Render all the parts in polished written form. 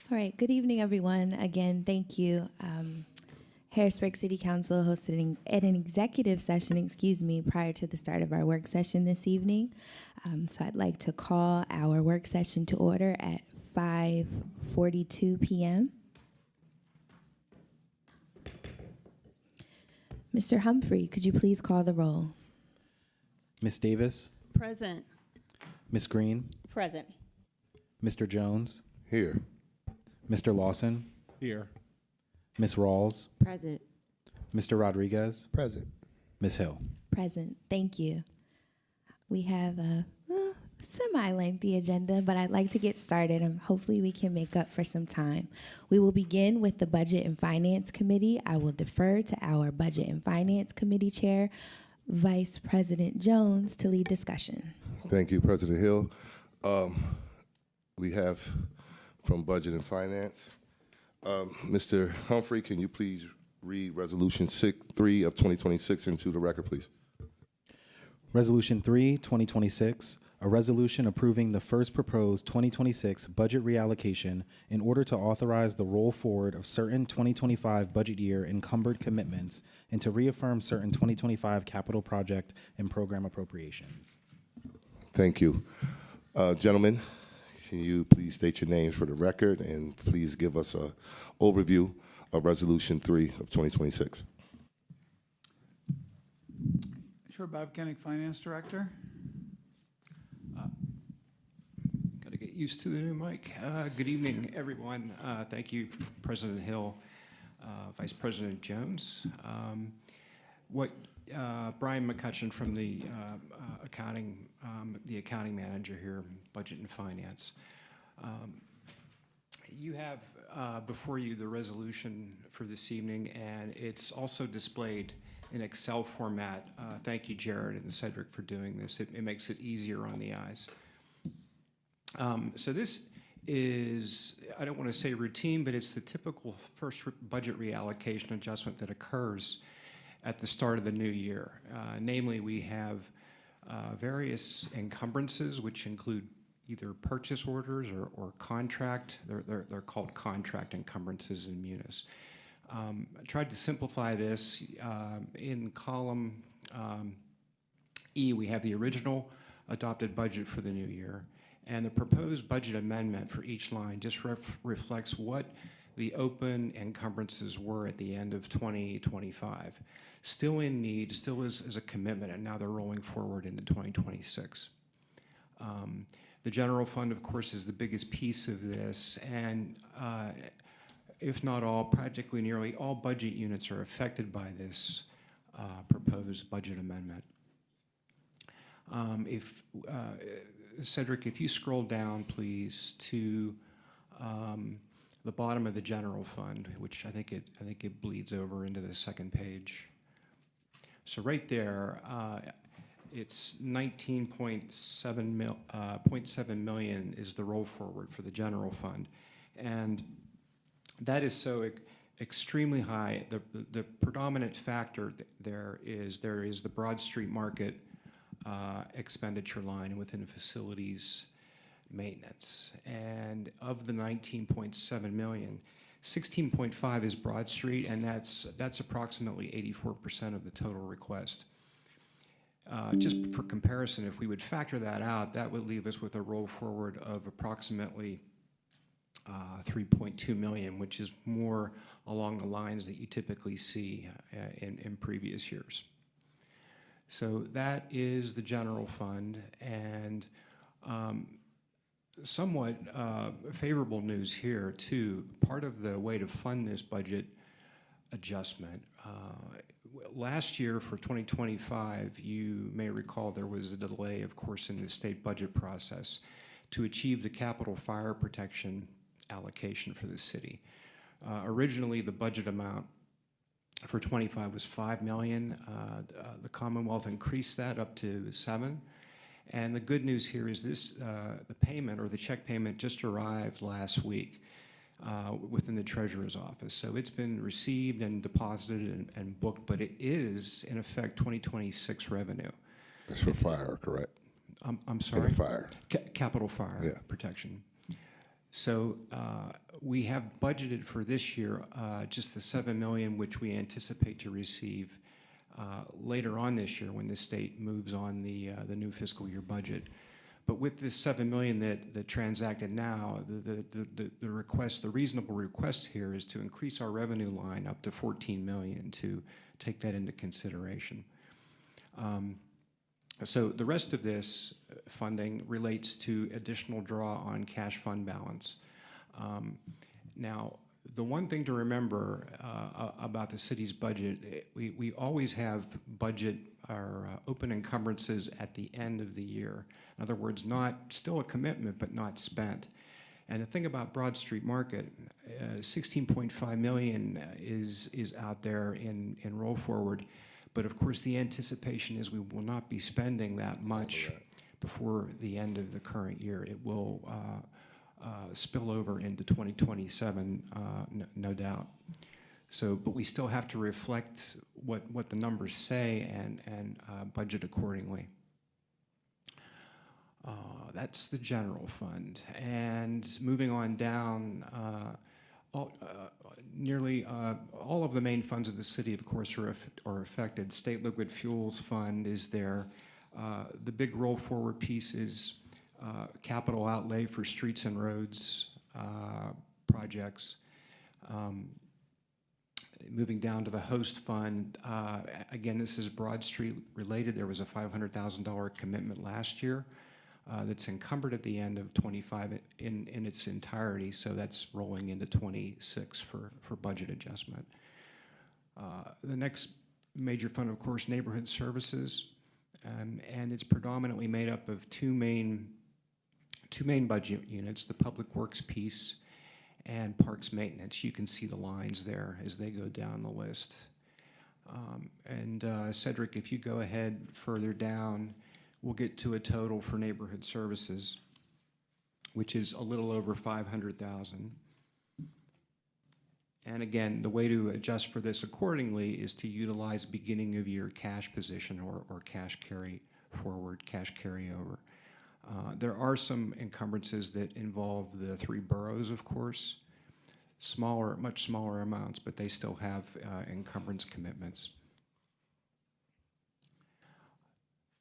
All right, good evening, everyone. Again, thank you. Harrisburg City Council hosted an executive session, prior to the start of our work session this evening. So I'd like to call our work session to order at 5:42 p.m. Mr. Humphrey, could you please call the roll? Ms. Davis, Present. Ms. Green, Present. Mr. Jones, Here. Mr. Lawson, Here. Ms. Rawls, Present. Mr. Rodriguez, Present. Ms. Hill. Present. Thank you. We have a semi-lengthy agenda, but I'd like to get started, and hopefully we can make up for some time. We will begin with the Budget and Finance Committee. I will defer to our Budget and Finance Committee Chair, Vice President Jones, to lead discussion. Thank you, President Hill. We have from Budget and Finance, Mr. Humphrey, can you please read Resolution 3 of 2026 into the record, please? Resolution 3, 2026, a resolution approving the first proposed 2026 budget reallocation in order to authorize the roll forward of certain 2025 budget year encumbered commitments and to reaffirm certain 2025 capital project and program appropriations. Thank you. Gentlemen, can you please state your names for the record and please give us an overview of Resolution 3 of 2026? Sure, Bob Koenig, Finance Director. Got to get used to the new mic. Good evening, everyone. Thank you, President Hill, Vice President Jones. Brian McCutcheon from the accounting manager here, Budget and Finance. You have before you the resolution for this evening, and it's also displayed in Excel format. Thank you, Jared and Cedric, for doing this. It makes it easier on the eyes. So this is, I don't want to say routine, but it's the typical first budget reallocation adjustment that occurs at the start of the new year. Namely, we have various encumbrances, which include either purchase orders or contract. They're called contract encumbrances in Munis. I tried to simplify this. In column E, we have the original adopted budget for the new year, and the proposed budget amendment for each line just reflects what the open encumbrances were at the end of 2025. Still in need, still is a commitment, and now they're rolling forward into 2026. The general fund, of course, is the biggest piece of this, and if not all, practically nearly all budget units are affected by this proposed budget amendment. Cedric, if you scroll down, please, to the bottom of the general fund, which I think it bleeds over into the second page. So right there, it's 19.7 million is the roll forward for the general fund, and that is so extremely high. The predominant factor there is the Broad Street Market expenditure line within facilities maintenance, and of the 19.7 million, 16.5 is Broad Street, and that's approximately 84% of the total request. Just for comparison, if we would factor that out, that would leave us with a roll forward of approximately 3.2 million, which is more along the lines that you typically see in previous years. So that is the general fund, and somewhat favorable news here too. Part of the way to fund this budget adjustment, last year for 2025, you may recall there was a delay, of course, in the state budget process to achieve the capital fire protection allocation for the city. Originally, the budget amount for 25 was 5 million. The Commonwealth increased that up to 7. And the good news here is this, the payment or the check payment just arrived last week within the Treasurer's office. So it's been received and deposited and booked, but it is, in effect, 2026 revenue. That's for fire, correct? I'm sorry? For fire. Capital fire Yeah. protection. So we have budgeted for this year just the $7 million, which we anticipate to receive later on this year when the state moves on the new fiscal year budget. But with this $7 million that transacted now, the request, the reasonable request here is to increase our revenue line up to $14 million to take that into consideration. So the rest of this funding relates to additional draw on cash fund balance. Now, the one thing to remember about the city's budget, we always have budget our open encumbrances at the end of the year. In other words, still a commitment, but not spent. And the thing about Broad Street Market, 16.5 million is out there in roll forward. But of course, the anticipation is we will not be spending that much before the end of the current year. It will spill over into 2027, no doubt. So, but we still have to reflect what the numbers say and budget accordingly. That's the general fund. And moving on down, nearly all of the main funds of the city, of course, are affected. State Liquid Fuels Fund is there. The big roll forward piece is capital outlay for streets and roads projects. Moving down to the host fund, again, this is Broad Street related. There was a $500,000 commitment last year that's encumbered at the end of 25 in its entirety, so that's rolling into 26 for budget adjustment. The next major fund, of course, neighborhood services, and it's predominantly made up of two main budget units, the public works piece and parks maintenance. You can see the lines there as they go down the list. Cedric, if you go ahead further down, we'll get to a total for neighborhood services, which is a little over 500,000. And again, the way to adjust for this accordingly is to utilize beginning of year cash position or cash carry forward, cash carryover. There are some encumbrances that involve the three boroughs, of course, much smaller amounts, but they still have encumbrance commitments.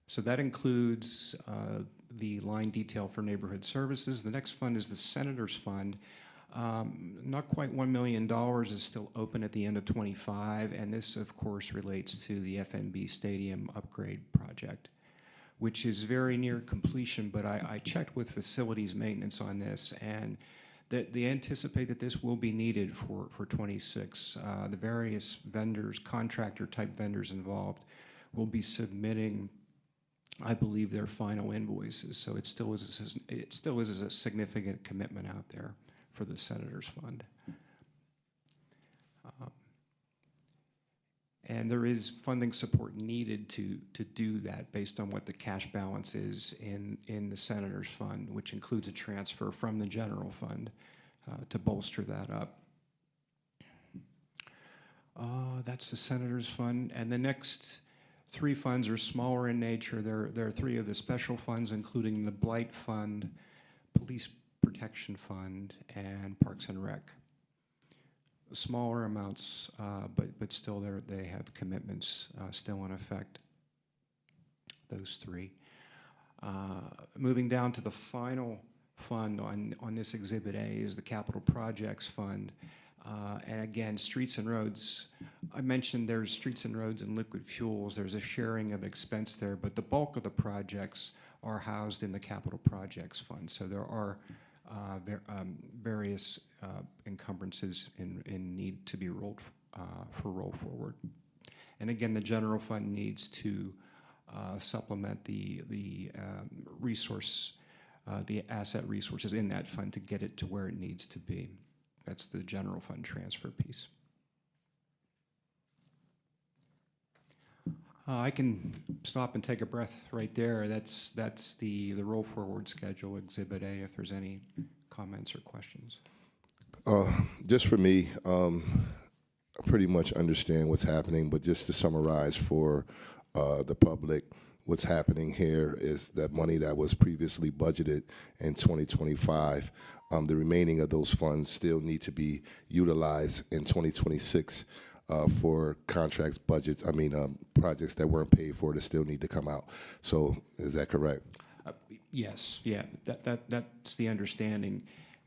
So that includes the line detail for neighborhood services. The next fund is the Senator's Fund. Not quite $1 million is still open at the end of 25, and this, of course, relates to the FNB Stadium upgrade project, which is very near completion, but I checked with facilities maintenance on this, and that they anticipate that this will be needed for 26. The various vendors, contractor-type vendors involved, will be submitting, I believe, their final invoices. So it still is a significant commitment out there for the Senator's Fund. And there is funding support needed to do that based on what the cash balance is in the Senator's Fund, which includes a transfer from the general fund to bolster that up. That's the Senator's Fund. And the next three funds are smaller in nature. There are three of the special funds, including the Blight Fund, Police Protection Fund, and Parks and Rec. Smaller amounts, but still they have commitments still in effect, those three. Moving down to the final fund on this Exhibit A is the Capital Projects Fund. And again, streets and roads, I mentioned there's streets and roads and liquid fuels. There's a sharing of expense there, but the bulk of the projects are housed in the Capital Projects Fund. So there are various encumbrances in need to be rolled for roll forward. And again, the general fund needs to supplement the asset resources in that fund to get it to where it needs to be. That's the general fund transfer piece. I can stop and take a breath right there. That's the roll forward schedule, Exhibit A, if there's any comments or questions. Just for me, I pretty much understand what's happening, but just to summarize for the public, what's happening here is that money that was previously budgeted in 2025 The remaining of those funds still need to be utilized in 2026 for contracts, budgets, projects that weren't paid for that still need to come out. So is that correct? Yes, yeah, that's the understanding.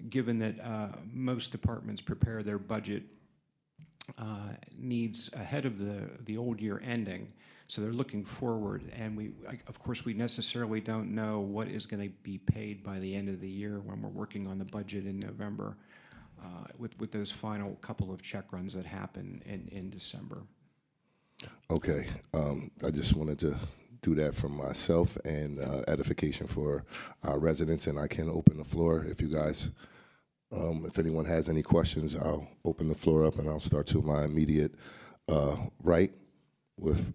Given that most departments prepare their budget needs ahead of the old year ending, so they're looking forward, and of course, we necessarily don't know what is going to be paid by the end of the year when we're working on the budget in November, with those final couple of check runs that happen in December. Okay, I just wanted to do that for myself and edification for our residents, and I can open the floor if you guys, if anyone has any questions, I'll open the floor up and I'll start to my immediate right with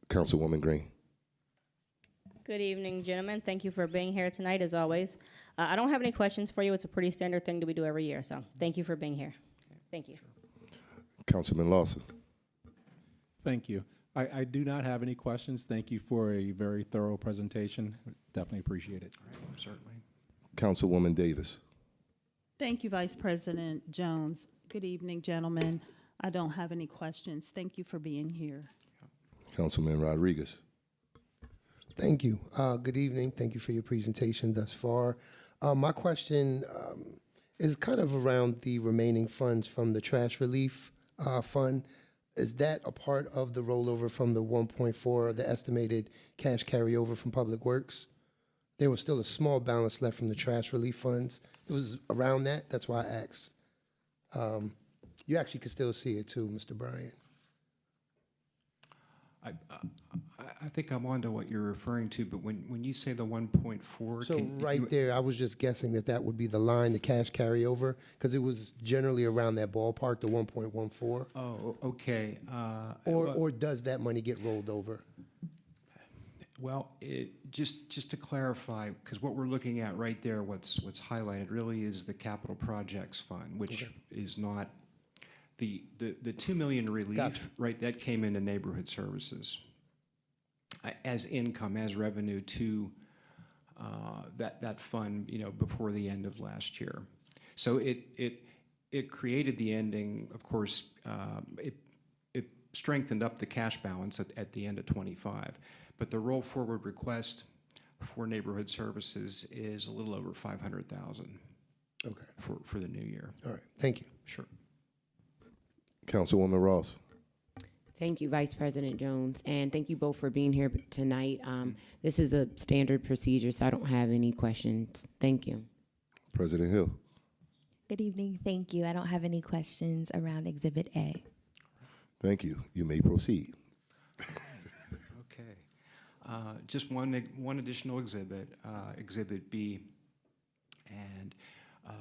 Councilwoman Green. Good evening, gentlemen. Thank you for being here tonight, as always. I don't have any questions for you. It's a pretty standard thing that we do every year, so thank you for being here. Thank you. Councilman Lawson. Thank you. I do not have any questions. Thank you for a very thorough presentation. Definitely appreciate it. All right, certainly. Councilwoman Davis. Thank you, Vice President Jones. Good evening, gentlemen. I don't have any questions. Thank you for being here. Councilman Rodriguez. Thank you. Good evening. Thank you for your presentation thus far. My question is kind of around the remaining funds from the trash relief fund. Is that a part of the rollover from the 1.4, the estimated cash carryover from Public Works? There was still a small balance left from the trash relief funds. It was around that. That's why I asked. You actually could still see it too, Mr. Bryant. I think I'm on to what you're referring to, but when you say the 1.4, So right there, I was just guessing that would be the line, the cash carryover, because it was generally around that ballpark, the 1.14. Oh, okay. Or does that money get rolled over? Well, just to clarify, because what we're looking at right there, what's highlighted really is the capital projects fund, which is not the $2 million relief. Gotcha. Right? That came into neighborhood services as income, as revenue to that fund, before the end of last year. So it created the ending. Of course, it strengthened up the cash balance at the end of 25. But the roll forward request for neighborhood services is a little over 500,000. Okay. For the new year. All right. Thank you. Sure. Councilwoman Ross. Thank you, Vice President Jones, and thank you both for being here tonight. This is a standard procedure, so I don't have any questions. Thank you. President Hill. Good evening. Thank you. I don't have any questions around Exhibit A. Thank you. You may proceed. Okay. Just one additional exhibit, Exhibit B, and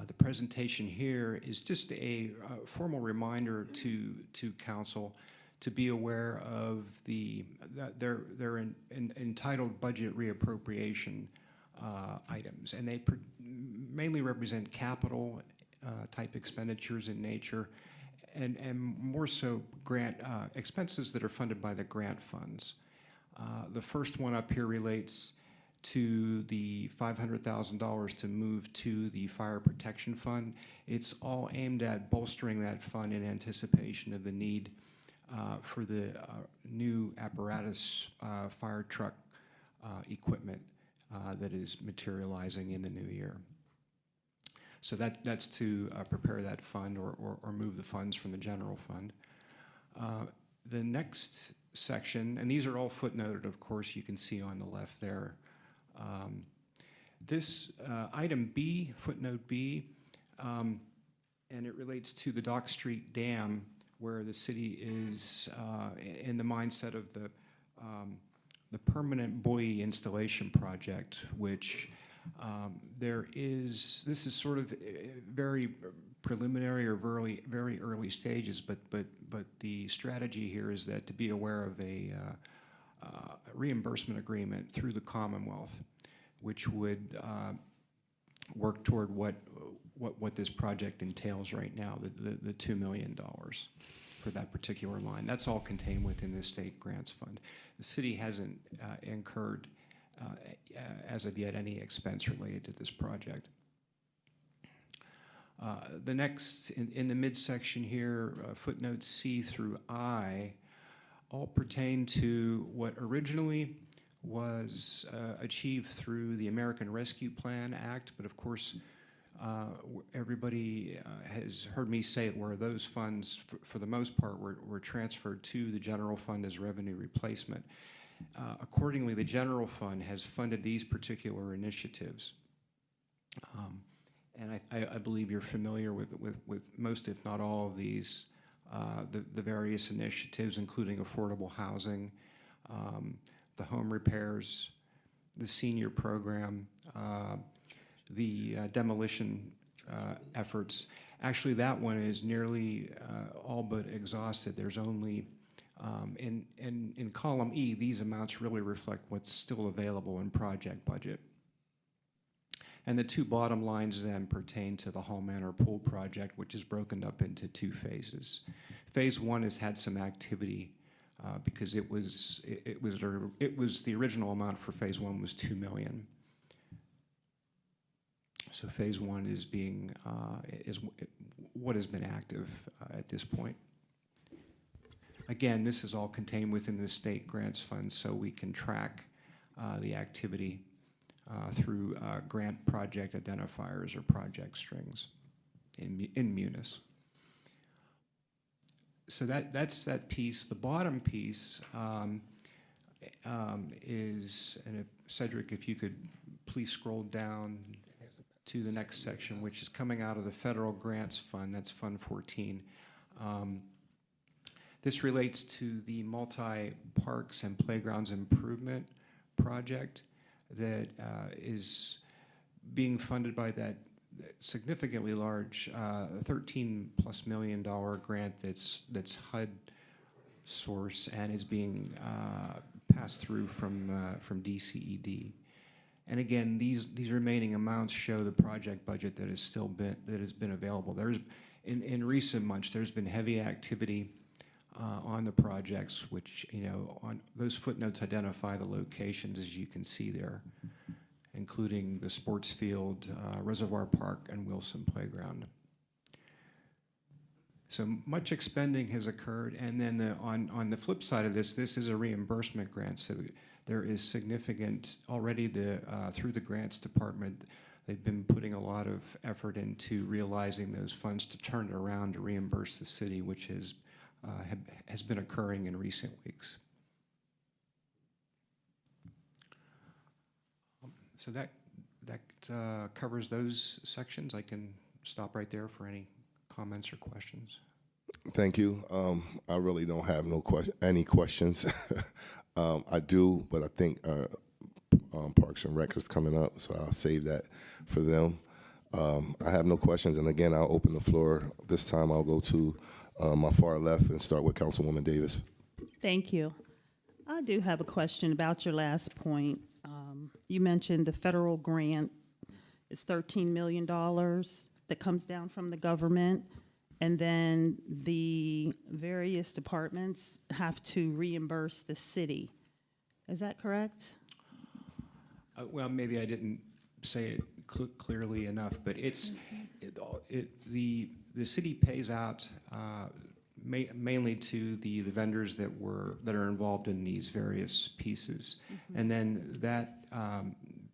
the presentation here is just a formal reminder to council to be aware of their entitled budget reappropriation items, and they mainly represent capital type expenditures in nature, and more so grant expenses that are funded by the grant funds. The first one up here relates to the $500,000 to move to the fire protection fund. It's all aimed at bolstering that fund in anticipation of the need for the new apparatus fire truck equipment that is materializing in the new year. So that's to prepare that fund or move the funds from the general fund. The next section, and these are all footnoted, of course, you can see on the left there. This item B, footnote B, and it relates to the Dock Street Dam, where the city is in the mindset of the permanent buoy installation project, which this is sort of very preliminary or very early stages, but the strategy here is that to be aware of a reimbursement agreement through the Commonwealth, which would work toward what this project entails right now, the $2 million for that particular line. That's all contained within the state grants fund. The city hasn't incurred as of yet any expense related to this project. The next, in the midsection here, footnotes C through I, all pertain to what originally was achieved through the American Rescue Plan Act, but of course, everybody has heard me say it, where those funds, for the most part, were transferred to the general fund as revenue replacement. Accordingly, the general fund has funded these particular initiatives. And I believe you're familiar with most, if not all, of these, the various initiatives, including affordable housing, the home repairs, the senior program, the demolition efforts. Actually, that one is nearly all but exhausted. There's only, in column E, these amounts really reflect what's still available in project budget. And the two bottom lines then pertain to the Hall Manor Pool project, which is broken up into two phases. Phase one has had some activity because it was the original amount for phase one was $2 million. So phase one is what has been active at this point. Again, this is all contained within the state grants fund, so we can track the activity through grant project identifiers or project strings in Munis. So that's that piece. The bottom piece is, and if Cedric, if you could please scroll down to the next section, which is coming out of the federal grants fund. That's Fund 14. This relates to the multi-parks and playgrounds improvement project that is being funded by that significantly large $13+ million grant that's HUD source and is being passed through from DCED. And again, these remaining amounts show the project budget that has been available. There's in recent months there's been heavy activity on the projects, which on those footnotes identify the locations, as you can see there, including the sports field, Reservoir Park, and Wilson Playground. So much expending has occurred, and then on the flip side of this is a reimbursement grant. So there is significant already through the grants department. They've been putting a lot of effort into realizing those funds to turn it around to reimburse the city, which has been occurring in recent weeks. So that covers those sections. I can stop right there for any comments or questions. Thank you. I really don't have any questions. I do, but I think Parks and Rec is coming up, so I'll save that for them. I have no questions, and again, I'll open the floor. This time I'll go to my far left and start with Councilwoman Davis. Thank you. I do have a question about your last point. You mentioned the federal grant is $13 million that comes down from the government, and then the various departments have to reimburse the city. Is that correct? Well, maybe I didn't say it clearly enough, but the city pays out mainly to the vendors that are involved in these various pieces, and then that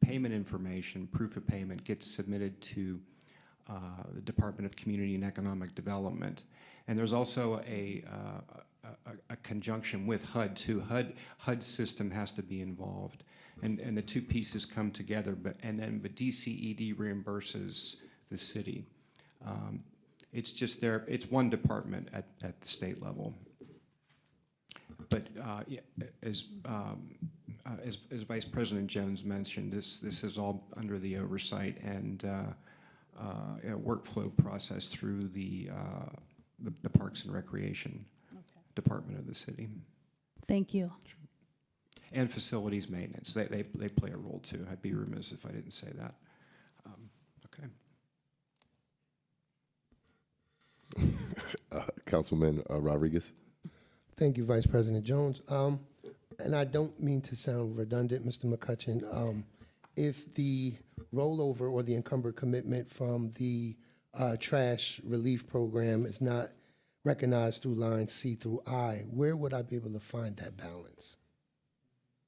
payment information, proof of payment, gets submitted to the Department of Community and Economic Development, and there's also a conjunction with HUD too. HUD's system has to be involved, and the two pieces come together. But DCED reimburses the city. It's just it's one department at the state level. But as Vice President Jones mentioned, this is all under the oversight and workflow process through the Parks and Recreation Department of the city. Thank you. And facilities maintenance. They play a role too. I'd be remiss if I didn't say that. Councilman Rodriguez. Thank you, Vice President Jones. And I don't mean to sound redundant, Mr. McCutcheon. If the rollover or the encumbered commitment from the trash relief program is not recognized through lines C through I, where would I be able to find that balance?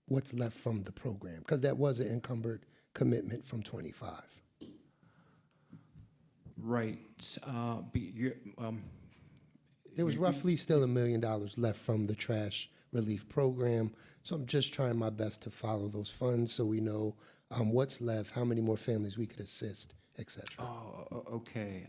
What's left from the program? Because that was an encumbered commitment from 25. Right. There was roughly still $1 million left from the trash relief program. So I'm just trying my best to follow those funds so we know what's left, how many more families we could assist, et cetera. Oh, okay.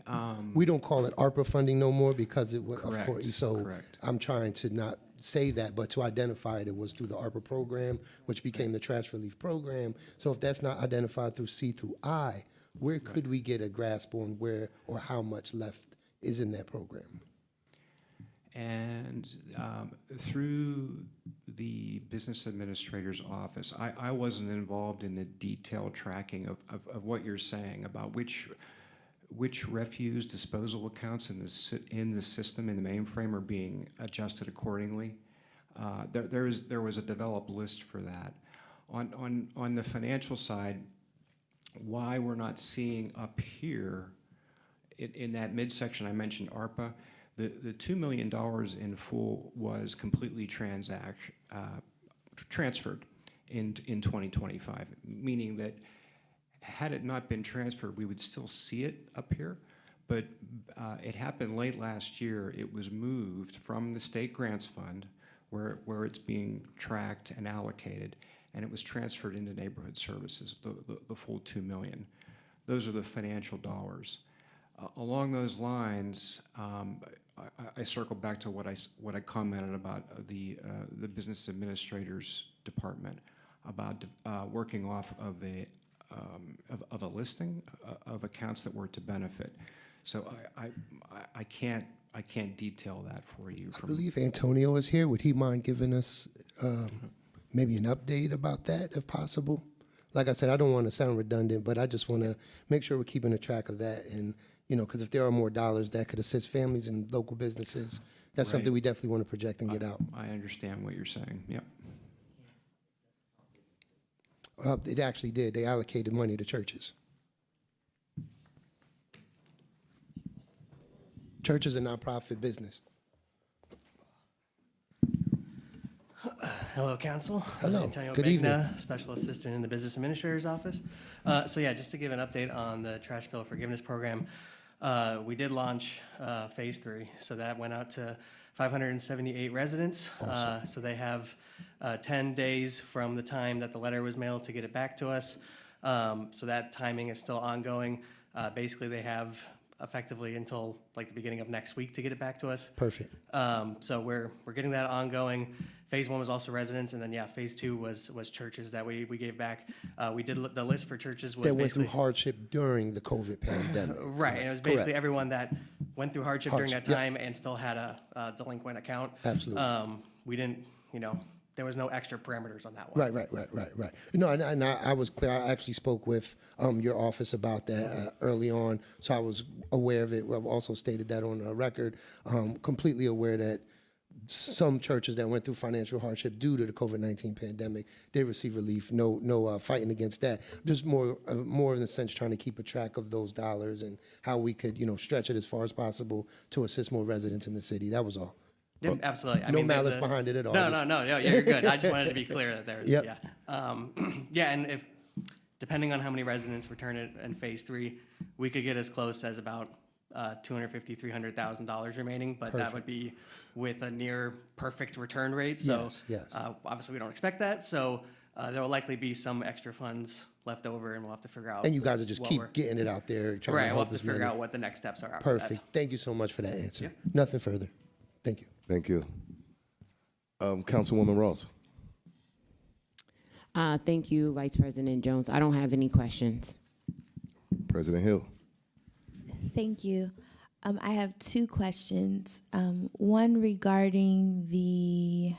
We don't call it ARPA funding no more because it was, of Correct, course, so correct. I'm trying to not say that, but to identify it was through the ARPA program, which became the trash relief program. So if that's not identified through C through I, where could we get a grasp on where or how much left is in that program? And through the business administrator's office, I wasn't involved in the detailed tracking of what you're saying about which refuse disposal accounts in the system, in the mainframe, are being adjusted accordingly. There was a developed list for that. On the financial side, why we're not seeing up here in that midsection I mentioned ARPA, the $2 million in full was completely transferred in 2025, meaning that had it not been transferred, we would still see it up here, but it happened late last year. It was moved from the state grants fund, where it's being tracked and allocated, and it was transferred into neighborhood services, the full $2 million. Those are the financial dollars. Along those lines, I circle back to what I commented about the business administrators department about working off of a listing of accounts that were to benefit. So I can't detail that for you. I believe Antonio is here. Would he mind giving us maybe an update about that, if possible? Like I said, I don't want to sound redundant, but I just want to make sure we're keeping a track of that. And, you know, because if there are more dollars that could assist families and local businesses, that's Right. something we definitely want to project and get out. I understand what you're saying. Yep. It actually did. They allocated money to churches. Church is a nonprofit business. Hello, Council. Hello. Antonio Good Begna, Special Assistant in the Business Administrator's Office. So yeah, just to give an update on the trash bill forgiveness program, we did launch Phase 3. So that went out to 578 residents. So they have 10 days from the time that the letter was mailed to get it back to us. So that timing is still ongoing. Basically, they have effectively until like the beginning of next week to get it back to us. Perfect. So we're getting that ongoing. Phase 1 was also residents, and then yeah, Phase 2 was churches that we gave back. We did the list for churches was That went through basically hardship during the COVID pandemic. right, and it was basically Correct. everyone that went through hardship during that Hardship, yep. time and still had a delinquent account. Absolutely. We didn't, there was no extra parameters on that one. Right. No, and I was clear. I actually spoke with your office about that early on, so I was aware of it. I've also stated that on the record. Completely aware that some churches that went through financial hardship due to the COVID-19 pandemic did receive relief. No fighting against that. Just more in the sense trying to keep a track of those dollars and how we could stretch it as far as possible to assist more residents in the city. That was all. Yeah, absolutely. No malice behind it at all. No, you're good. I just wanted to be clear that there's, Yep. yeah. Yeah, and if, depending on how many residents return it in Phase 3, we could get as close as about $250,000, $300,000 remaining, but that would be with a near perfect return rate. So Yes. obviously we don't expect that. So there will likely be some extra funds left over, and we'll have to figure out. And you guys will just what keep we're- getting it out there. Trying Right, to we'll help have to as figure many. out what the next steps are. after that. Perfect. Thank you so much for that answer. Yep. Nothing further. Thank you. Thank you. Councilwoman Ross. Thank you, Vice President Jones. I don't have any questions. President Hill. Thank you. I have two questions. One regarding the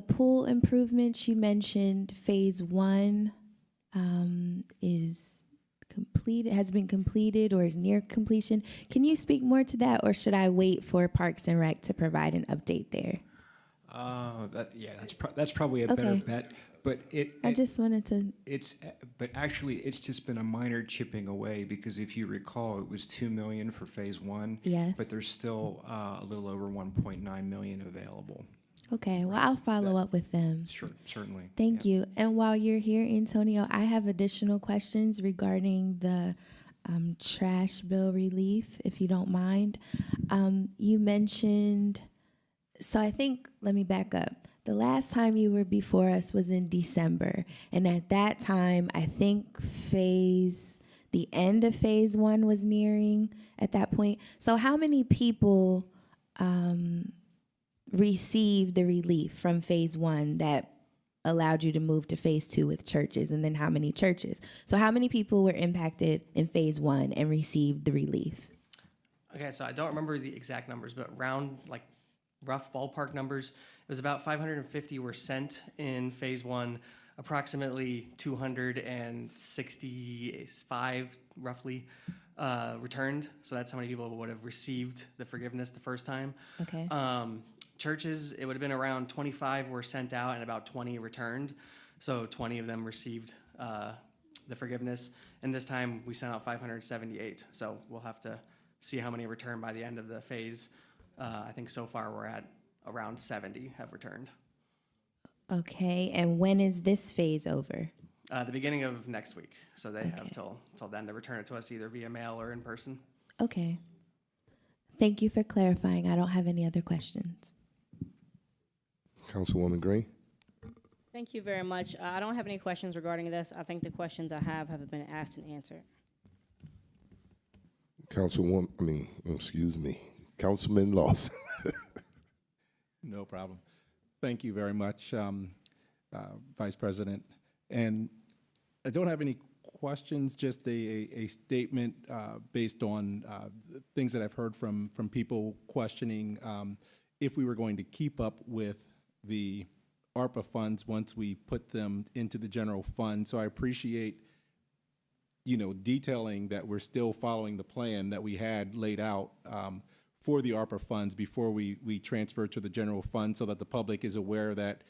pool improvements. You mentioned Phase 1 is completed, has been completed, or is near completion. Can you speak more to that, or should I wait for Parks and Rec to provide an update there? That's probably a better Okay. bet. But I just wanted to, but actually, it's just been a minor chipping away, because if you recall, it was 2 million for phase one. Yes. But there's still a little over 1.9 million available. okay, well, I'll follow up with them. Sure, certainly. Thank you. And while you're here, Antonio, I have additional questions regarding the trash bill relief, if you don't mind. You mentioned, so I think, let me back up. The last time you were before us was in December. And at that time, I think the end of phase one was nearing at that point. So how many people received the relief from phase one that allowed you to move to phase two with churches, and then how many churches? So how many people were impacted in phase one and received the relief? Okay, so I don't remember the exact numbers, but round, like rough ballpark numbers, it was about 550 were sent in phase one, approximately 265 roughly returned. So that's how many people would have received the forgiveness the first time. Okay. Churches, it would have been around 25 were sent out and about 20 returned. So 20 of them received the forgiveness. And this time we sent out 578. So we'll have to see how many return by the end of the phase. I think so far we're at around 70 have returned. Okay, and when is this phase over? The beginning of next week. So they Okay. have till then to return it to us either via mail or in person. Okay. Thank you for clarifying. I don't have any other questions. Councilwoman Green? Thank you very much. I don't have any questions regarding this. I think the questions I have been asked and answered. Councilman Lawson. No problem. Thank you very much, Vice President. And I don't have any questions, just a statement based on things that I've heard from people questioning if we were going to keep up with the ARPA funds once we put them into the general fund. So I appreciate, detailing that we're still following the plan that we had laid out for the ARPA funds before we transfer to the general fund, so that the public is aware that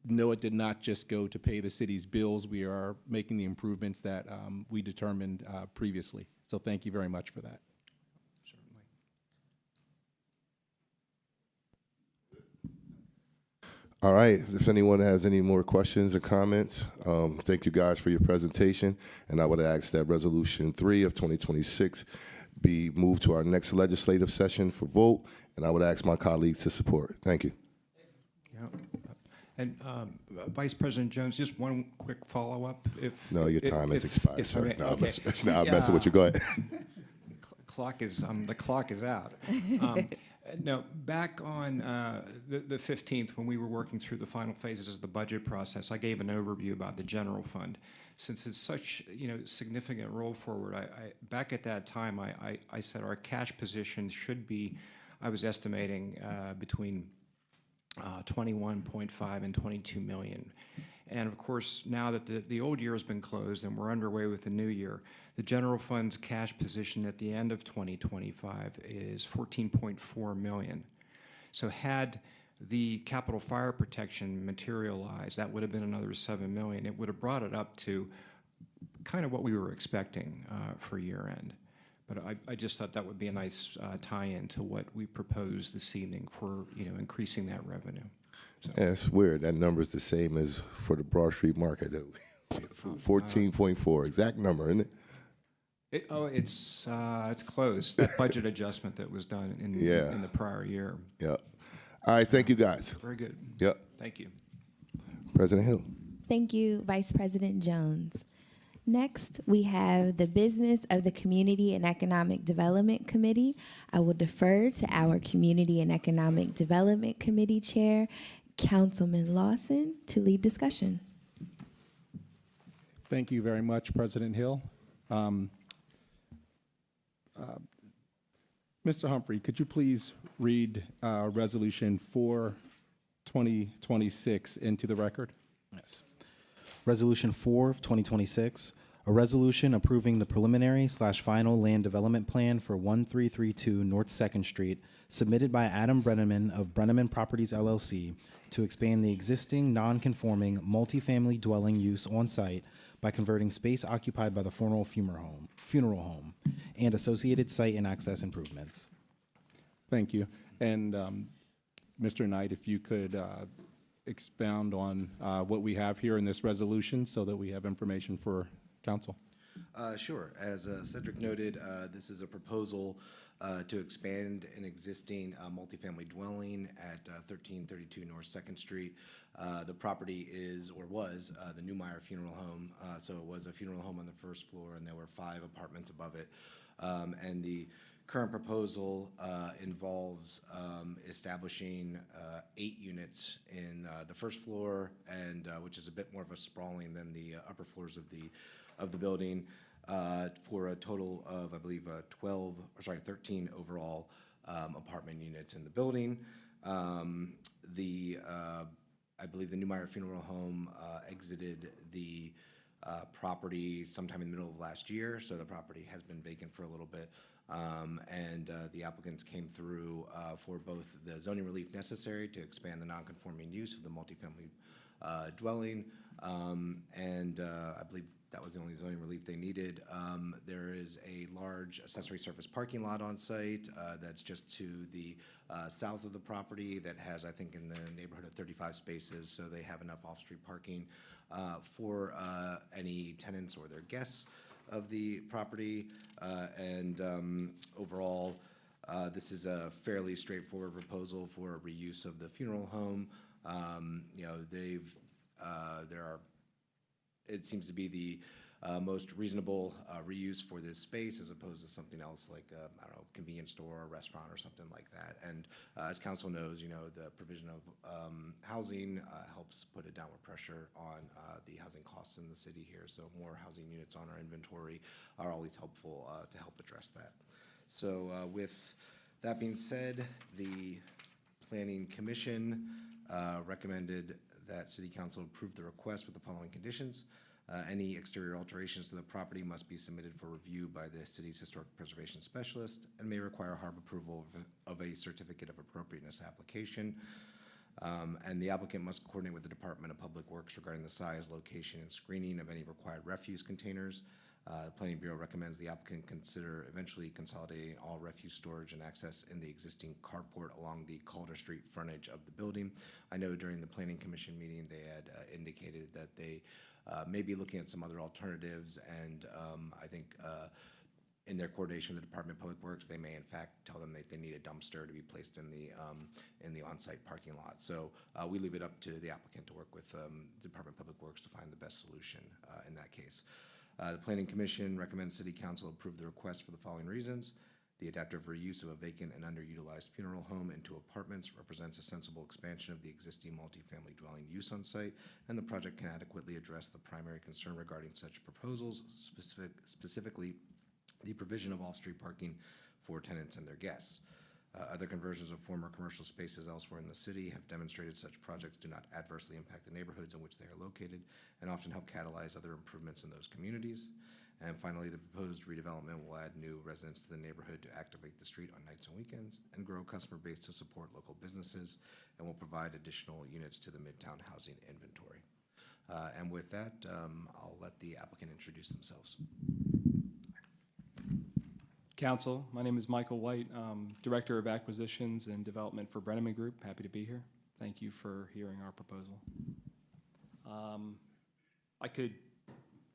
no, it did not just go to pay the city's bills. We are making the improvements that we determined previously. So thank you very much for that. Certainly. All right, if anyone has any more questions or comments, thank you guys for your presentation. And I would ask that Resolution 3 of 2026 be moved to our next legislative session for vote. And I would ask my colleagues to support. Thank you. Yeah. And Vice President Jones, just one quick follow-up. No, your time has expired, if I sir. may- No, I'm okay. messing with you. Go ahead. The clock is out. No, back on the 15th, when we were working through the final phases of the budget process, I gave an overview about the general fund. Since it's such significant roll forward, I back at that time I said our cash position should be, I was estimating between 21.5 and 22 million. And of course, now that the old year has been closed and we're underway with the new year, the general fund's cash position at the end of 2025 is 14.4 million. So had the capital fire protection materialized, that would have been another 7 million. It would have brought it up to kind of what we were expecting for year end. But I just thought that would be a nice tie-in to what we proposed this evening for increasing that revenue. So. Yeah, it's weird. That number is the same as for the Broad Street Market. 14.4, exact number, isn't it? It's close. That budget adjustment that was done in the prior year. Yeah. All right, thank you guys. Very good. Yep. Thank you. President Hill. Thank you, Vice President Jones. Next, we have the business of the Community and Economic Development Committee. I will defer to our Community and Economic Development Committee Chair, Councilman Lawson, to lead discussion. Thank you very much, President Hill. Mr. Humphrey, could you please read Resolution 4, 2026 into the record? Yes. Resolution 4 of 2026, a resolution approving the preliminary/final land development plan for 1332 North 2nd Street, submitted by Adam Brenneman of Brenneman Properties LLC to expand the existing non-conforming multifamily dwelling use on site by converting space occupied by the funeral home and associated site and access improvements. Thank you. And Mr. Knight, if you could expound on what we have here in this resolution so that we have information for council. Sure. As Cedric noted, this is a proposal to expand an existing multifamily dwelling at 1332 North 2nd Street. The property is, or was, the Newmeyer Funeral Home. So it was a funeral home on the first floor, and there were 5 apartments above it. And the current proposal involves establishing 8 units in the first floor, and which is a bit more of a sprawling than the upper floors of the building, for a total of, I believe, 13 overall apartment units in the building. I believe the Newmeyer Funeral Home exited the property sometime in the middle of last year, so the property has been vacant for a little bit. And the applicants came through for both the zoning relief necessary to expand the non-conforming use of the multifamily dwelling, and I believe that was the only zoning relief they needed. There is a large accessory surface parking lot on site that's just to the south of the property that has, I think, in the neighborhood of 35 spaces, so they have enough off-street parking for any tenants or their guests of the property. Overall, this is a fairly straightforward proposal for a reuse of the funeral home. It seems to be the most reasonable reuse for this space as opposed to something else like, I don't know, convenience store or restaurant or something like that. And as council knows, the provision of housing helps put a downward pressure on the housing costs in the city here. So more housing units on our inventory are always helpful to help address that. So with that being said, the Planning Commission recommended that City Council approve the request with the following conditions. Any exterior alterations to the property must be submitted for review by the city's historic preservation specialist and may require HARB approval of a certificate of appropriateness application. And the applicant must coordinate with the Department of Public Works regarding the size, location, and screening of any required refuse containers. The Planning Bureau recommends the applicant consider eventually consolidating all refuse storage and access in the existing carport along the Calder Street frontage of the building. I know during the Planning Commission meeting they had indicated that they may be looking at some other alternatives, and I think in their coordination with the Department of Public Works, they may in fact tell them that they need a dumpster to be placed in the on-site parking lot. So we leave it up to the applicant to work with the Department of Public Works to find the best solution in that case. The Planning Commission recommends City Council approve the request for the following reasons. The adaptive reuse of a vacant and underutilized funeral home into apartments represents a sensible expansion of the existing multifamily dwelling use on site, and the project can adequately address the primary concern regarding such proposals, specifically the provision of off-street parking for tenants and their guests. Other conversions of former commercial spaces elsewhere in the city have demonstrated such projects do not adversely impact the neighborhoods in which they are located and often help catalyze other improvements in those communities. And finally, the proposed redevelopment will add new residents to the neighborhood to activate the street on nights and weekends and grow customer base to support local businesses, and will provide additional units to the Midtown housing inventory. And with that, I'll let the applicant introduce themselves. Council, my name is Michael White, Director of Acquisitions and Development for Brenneman Group. Happy to be here. Thank you for hearing our proposal.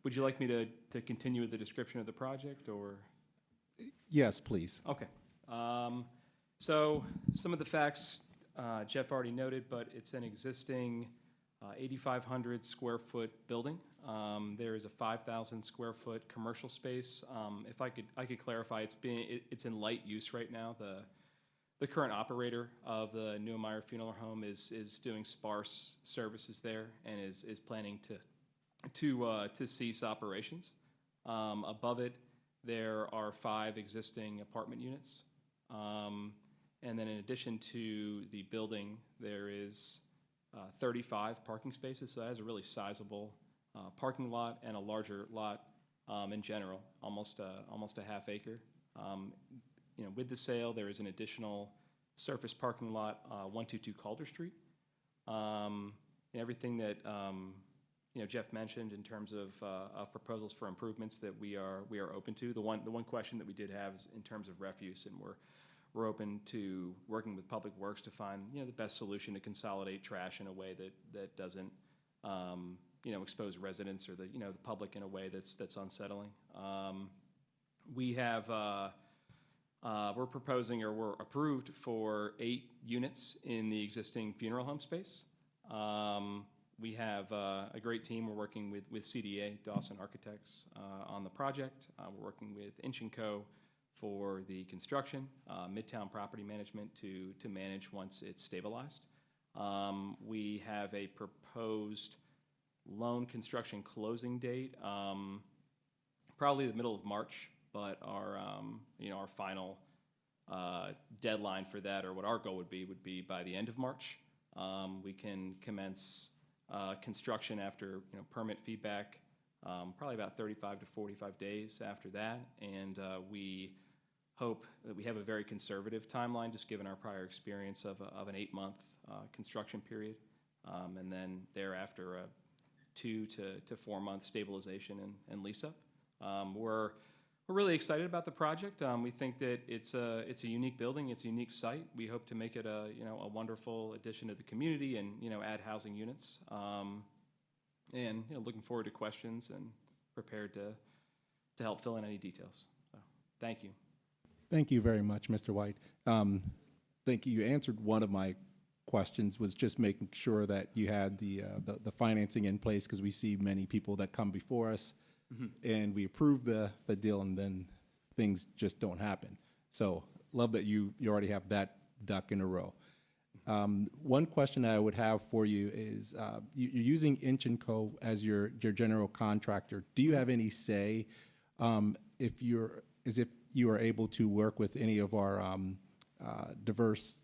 Would you like me to continue with the description of the project, or? Yes, please. Okay. So some of the facts Jeff already noted, but it's an existing 8,500 square foot building. There is a 5,000 square foot commercial space. If I could clarify, it's in light use right now. The current operator of the Newmeyer Funeral Home is doing sparse services there and is planning to cease operations. Above it, there are 5 existing apartment units, and then in addition to the building, there is 35 parking spaces. So that has a really sizable parking lot and a larger lot in general, almost a half acre. With the sale, there is an additional surface parking lot, 122 Calder Street. Everything that Jeff mentioned in terms of proposals for improvements that we are open to. The one question that we did have is in terms of refuse, and we're open to working with Public Works to find the best solution to consolidate trash in a way that doesn't expose residents or the public in a way that's unsettling. We have we're proposing, or we're approved for 8 units in the existing funeral home space. We have a great team. We're working with CDA, Dawson Architects, on the project. We're working with Inch & Co. for the construction, Midtown Property Management to manage once it's stabilized. We have a proposed loan construction closing date, probably the middle of March, but our final deadline for that, or what our goal would be by the end of March. We can commence construction after permit feedback, probably about 35 to 45 days after that, and we hope that we have a very conservative timeline, just given our prior experience of an 8-month construction period, and then thereafter a 2 to 4 month stabilization and lease up. We're really excited about the project. We think that it's a unique building, it's a unique site. We hope to make it a wonderful addition to the community and add housing units. And looking forward to questions and prepared to help fill in any details. So, thank you. Thank you very much, Mr. White. Thank you. You answered one of my questions, was just making sure that you had the financing in place, because we see many people that come before us and we approve the deal and then things just don't happen. So love that you already have that duck in a row. One question I would have for you is, you're using Inch & Co. as your general contractor. Do you have any say if you are able to work with any of our diverse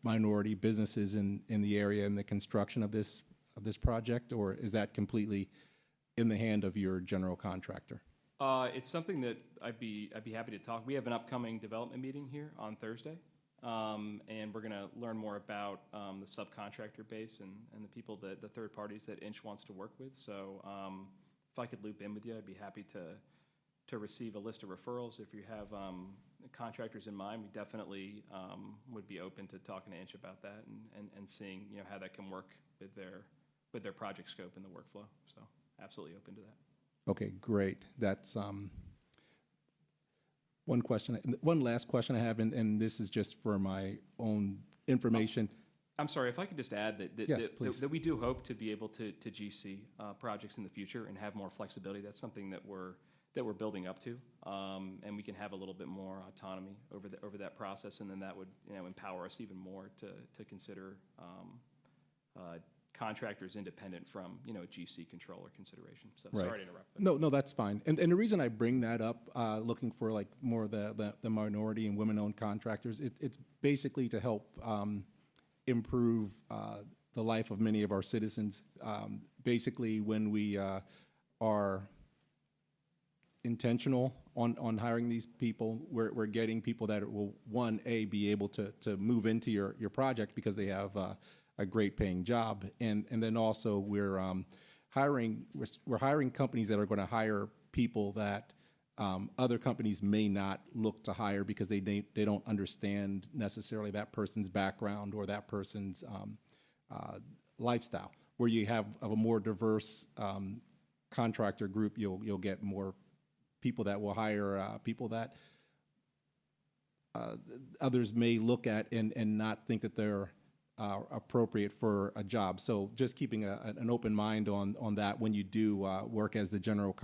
minority businesses in the area in the construction of this project, or is that completely in the hand of your general contractor? It's something that I'd be happy to talk. We have an upcoming development meeting here on Thursday, and we're going to learn more about the subcontractor base and the people, the third parties that Inch wants to work with. So if I could loop in with you, I'd be happy to receive a list of referrals. If you have contractors in mind, we definitely would be open to talking to Inch about that and seeing how that can work with their project scope and the workflow. So absolutely open to that. Okay, great. That's one question. One last question I have, and this is just for my own information. I'm sorry, if I could just add Yes, please. that we do hope to be able to GC projects in the future and have more flexibility. That's something that we're building up to, and we can have a little bit more autonomy over that process, and then that would empower us even more to consider contractors independent from a GC control or consideration. So Right. sorry to interrupt. No, that's fine. And the reason I bring that up, looking for like more of the minority and women-owned contractors, it's basically to help improve the life of many of our citizens. Basically, when we are intentional on hiring these people, we're getting people that will, be able to move into your project because they have a great paying job, and then also we're hiring companies that are going to hire people that other companies may not look to hire because they don't understand necessarily that person's background or that person's lifestyle. Where you have a more diverse contractor group, you'll get more people that will hire people that others may look at and not think that they're appropriate for a job. So just keeping an open mind on that when you do work as the general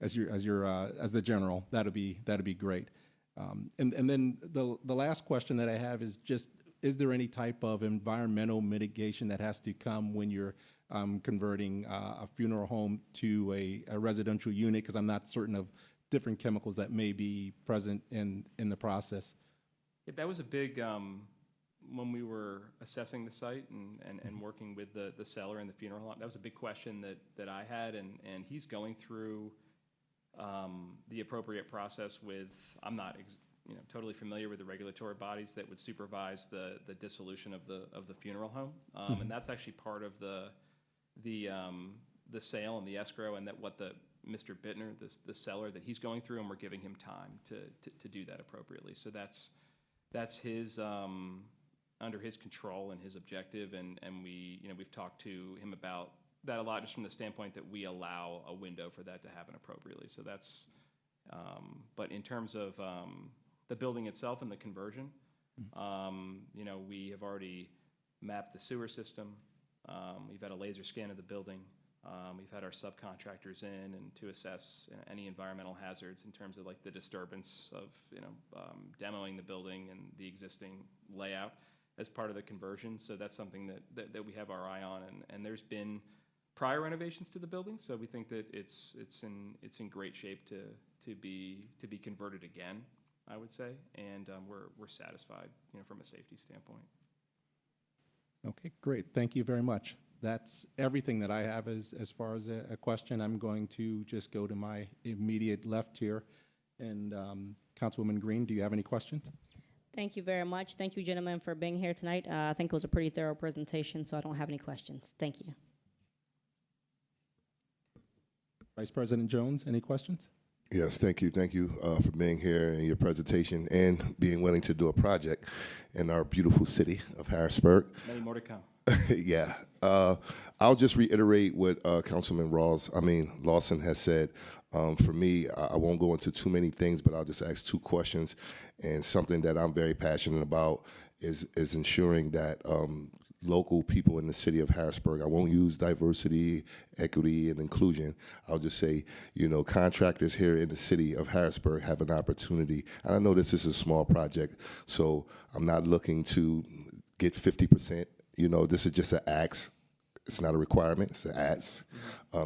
as the general, that'd be great. And then the last question that I have is just, is there any type of environmental mitigation that has to come when you're converting a funeral home to a residential unit? Because I'm not certain of different chemicals that may be present in the process. Yeah, that was a big, when we were assessing the site and working with the seller and the funeral home, that was a big question that I had, and he's going through the appropriate process with, I'm not totally familiar with the regulatory bodies that would supervise the dissolution of the funeral home, and that's actually part of the sale and the escrow, and that what Mr. Bittner, the seller, that he's going through, and we're giving him time to do that appropriately. So that's his under his control and his objective, and we've talked to him about that a lot, just from the standpoint that we allow a window for that to happen appropriately. So that's, but in terms of the building itself and the conversion, we have already mapped the sewer system. We've had a laser scan of the building. We've had our subcontractors in and to assess any environmental hazards in terms of like the disturbance of demoing the building and the existing layout as part of the conversion. So that's something that we have our eye on, and there's been prior renovations to the building, so we think that it's in great shape to be converted again, I would say, and we're satisfied, from a safety standpoint. Okay, great. Thank you very much. That's everything that I have as far as a question. I'm going to just go to my immediate left here. And Councilwoman Green, do you have any questions? Thank you very much. Thank you, gentlemen, for being here tonight. I think it was a pretty thorough presentation, so I don't have any questions. Thank you. Vice President Jones, any questions? Yes, thank you. Thank you for being here and your presentation and being willing to do a project in our beautiful city of Harrisburg. Many more to come. Yeah. I'll just reiterate what Councilman Lawson has said. For me, I won't go into too many things, but I'll just ask two questions. And something that I'm very passionate about is ensuring that local people in the city of Harrisburg, I won't use diversity, equity, and inclusion. I'll just say, contractors here in the city of Harrisburg have an opportunity. And I know this is a small project, so I'm not looking to get 50%. This is just an ask. It's not a requirement, it's an ask.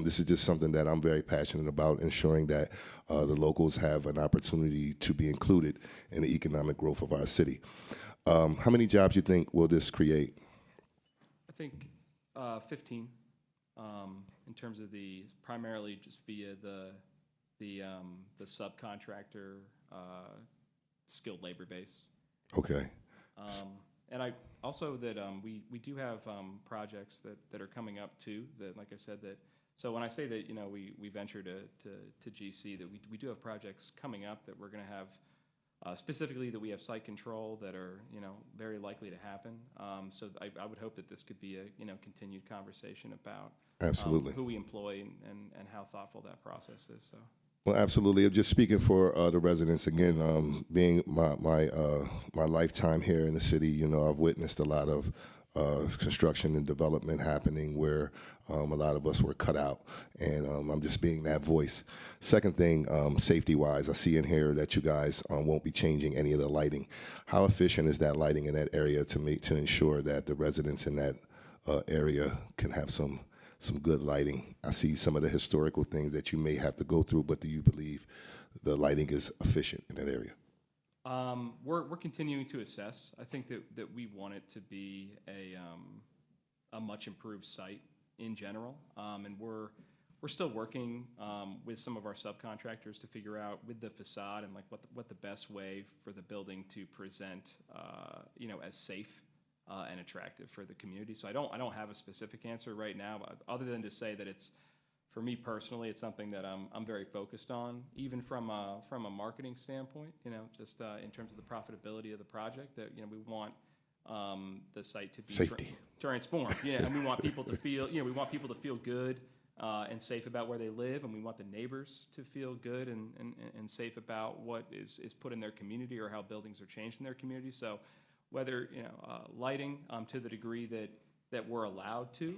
This is just something that I'm very passionate about, ensuring that the locals have an opportunity to be included in the economic growth of our city. How many jobs do you think will this create? I think 15, in terms of primarily just via the subcontractor skilled labor base. Okay. And I also that we do have projects that are coming up too. That, like I said, so when I say that we venture to GC, that we do have projects coming up that we're going to have specifically that we have site control that are very likely to happen. So I would hope that this could be a continued conversation about absolutely who we employ and how thoughtful that process is. So. Well, absolutely. I'm just speaking for the residents again. Being my lifetime here in the city, I've witnessed a lot of construction and development happening where a lot of us were cut out, and I'm just being that voice. Second thing, safety-wise, I see in here that you guys won't be changing any of the lighting. How efficient is that lighting in that area to ensure that the residents in that area can have some good lighting? I see some of the historical things that you may have to go through, but do you believe the lighting is efficient in that area? We're continuing to assess. I think that we want it to be a much improved site in general, and we're still working with some of our subcontractors to figure out with the facade and like what the best way for the building to present, as safe and attractive for the community. So I don't have a specific answer right now, other than to say that for me personally, it's something that I'm very focused on, even from a marketing standpoint. Just in terms of the profitability of the project, that we want the site to be transformed. And we want people to feel good and safe about where they live, and we want the neighbors to feel good and safe about what is put in their community or how buildings are changed in their community. So whether lighting to the degree that we're allowed to,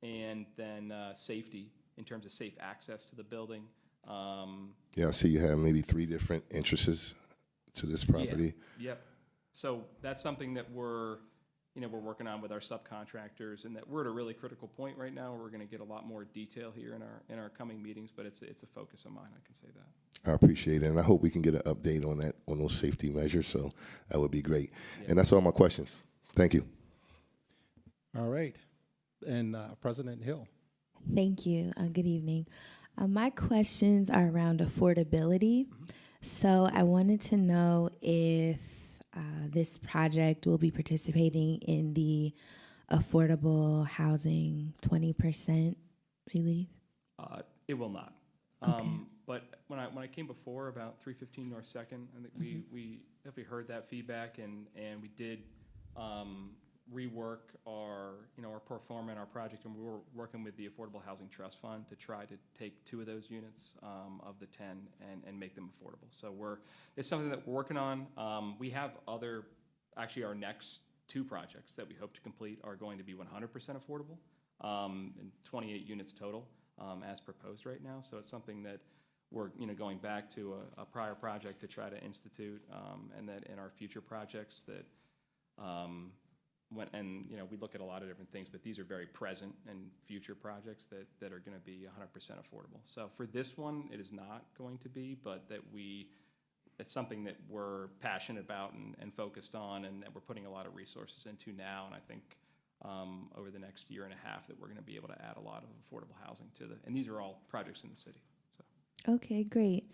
and then safety in terms of safe access to the building. Yeah, I see you have maybe 3 different entrances to this property. Yeah. Yep. So that's something that we're working on with our subcontractors, and that we're at a really critical point right now where we're going to get a lot more detail here in our coming meetings. But it's a focus of mine. I can say that. I appreciate it, and I hope we can get an update on those safety measures. So that would be great. Yeah. And that's all my questions. Thank you. All right. And President Hill. Thank you. Good evening. My questions are around affordability. So I wanted to know if this project will be participating in the affordable housing 20% relief. It will not. Okay. But when I came before about 315 North Second, I think we definitely heard that feedback, and we did rework our pro forma and our project, and we were working with the Affordable Housing Trust Fund to try to take 2 of those units of the 10 and make them affordable. So it's something that we're working on. We have actually our next 2 projects that we hope to complete are going to be 100% affordable, and 28 units total as proposed right now. So it's something that we're going back to a prior project to try to institute, and that in our future projects that we look at a lot of different things, but these are very present and future projects that are going to be 100% affordable. So for this one, it is not going to be, but it's something that we're passionate about and focused on, and that we're putting a lot of resources into now. And I think over the next year and a half that we're going to be able to add a lot of affordable housing and these are all projects in the city. So. Okay, great.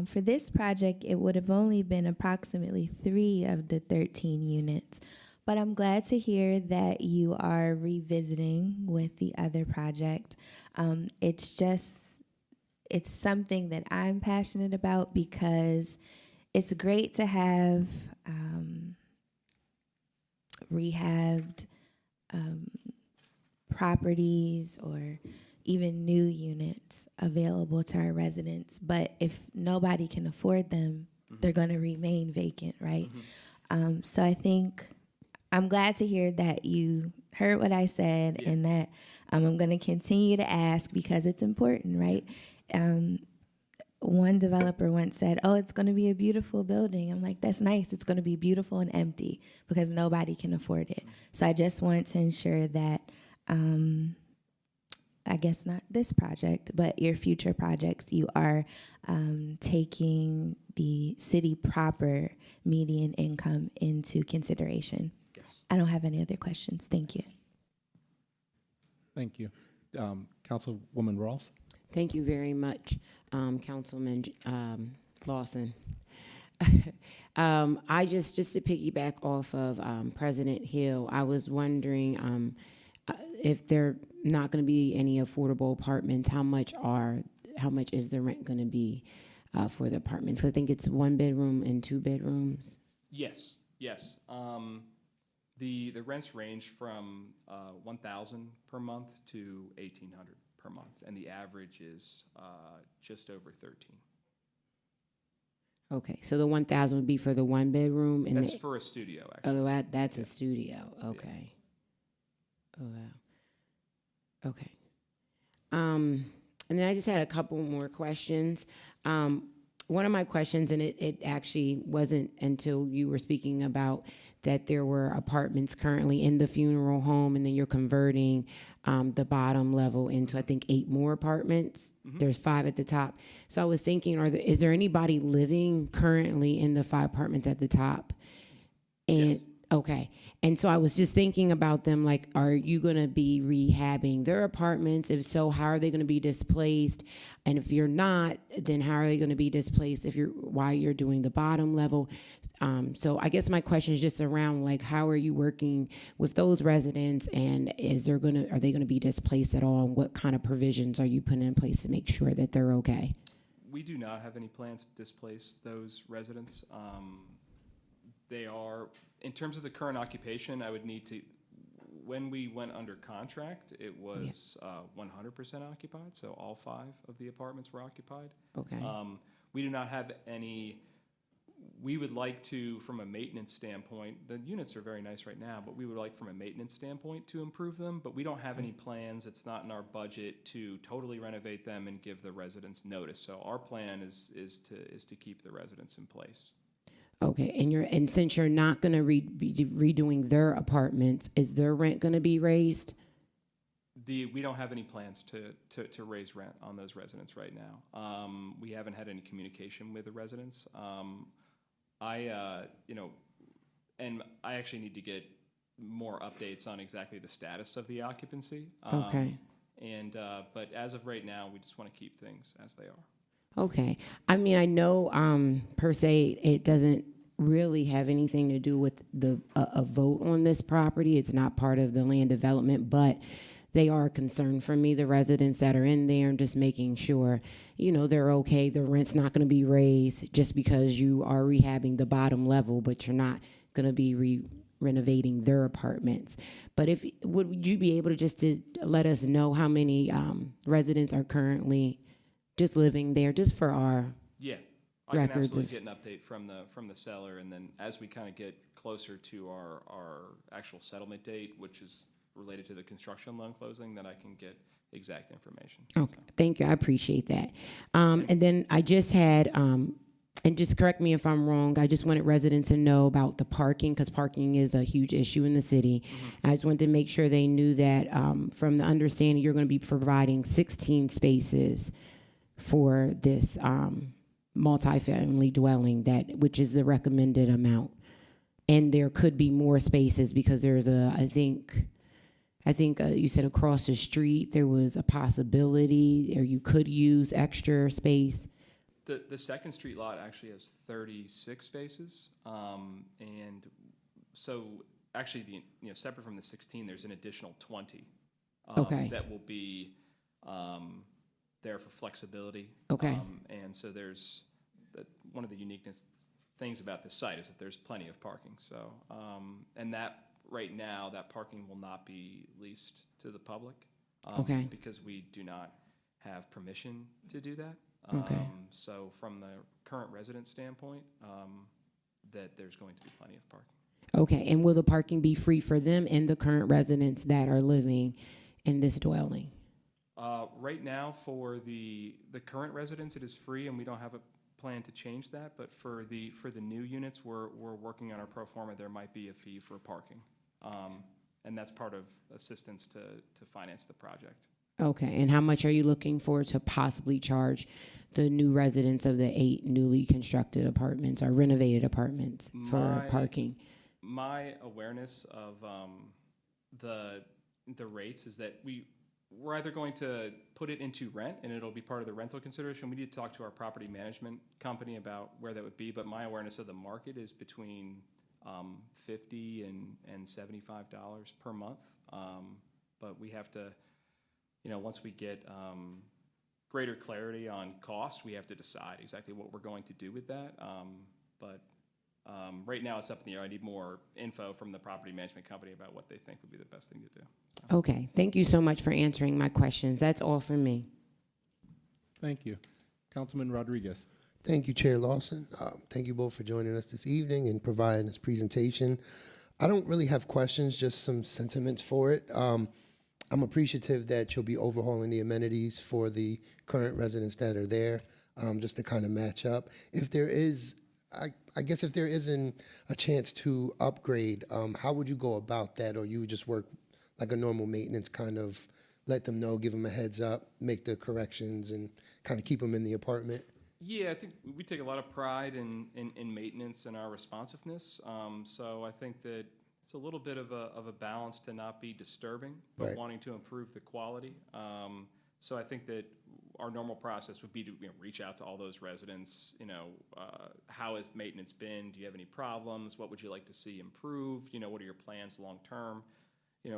For this project, it would have only been approximately 3 of the 13 units, but I'm glad to hear that you are revisiting with the other project. It's something that I'm passionate about because it's great to have rehabbed properties or even new units available to our residents. But if nobody can afford them, they're going to remain vacant, right? So I think I'm glad to hear that you heard what I said, and that I'm going to continue to ask because it's important, right? One developer once said, "Oh, it's going to be a beautiful building." I'm like, "That's nice. It's going to be beautiful and empty because nobody can afford it." So I just want to ensure that, I guess not this project, but your future projects, you are taking the city proper median income into consideration. Yes. I don't have any other questions. Thank you. Thank you. Councilwoman Ross? Thank you very much, Councilman Lawson. I just to piggyback off of President Hill, I was wondering if there not going to be any affordable apartments, how much is the rent going to be for the apartments? 'Cause I think it's 1 bedroom and 2 bedrooms. Yes. The rents range from $1,000 per month to $1,800 per month, and the average is just over 13. Okay, so the 1,000 would be for the 1 bedroom, and That's for a studio, actually. oh, that's a studio. Okay. Oh wow. Okay. And then I just had a couple more questions. One of my questions, and it actually wasn't until you were speaking about that there were apartments currently in the funeral home, and then you're converting the bottom level into, I think, 8 more apartments. There's 5 at the top. So I was thinking, is there anybody living currently in the 5 apartments at the top? And Yes. Okay. And so I was just thinking about them, like, are you going to be rehabbing their apartments? If so, how are they going to be displaced? And if you're not, then how are they going to be displaced while you're doing the bottom level? So I guess my question is just around, like, how are you working with those residents, and are they going to be displaced at all? And what kind of provisions are you putting in place to make sure that they're okay? We do not have any plans to displace those residents. They are, in terms of the current occupation, I would need to, when we went under contract, it was 100% occupied, so all 5 of the apartments were occupied. Okay. We do not have any, we would like to, from a maintenance standpoint, the units are very nice right now, but we would like, from a maintenance standpoint, to improve them, but we don't have any plans, it's not in our budget to totally renovate them and give the residents notice. So our plan is to keep the residents in place. Okay, and since you're not going to be redoing their apartments, is their rent going to be raised? We don't have any plans to raise rent on those residents right now. We haven't had any communication with the residents. And I actually need to get more updates on exactly the status of the occupancy. Okay. But as of right now, we just want to keep things as they are. Okay. I mean, I know per se it doesn't really have anything to do with a vote on this property. It's not part of the land development, but they are a concern for me, the residents that are in there, and just making sure, you know, they're okay. The rent's not going to be raised just because you are rehabbing the bottom level, but you're not going to be renovating their apartments. But would you be able to just to let us know how many residents are currently just living there, just for our Yeah, I can records absolutely of- get an update from the seller, and then as we kind of get closer to our actual settlement date, which is related to the construction loan closing, then I can get exact information. Okay, thank you. I appreciate that. And then I just had, and just correct me if I'm wrong, I just wanted residents to know about the parking, because parking is a huge issue in the city. I just wanted to make sure they knew that from the understanding, you're going to be providing 16 spaces for this multifamily dwelling, which is the recommended amount. And there could be more spaces because there's I think you said across the street there was a possibility, or you could use extra space. The Second Street lot actually has 36 spaces, and so actually separate from the 16, there's an additional 20 Okay. that will be there for flexibility. Okay. And so there's one of the uniqueness things about this site is that there's plenty of parking. So and that right now that parking will not be leased to the public Okay. because we do not have permission to do that. Okay. So from the current resident standpoint, that there's going to be plenty of parking. Okay, and will the parking be free for them and the current residents that are living in this dwelling? Right now, for the current residents, it is free, and we don't have a plan to change that. But for the new units, we're working on our pro forma. There might be a fee for parking, and that's part of assistance to finance the project. Okay, and how much are you looking for to possibly charge the new residents of the 8 newly constructed apartments or renovated apartments for parking? My awareness of the rates is that we're either going to put it into rent and it'll be part of the rental consideration. We need to talk to our property management company about where that would be, but my awareness of the market is between $50 and $75 per month. But we have to, once we get greater clarity on cost, we have to decide exactly what we're going to do with that. But right now it's up in the air. I need more info from the property management company about what they think would be the best thing to do. So. Okay, thank you so much for answering my questions. That's all for me. Thank you. Councilman Rodriguez. Thank you, Chair Lawson. Thank you both for joining us this evening and providing this presentation. I don't really have questions, just some sentiments for it. I'm appreciative that you'll be overhauling the amenities for the current residents that are there, just to kind of match up. If there is, I guess if there isn't a chance to upgrade, how would you go about that? Or you would just work like a normal maintenance, kind of let them know, give them a heads up, make the corrections, and kind of keep them in the apartment? Yeah, I think we take a lot of pride in maintenance and our responsiveness. So I think that it's a little bit of a balance to not be disturbing, but Right. wanting to improve the quality. So I think that our normal process would be to reach out to all those residents. How has maintenance been? Do you have any problems? What would you like to see improved? What are your plans long term?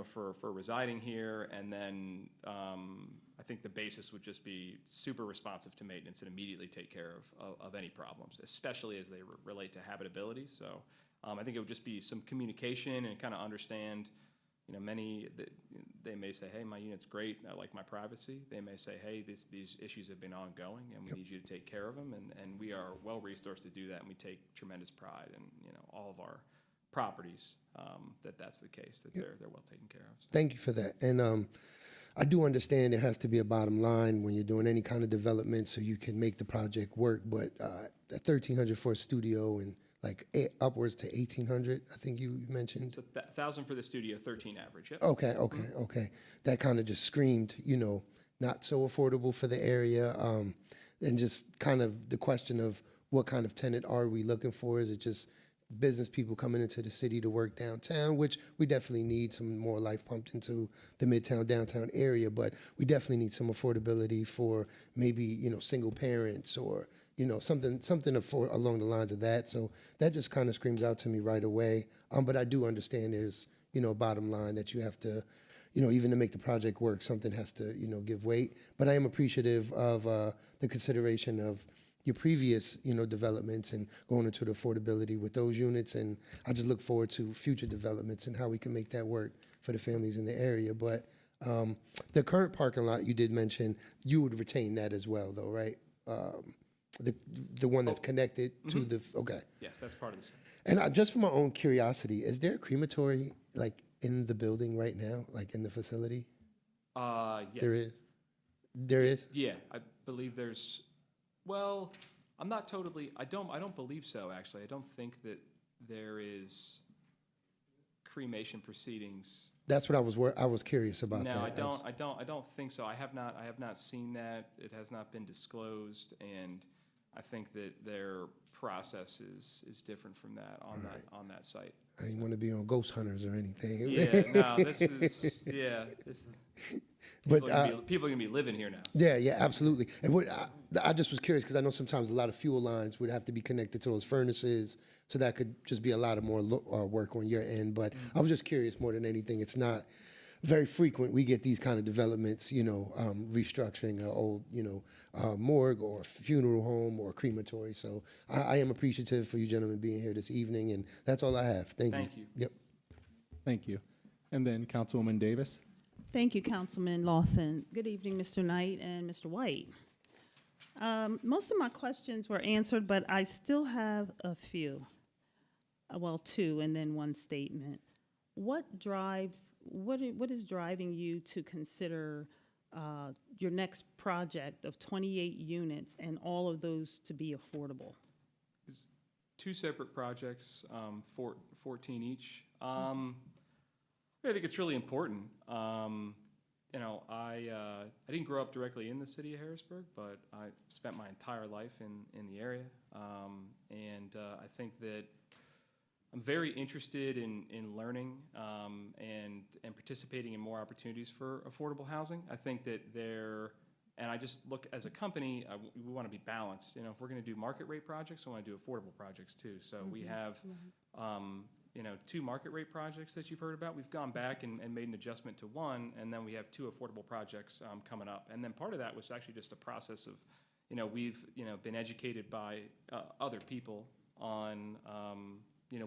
For residing here, and then I think the basis would just be super responsive to maintenance and immediately take care of any problems, especially as they relate to habitability. So I think it would just be some communication and kind of understand, many, they may say, hey, my unit's great, I like my privacy. They may say, hey, these issues have been ongoing and we need you to take care of them. And we are well-resourced to do that, and we take tremendous pride in, all of our properties, that's the case, that they're well taken care of. So. Thank you for that. And I do understand there has to be a bottom line when you're doing any kind of development so you can make the project work, but at $1,300 for a studio and like upwards to $1,800, I think you mentioned. So 1,000 for the studio, 13 average. Yep. Okay. That kind of just screamed, not so affordable for the area. And just kind of the question of what kind of tenant are we looking for? Is it just business people coming into the city to work downtown, which we definitely need some more life pumped into the midtown, downtown area, but we definitely need some affordability for maybe, single parents or, something along the lines of that. So that just kind of screams out to me right away. But I do understand there's, a bottom line that you have to, even to make the project work, something has to, give weight. But I am appreciative of the consideration of your previous, developments and going into the affordability with those units. And I just look forward to future developments and how we can make that work for the families in the area. But the current parking lot you did mention, you would retain that as well, though, right? The one that's connected to the, okay. Yes, that's part of the site. And just for my own curiosity, is there a crematory, like, in the building right now, like in the facility? Yes. There is? There is? Yeah, I believe there's, well, I'm not totally, I don't believe so, actually. I don't think that there is cremation proceedings. That's what I was curious about that. No, I don't think so. I have not seen that. It has not been disclosed, and I think that their process is different from that on that site. I didn't want to be on Ghost Hunters or anything. Yeah, no, this is But, people are gonna be living here now. Yeah, absolutely. And I just was curious because I know sometimes a lot of fuel lines would have to be connected to those furnaces, so that could just be a lot of more work on your end. But I was just curious more than anything. It's not very frequent we get these kind of developments, restructuring an old, morgue or funeral home or crematory. So I am appreciative for you gentlemen being here this evening, and that's all I have. Thank you. Thank you. Yep. Thank you. And then Councilwoman Davis. Thank you, Councilman Lawson. Good evening, Mr. Knight and Mr. White. Most of my questions were answered, but I still have a few. Well, two, and then one statement. What is driving you to consider your next project of 28 units and all of those to be affordable? Two separate projects, 14 each. I think it's really important. I didn't grow up directly in the city of Harrisburg, but I spent my entire life in the area. I think that I'm very interested in learning and participating in more opportunities for affordable housing. I think that and I just look as a company, we want to be balanced. If we're going to do market rate projects, we want to do affordable projects too. So we have, two market rate projects that you've heard about. We've gone back and made an adjustment to one, and then we have two affordable projects coming up. And then part of that was actually just a process of, we've, been educated by other people on,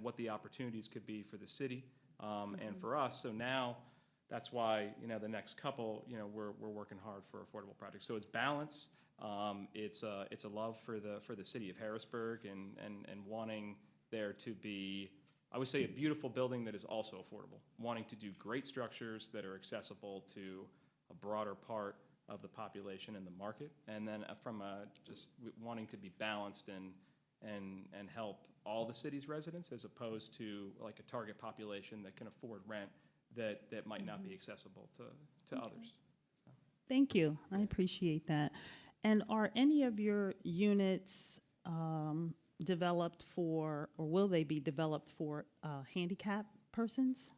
what the opportunities could be for the city and for us. So now that's why, the next couple, we're working hard for affordable projects. So it's balance. It's a love for the city of Harrisburg and wanting there to be, I would say, a beautiful building that is also affordable, wanting to do great structures that are accessible to a broader part of the population and the market, and then from just wanting to be balanced and help all the city's residents as opposed to like a target population that can afford rent that might not be accessible to others. So. Thank you. I appreciate that. And are any of your units developed for, or will they be developed for handicapped persons?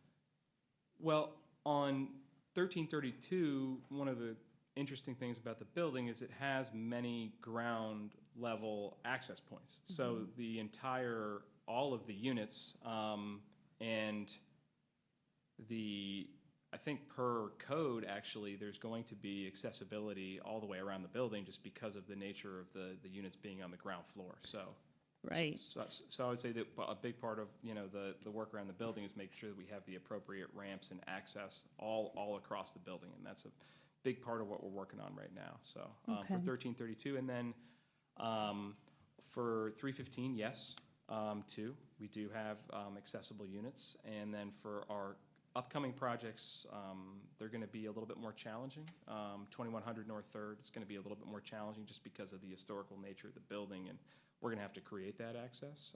Well, on 1332, one of the interesting things about the building is it has many ground level access points. Mm-hmm. So all of the units and I think per code, actually, there's going to be accessibility all the way around the building just because of the nature of the units being on the ground floor. So, right. So I would say that a big part of the work around the building is making sure that we have the appropriate ramps and access all across the building, and that's a big part of what we're working on right now. So for 1332, and then for 315, yes, too, we do have accessible units, and then for our upcoming projects, they're going to be a little bit more challenging. 2100 North 3rd, it's going to be a little bit more challenging just because of the historical nature of the building, and we're going to have to create that access.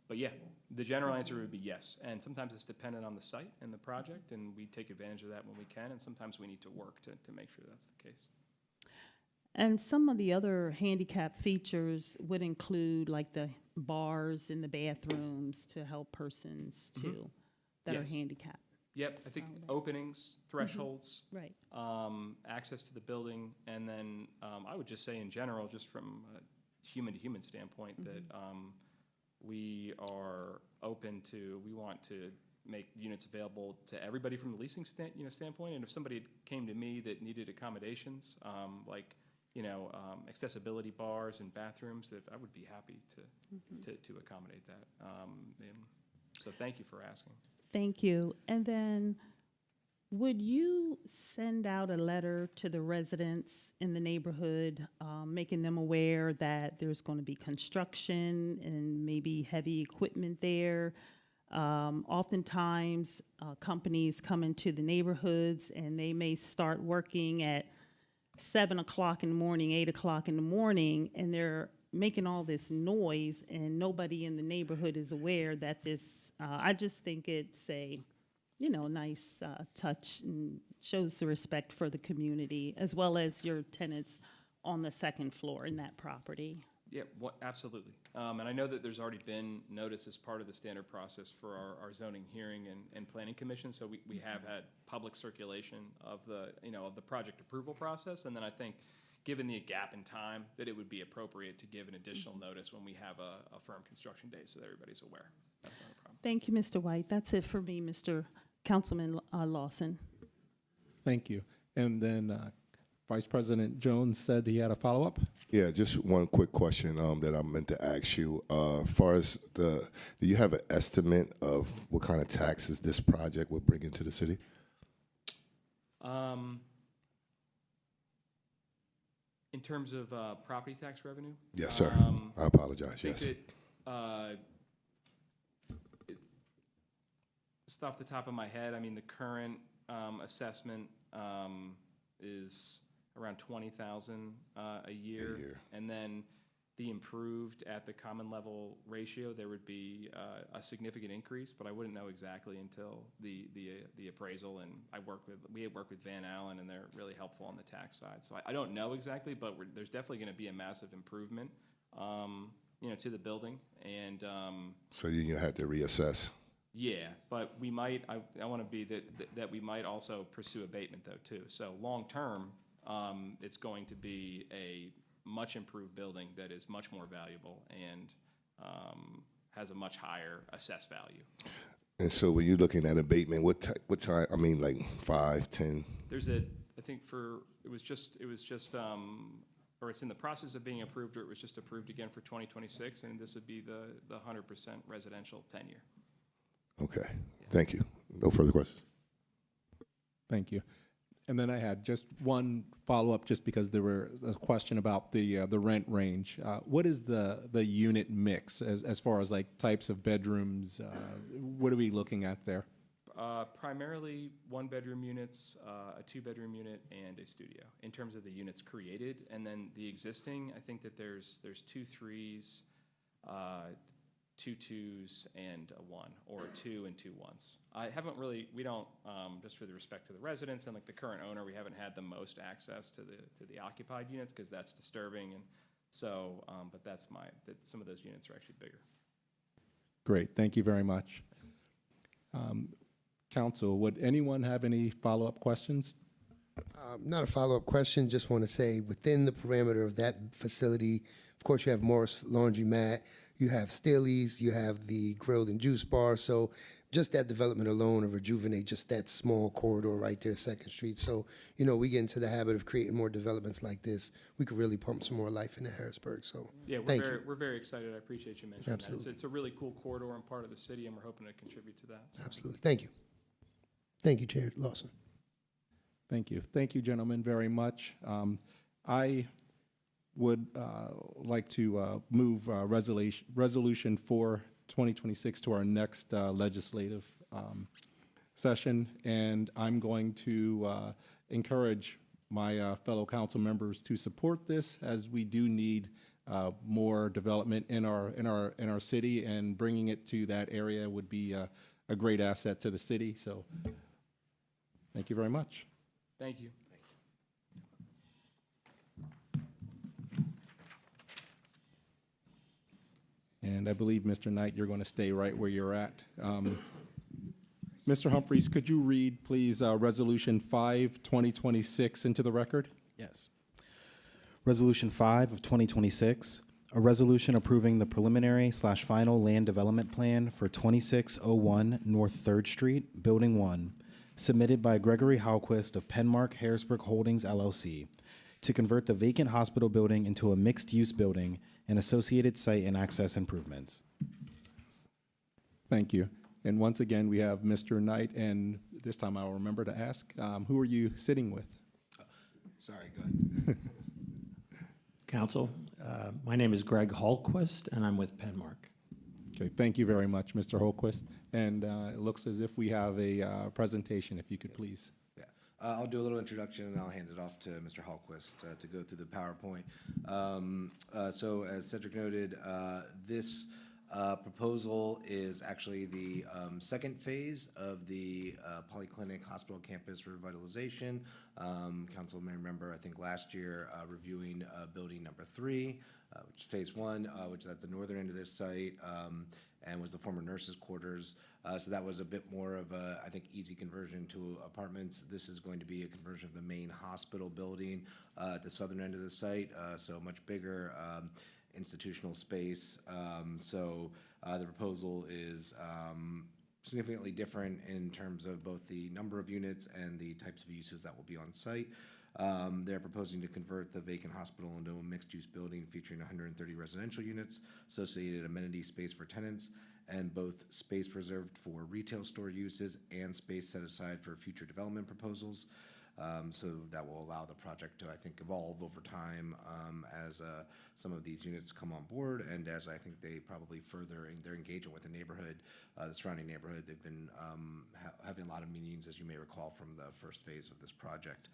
But yeah, the general answer would be yes. And sometimes it's dependent on the site and the project, and we take advantage of that when we can, and sometimes we need to work to make sure that's the case. And some of the other handicap features would include like the bars in the bathrooms to help persons too that are Yes. handicapped. Yep, I think openings, thresholds, Right. access to the building, and then I would just say in general, just from a human-to-human standpoint, that we are open to, we want to make units available to everybody from the leasing standpoint, and if somebody came to me that needed accommodations, like, accessibility bars and bathrooms, that I would be happy to accommodate that. And so thank you for asking. Thank you. And then, would you send out a letter to the residents in the neighborhood, making them aware that there's going to be construction and maybe heavy equipment there? Oftentimes, companies come into the neighborhoods and they may start working at 7 o'clock in the morning, 8 o'clock in the morning, and they're making all this noise, and nobody in the neighborhood is aware that this, I just think it's a, nice touch and shows the respect for the community, as well as your tenants on the second floor in that property. Yeah, absolutely. And I know that there's already been notice as part of the standard process for our zoning hearing and planning commission, so we have had public circulation of the project approval process, and then I think, given the gap in time, that it would be appropriate to give an additional notice when we have a firm construction date so that everybody's aware. That's not a problem. Thank you, Mr. White. That's it for me, Mr. Councilman Lawson. Thank you. And then Vice President Jones said he had a follow-up. Yeah, just one quick question that I meant to ask you. As far as do you have an estimate of what kind of taxes this project will bring into the city? In terms of property tax revenue? Yes, sir. I apologize. I think Yes. Just off the top of my head, I mean, the current assessment is around 20,000 a year. And then the improved at the common level ratio, there would be a significant increase, but I wouldn't know exactly until the appraisal. And we work with Van Allen, and they're really helpful on the tax side. So I don't know exactly, but there's definitely going to be a massive improvement, to the building. And So you're gonna have to reassess. yeah, but we might. I want to be that we might also pursue abatement though too. So long term, it's going to be a much improved building that is much more valuable and has a much higher assessed value. And so when you're looking at abatement, what time? I mean, like 5, 10? There's I think it was just, or it's in the process of being approved, or it was just approved again for 2026, and this would be the 100% residential 10-year. Okay, thank you. No further questions. Thank you. And then I had just one follow-up, just because there were a question about the rent range. What is the unit mix as far as like types of bedrooms? What are we looking at there? Primarily one-bedroom units, a two-bedroom unit, and a studio in terms of the units created. And then the existing, I think that there's 2 3s, 2 2s, and a 1, or a 2 and 2 1s. We don't, just with respect to the residents and like the current owner, we haven't had the most access to the occupied units because that's disturbing. And so, but some of those units are actually bigger. Great, thank you very much. Council, would anyone have any follow-up questions? Not a follow-up question, just want to say within the parameter of that facility, of course, you have Morris Laundromat, you have Staley's, you have the grilled and juice bar. So just that development alone will rejuvenate just that small corridor right there, 2nd Street. So, we get into the habit of creating more developments like this. We could really pump some more life into Harrisburg. So yeah, we're very excited. I appreciate you mentioning Absolutely. that. It's a really cool corridor and part of the city, and we're hoping to contribute to that. So. Absolutely. Thank you. Thank you, Chair Lawson. Thank you. Thank you, gentlemen, very much. I would like to move Resolution 4, 2026 to our next legislative session, and I'm going to encourage my fellow council members to support this, as we do need more development in our city, and bringing it to that area would be a great asset to the city. So, thank you very much. Thank you. And I believe, Mr. Knight, you're going to stay right where you're at. Mr. Humphries, could you read, please, Resolution 5, 2026 into the record? Yes. Resolution 5 of 2026, a resolution approving the preliminary/final land development plan for 2601 North 3rd Street, Building 1, submitted by Gregory Halquist of Penmark Harrisburg Holdings, LLC, to convert the vacant hospital building into a mixed-use building and associated site and access improvements. Thank you. And once again, we have Mr. Knight, and this time I'll remember to ask, who are you sitting with? Sorry, go ahead. Council, my name is Greg Hallquist, and I'm with Penmark. Okay, thank you very much, Mr. Holquist. And it looks as if we have a presentation, if you could please. Yeah, I'll do a little introduction and I'll hand it off to Mr. Hallquist to go through the PowerPoint. So as Cedric noted, this proposal is actually the second phase of the Polyclinic Hospital Campus revitalization. Council may remember, I think last year, reviewing building number 3, which is phase 1, which is at the northern end of this site, and was the former nurses' quarters. So that was a bit more of a, I think, easy conversion to apartments. This is going to be a conversion of the main hospital building at the southern end of the site, so much bigger institutional space. So the proposal is significantly different in terms of both the number of units and the types of uses that will be on site. They're proposing to convert the vacant hospital into a mixed-use building featuring 130 residential units, associated amenity space for tenants, and both space reserved for retail store uses and space set aside for future development proposals. So that will allow the project to, I think, evolve over time as some of these units come on board, and as I think they probably further in their engagement with the neighborhood, the surrounding neighborhood. They've been having a lot of meetings, as you may recall, from the first phase of this project.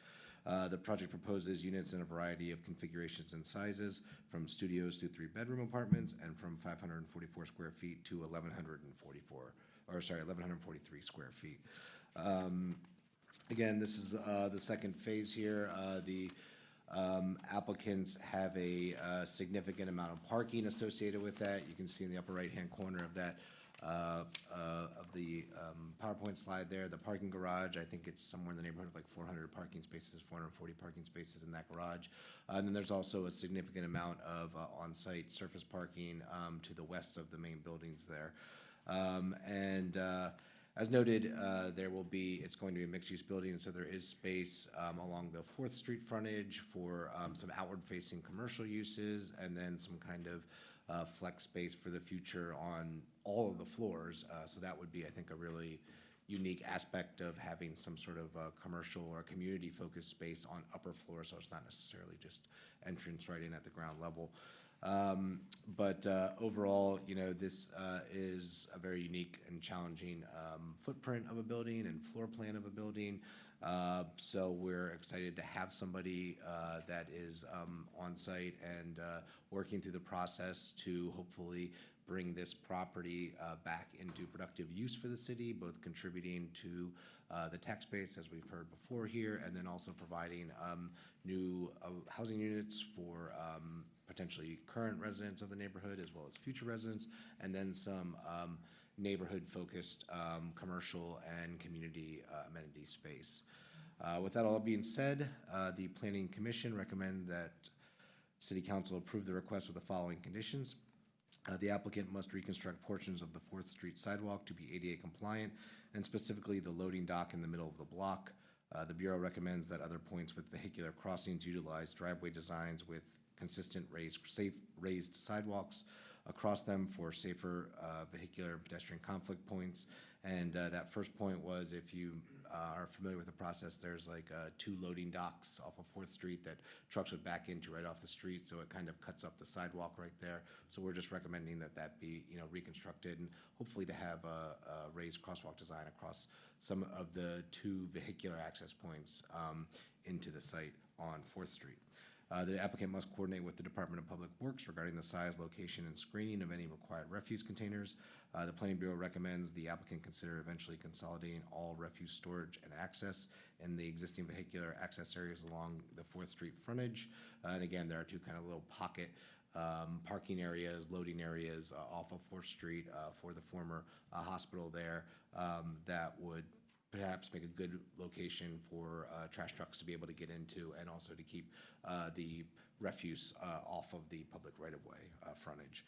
The project proposes units in a variety of configurations and sizes, from studios to 3-bedroom apartments, and from 544 square feet to 1,143 square feet. Again, this is the second phase here. The applicants have a significant amount of parking associated with that. You can see in the upper right-hand corner of that PowerPoint slide there, the parking garage. I think it's somewhere in the neighborhood of like 400 parking spaces, 440 parking spaces in that garage. And then there's also a significant amount of on-site surface parking to the west of the main buildings there. As noted, it's going to be a mixed-use building, so there is space along the 4th Street frontage for some outward-facing commercial uses, and then some kind of flex space for the future on all of the floors. So that would be, I think, a really unique aspect of having some sort of commercial or community-focused space on upper floors, so it's not necessarily just entrance right in at the ground level. But overall, this is a very unique and challenging footprint of a building and floor plan of a building. So we're excited to have somebody that is on site and working through the process to hopefully bring this property back into productive use for the city, both contributing to the tax base, as we've heard before here, and then also providing new housing units for potentially current residents of the neighborhood as well as future residents, and then some neighborhood-focused commercial and community amenity space. With that all being said, the Planning Commission recommend that City Council approve the request with the following conditions. The applicant must reconstruct portions of the 4th Street sidewalk to be ADA compliant, and specifically the loading dock in the middle of the block. The Bureau recommends that other points with vehicular crossings utilize driveway designs with consistent safe raised sidewalks across them for safer vehicular and pedestrian conflict points. And that first point was, if you are familiar with the process, there's like 2 loading docks off of 4th Street that trucks would back into right off the street, so it kind of cuts up the sidewalk right there. So we're just recommending that that be reconstructed, and hopefully to have a raised crosswalk design across some of the 2 vehicular access points into the site on 4th Street. The applicant must coordinate with the Department of Public Works regarding the size, location, and screening of any required refuse containers. The Planning Bureau recommends the applicant consider eventually consolidating all refuse storage and access in the existing vehicular access areas along the 4th Street frontage. And again, there are 2 kind of little pocket parking areas, loading areas off of 4th Street for the former hospital there that would perhaps make a good location for trash trucks to be able to get into, and also to keep the refuse off of the public right-of-way frontage.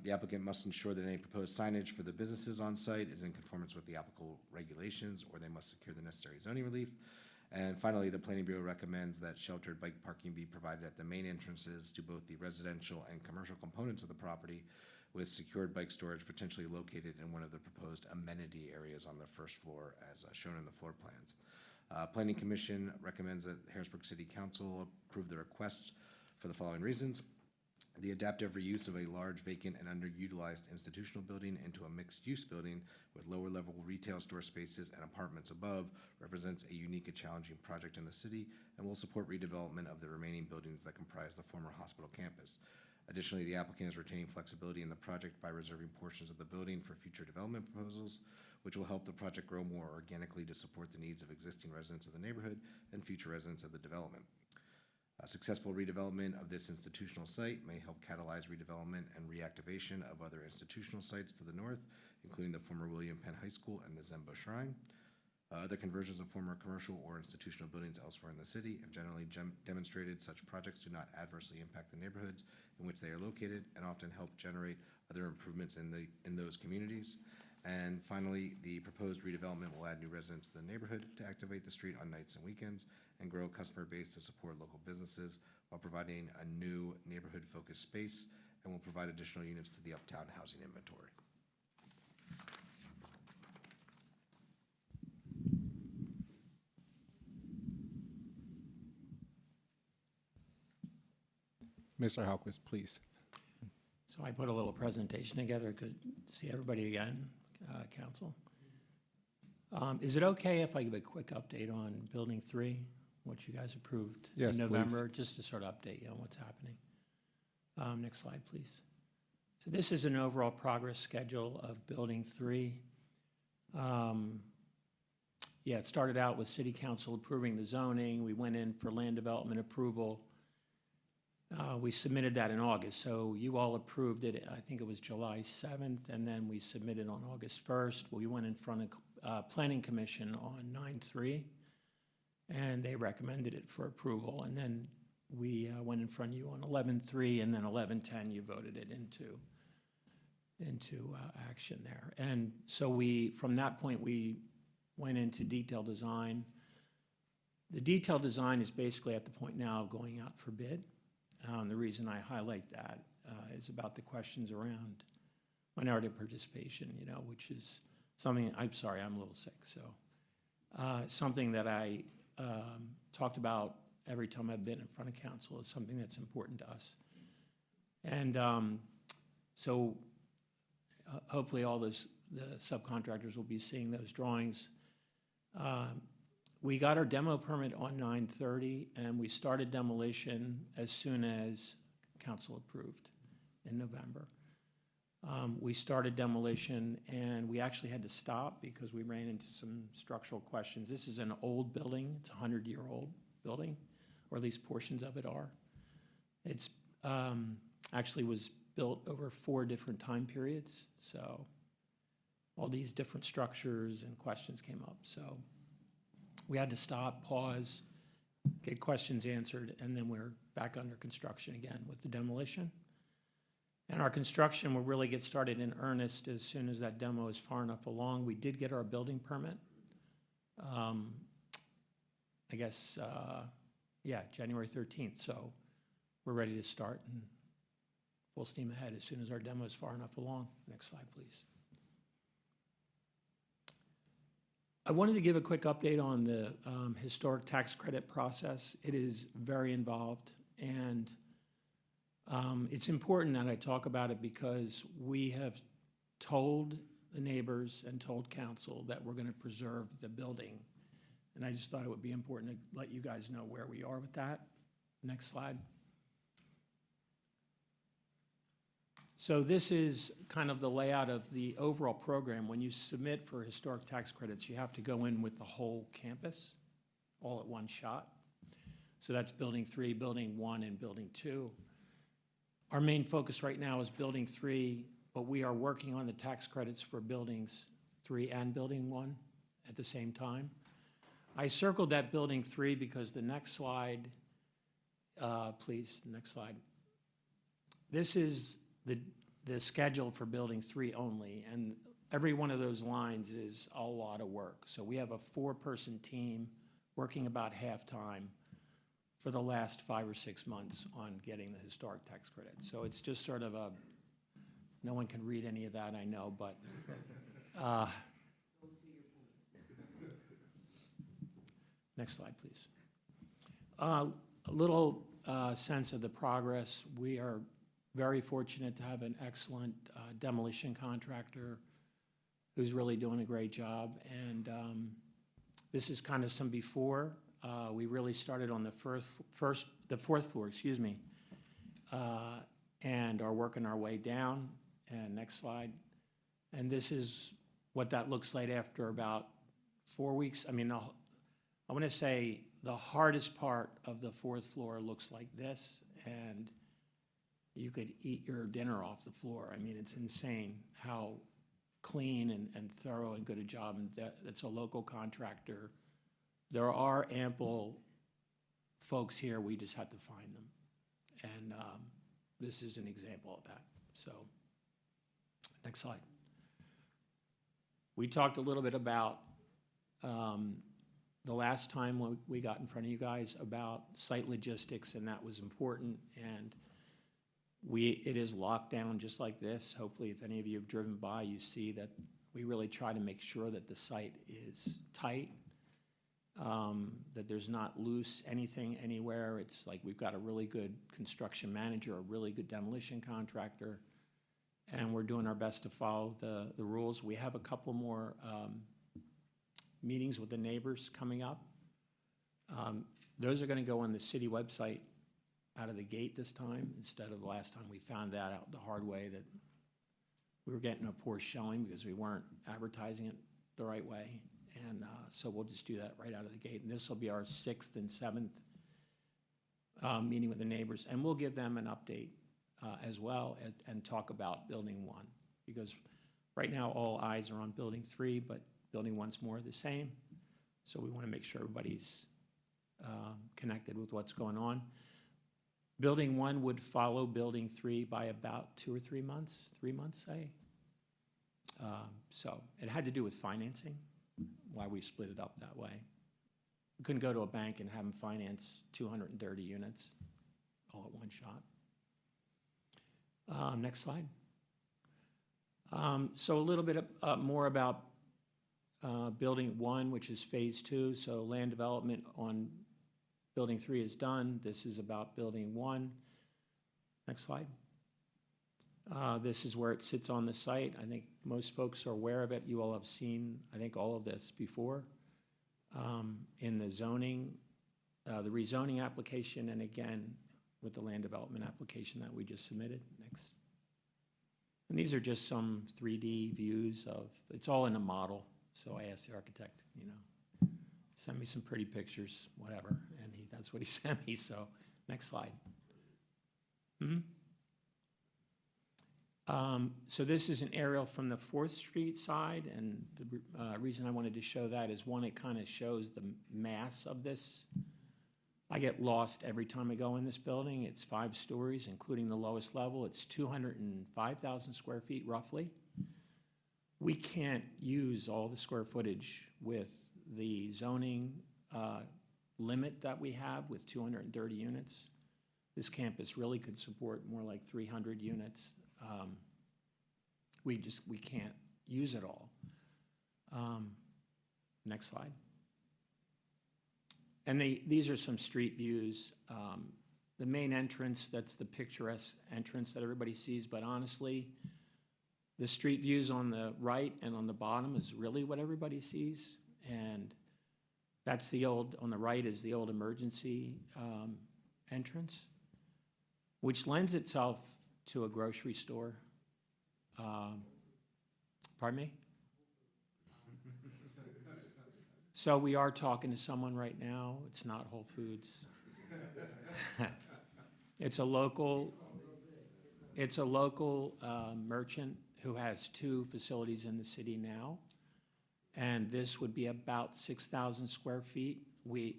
The applicant must ensure that any proposed signage for the businesses on site is in conformance with the applicable regulations, or they must secure the necessary zoning relief. And finally, the Planning Bureau recommends that sheltered bike parking be provided at the main entrances to both the residential and commercial components of the property, with secured bike storage potentially located in one of the proposed amenity areas on the first floor as shown in the floor plans. Planning Commission recommends that Harrisburg City Council approve the request for the following reasons. The adaptive reuse of a large vacant and underutilized institutional building into a mixed-use building with lower-level retail store spaces and apartments above represents a unique and challenging project in the city and will support redevelopment of the remaining buildings that comprise the former hospital campus. Additionally, the applicant is retaining flexibility in the project by reserving portions of the building for future development proposals, which will help the project grow more organically to support the needs of existing residents of the neighborhood and future residents of the development. Successful redevelopment of this institutional site may help catalyze redevelopment and reactivation of other institutional sites to the north, including the former William Penn High School and the Zembo Shrine. Other conversions of former commercial or institutional buildings elsewhere in the city have generally demonstrated such projects do not adversely impact the neighborhoods in which they are located, and often help generate other improvements in those communities. And finally, the proposed redevelopment will add new residents to the neighborhood to activate the street on nights and weekends and grow a customer base to support local businesses while providing a new neighborhood-focused space, and will provide additional units to the uptown housing inventory. Mr. Halquist, please. So I put a little presentation together. Good to see everybody again, council. Is it okay if I give a quick update on Building 3, what you guys approved Yes, in November, please. just to sort of update you on what's happening? Next slide, please. So this is an overall progress schedule of Building 3. Yeah, it started out with City Council approving the zoning. We went in for land development approval. We submitted that in August, so you all approved it, I think it was July 7th, and then we submitted on August 1st. We went in front of Planning Commission on 9/3, and they recommended it for approval. And then we went in front of you on 11/3, and then 11/10, you voted it into action there. And so from that point, we went into detailed design. The detailed design is basically at the point now of going out for bid. The reason I highlight that is about the questions around minority participation, which is something, I'm sorry, I'm a little sick, so something that I talked about every time I've been in front of council is something that's important to us. And so hopefully all the subcontractors will be seeing those drawings. We got our demo permit on 9/30, and we started demolition as soon as council approved in November. We started demolition, and we actually had to stop because we ran into some structural questions. This is an old building. It's a 100-year-old building, or at least portions of it are. It's actually was built over 4 different time periods, so all these different structures and questions came up. So we had to stop, pause, get questions answered, and then we're back under construction again with the demolition. And our construction will really get started in earnest as soon as that demo is far enough along. We did get our building permit. I guess, January 13th. So we're ready to start and full steam ahead as soon as our demo is far enough along. Next slide, please. I wanted to give a quick update on the historic tax credit process. It is very involved, and it's important that I talk about it because we have told the neighbors and told council that we're going to preserve the building. And I just thought it would be important to let you guys know where we are with that. Next slide. So this is kind of the layout of the overall program. When you submit for historic tax credits, you have to go in with the whole campus all at one shot. So that's Building 3, Building 1, and Building 2. Our main focus right now is Building 3, but we are working on the tax credits for Buildings 3 and Building 1 at the same time. I circled that Building 3 because the next slide, please, next slide. This is the schedule for Building 3 only, and every one of those lines is a lot of work. So we have a 4-person team working about half-time for the last 5 or 6 months on getting the historic tax credit. So it's just sort of a, no one can read any of that, I know, but next slide, please. A little sense of the progress. We are very fortunate to have an excellent demolition contractor who's really doing a great job. And this is kind of some before. We really started on the fourth floor, and are working our way down. And next slide. And this is what that looks like after about 4 weeks. I mean, I want to say the hardest part of the 4th floor looks like this, and you could eat your dinner off the floor. I mean, it's insane how clean and thorough and good a job, and that's a local contractor. There are ample folks here, we just had to find them. And this is an example of that. So, next slide. We talked a little bit about the last time we got in front of you guys about site logistics, and that was important. And it is locked down just like this. Hopefully, if any of you have driven by, you see that we really try to make sure that the site is tight, that there's not loose anything anywhere. It's like we've got a really good construction manager, a really good demolition contractor, and we're doing our best to follow the rules. We have a couple more meetings with the neighbors coming up. Those are going to go on the city website out of the gate this time, instead of the last time we found that out the hard way, that we were getting a poor showing because we weren't advertising it the right way. And so we'll just do that right out of the gate. And this will be our 6th and 7th meeting with the neighbors. And we'll give them an update as well and talk about Building 1. Because right now all eyes are on Building 3, but Building 1's more of the same. So we want to make sure everybody's connected with what's going on. Building 1 would follow Building 3 by about 2 or 3 months, 3 months, say. So it had to do with financing, why we split it up that way. We couldn't go to a bank and have them finance 230 units all at one shot. Next slide. So a little bit more about Building 1, which is Phase 2. So land development on Building 3 is done. This is about Building 1. Next slide. This is where it sits on the site. I think most folks are aware of it. You all have seen, I think, all of this before in the zoning, the rezoning application, and again with the land development application that we just submitted. Next. And these are just some 3D views of, it's all in a model. So I asked the architect, send me some pretty pictures, whatever, and that's what he sent me. So next slide. So this is an aerial from the 4th Street side, and the reason I wanted to show that is, one, it kind of shows the mass of this. I get lost every time I go in this building. It's 5 stories, including the lowest level. It's 205,000 square feet, roughly. We can't use all the square footage with the zoning limit that we have with 230 units. This campus really could support more like 300 units. We can't use it all. Next slide. And these are some street views. The main entrance, that's the picturesque entrance that everybody sees, but honestly, the street views on the right and on the bottom is really what everybody sees. And that's on the right is the old emergency entrance, which lends itself to a grocery store. Pardon me? So we are talking to someone right now. It's not Whole Foods. It's a local, It's a local merchant who has 2 facilities in the city now, and this would be about 6,000 square feet. We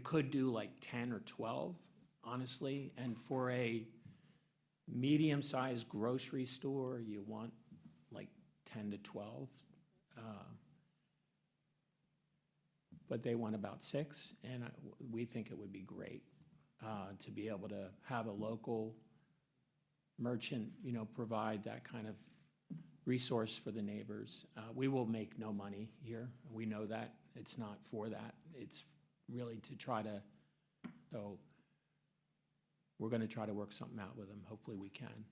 could do like 10 or 12, honestly, and for a medium-sized grocery store, you want like 10 to 12. But they want about 6, and we think it would be great to be able to have a local merchant, provide that kind of resource for the neighbors. We will make no money here. We know that. It's not for that. It's really to try to, so we're going to try to work something out with them. Hopefully we can.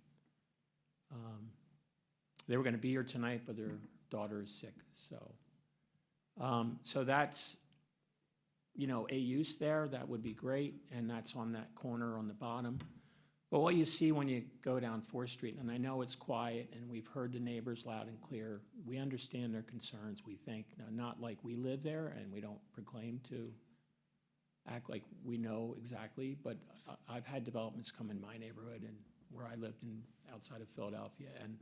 They were going to be here tonight, but their daughter is sick. So that's, a use there. That would be great. And that's on that corner on the bottom. But what you see when you go down 4th Street, and I know it's quiet, and we've heard the neighbors loud and clear. We understand their concerns, we think. Now, not like we live there, and we don't proclaim to act like we know exactly, but I've had developments come in my neighborhood and where I lived outside of Philadelphia, and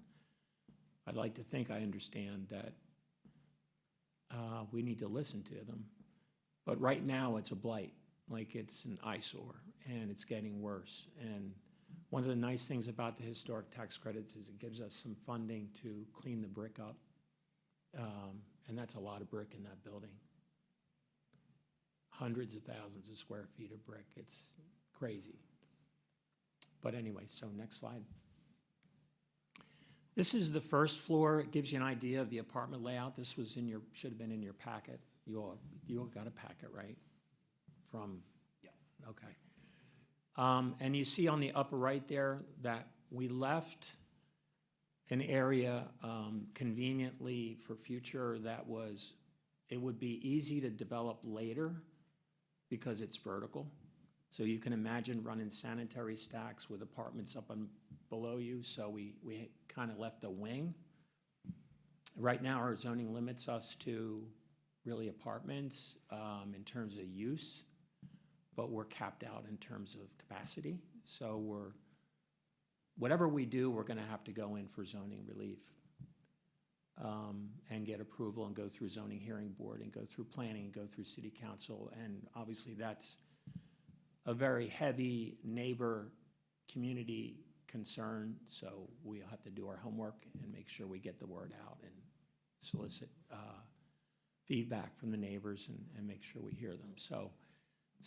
I'd like to think I understand that we need to listen to them. But right now, it's a blight, like it's an eyesore, and it's getting worse. And one of the nice things about the historic tax credits is it gives us some funding to clean the brick up, and that's a lot of brick in that building. Hundreds of thousands of square feet of brick. It's crazy. But anyway, so next slide. This is the first floor. It gives you an idea of the apartment layout. This was should have been in your packet. You all got a packet, right? Yeah. Okay. And you see on the upper right there that we left an area conveniently for future it would be easy to develop later because it's vertical. So you can imagine running sanitary stacks with apartments up and below you. So we kind of left a wing. Right now, our zoning limits us to really apartments in terms of use, but we're capped out in terms of capacity. So whatever we do, we're going to have to go in for zoning relief and get approval and go through zoning hearing board and go through planning and go through city council. And obviously that's a very heavy neighbor community concern. So we'll have to do our homework and make sure we get the word out and solicit feedback from the neighbors and make sure we hear them. So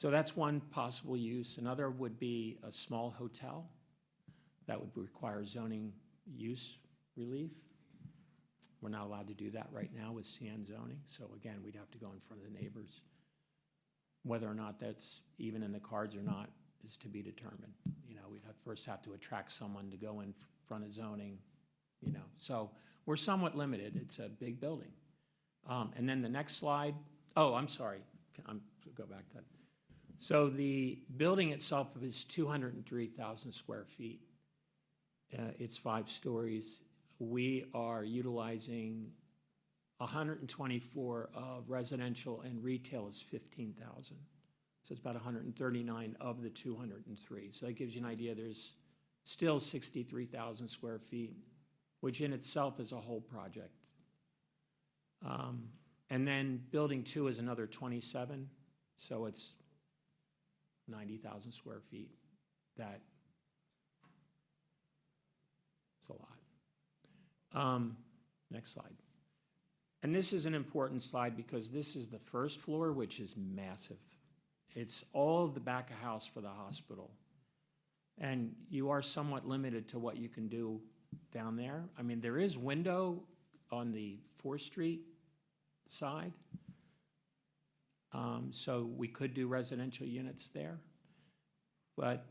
that's one possible use. Another would be a small hotel that would require zoning use relief. We're not allowed to do that right now with CN zoning. So again, we'd have to go in front of the neighbors. Whether or not that's even in the cards or not is to be determined. We'd first have to attract someone to go in front of zoning, So we're somewhat limited. It's a big building. And then the next slide. Oh, I'm sorry. Go back to that. So the building itself is 203,000 square feet. It's 5 stories. We are utilizing 124 of residential, and retail is 15,000. So it's about 139 of the 203. So that gives you an idea. There's still 63,000 square feet, which in itself is a whole project. And then building 2 is another 27, so it's 90,000 square feet. It's a lot. Next slide. And this is an important slide because this is the first floor, which is massive. It's all the back of house for the hospital. And you are somewhat limited to what you can do down there. I mean, there is window on the 4th Street side. So we could do residential units there. But,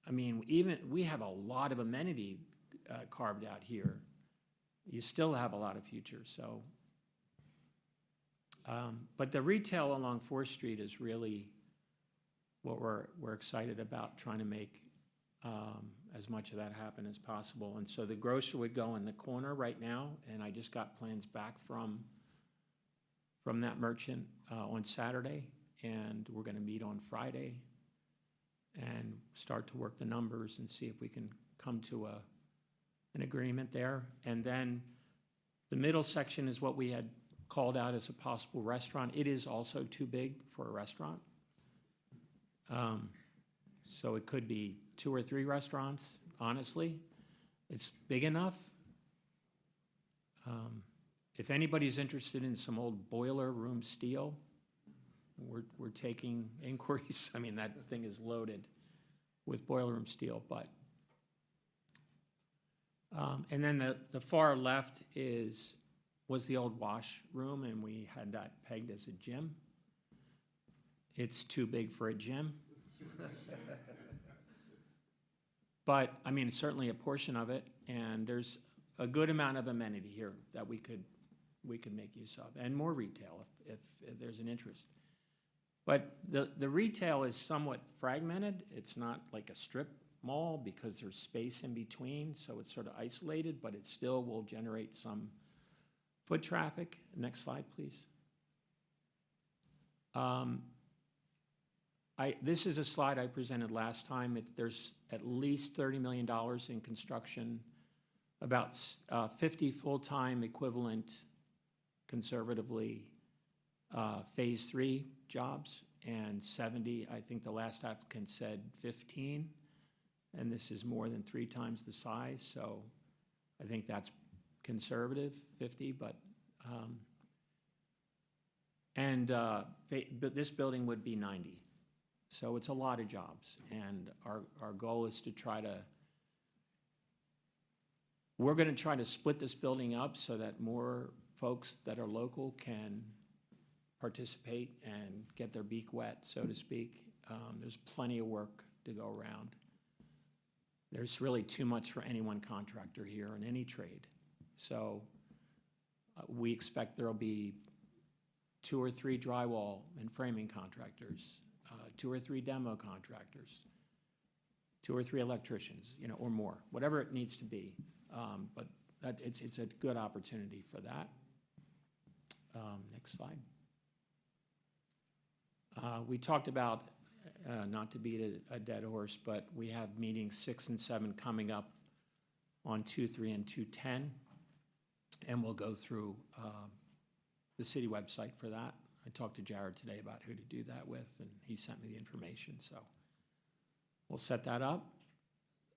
I mean, we have a lot of amenity carved out here. You still have a lot of future, so. But the retail along 4th Street is really what we're excited about, trying to make as much of that happen as possible. And so the grocer would go in the corner right now, and I just got plans back from that merchant on Saturday, and we're going to meet on Friday and start to work the numbers and see if we can come to an agreement there. And then the middle section is what we had called out as a possible restaurant. It is also too big for a restaurant. So it could be 2 or 3 restaurants, honestly. It's big enough. If anybody's interested in some old boiler room steel, we're taking inquiries. I mean, that thing is loaded with boiler room steel, but. And then the far left was the old wash room, and we had that pegged as a gym. It's too big for a gym. But, I mean, certainly a portion of it, and there's a good amount of amenity here that we could make use of, and more retail if there's an interest. But the retail is somewhat fragmented. It's not like a strip mall because there's space in between, so it's sort of isolated, but it still will generate some foot traffic. Next slide, please. This is a slide I presented last time. There's at least $30 million in construction, about 50 full-time equivalent, conservatively, phase 3 jobs, and 70, I think the last applicant said 15, and this is more than 3 times the size, so I think that's conservative, 50, but this building would be 90. So it's a lot of jobs, and our goal is to we're going to try to split this building up so that more folks that are local can participate and get their beak wet, so to speak. There's plenty of work to go around. There's really too much for any one contractor here in any trade. So we expect there'll be 2 or 3 drywall and framing contractors, 2 or 3 demo contractors, 2 or 3 electricians, or more, whatever it needs to be. But it's a good opportunity for that. Next slide. We talked about, not to beat a dead horse, but we have meetings 6 and 7 coming up on 2-3 and 2-10, and we'll go through the city website for that. I talked to Jared today about who to do that with, and he sent me the information, so we'll set that up.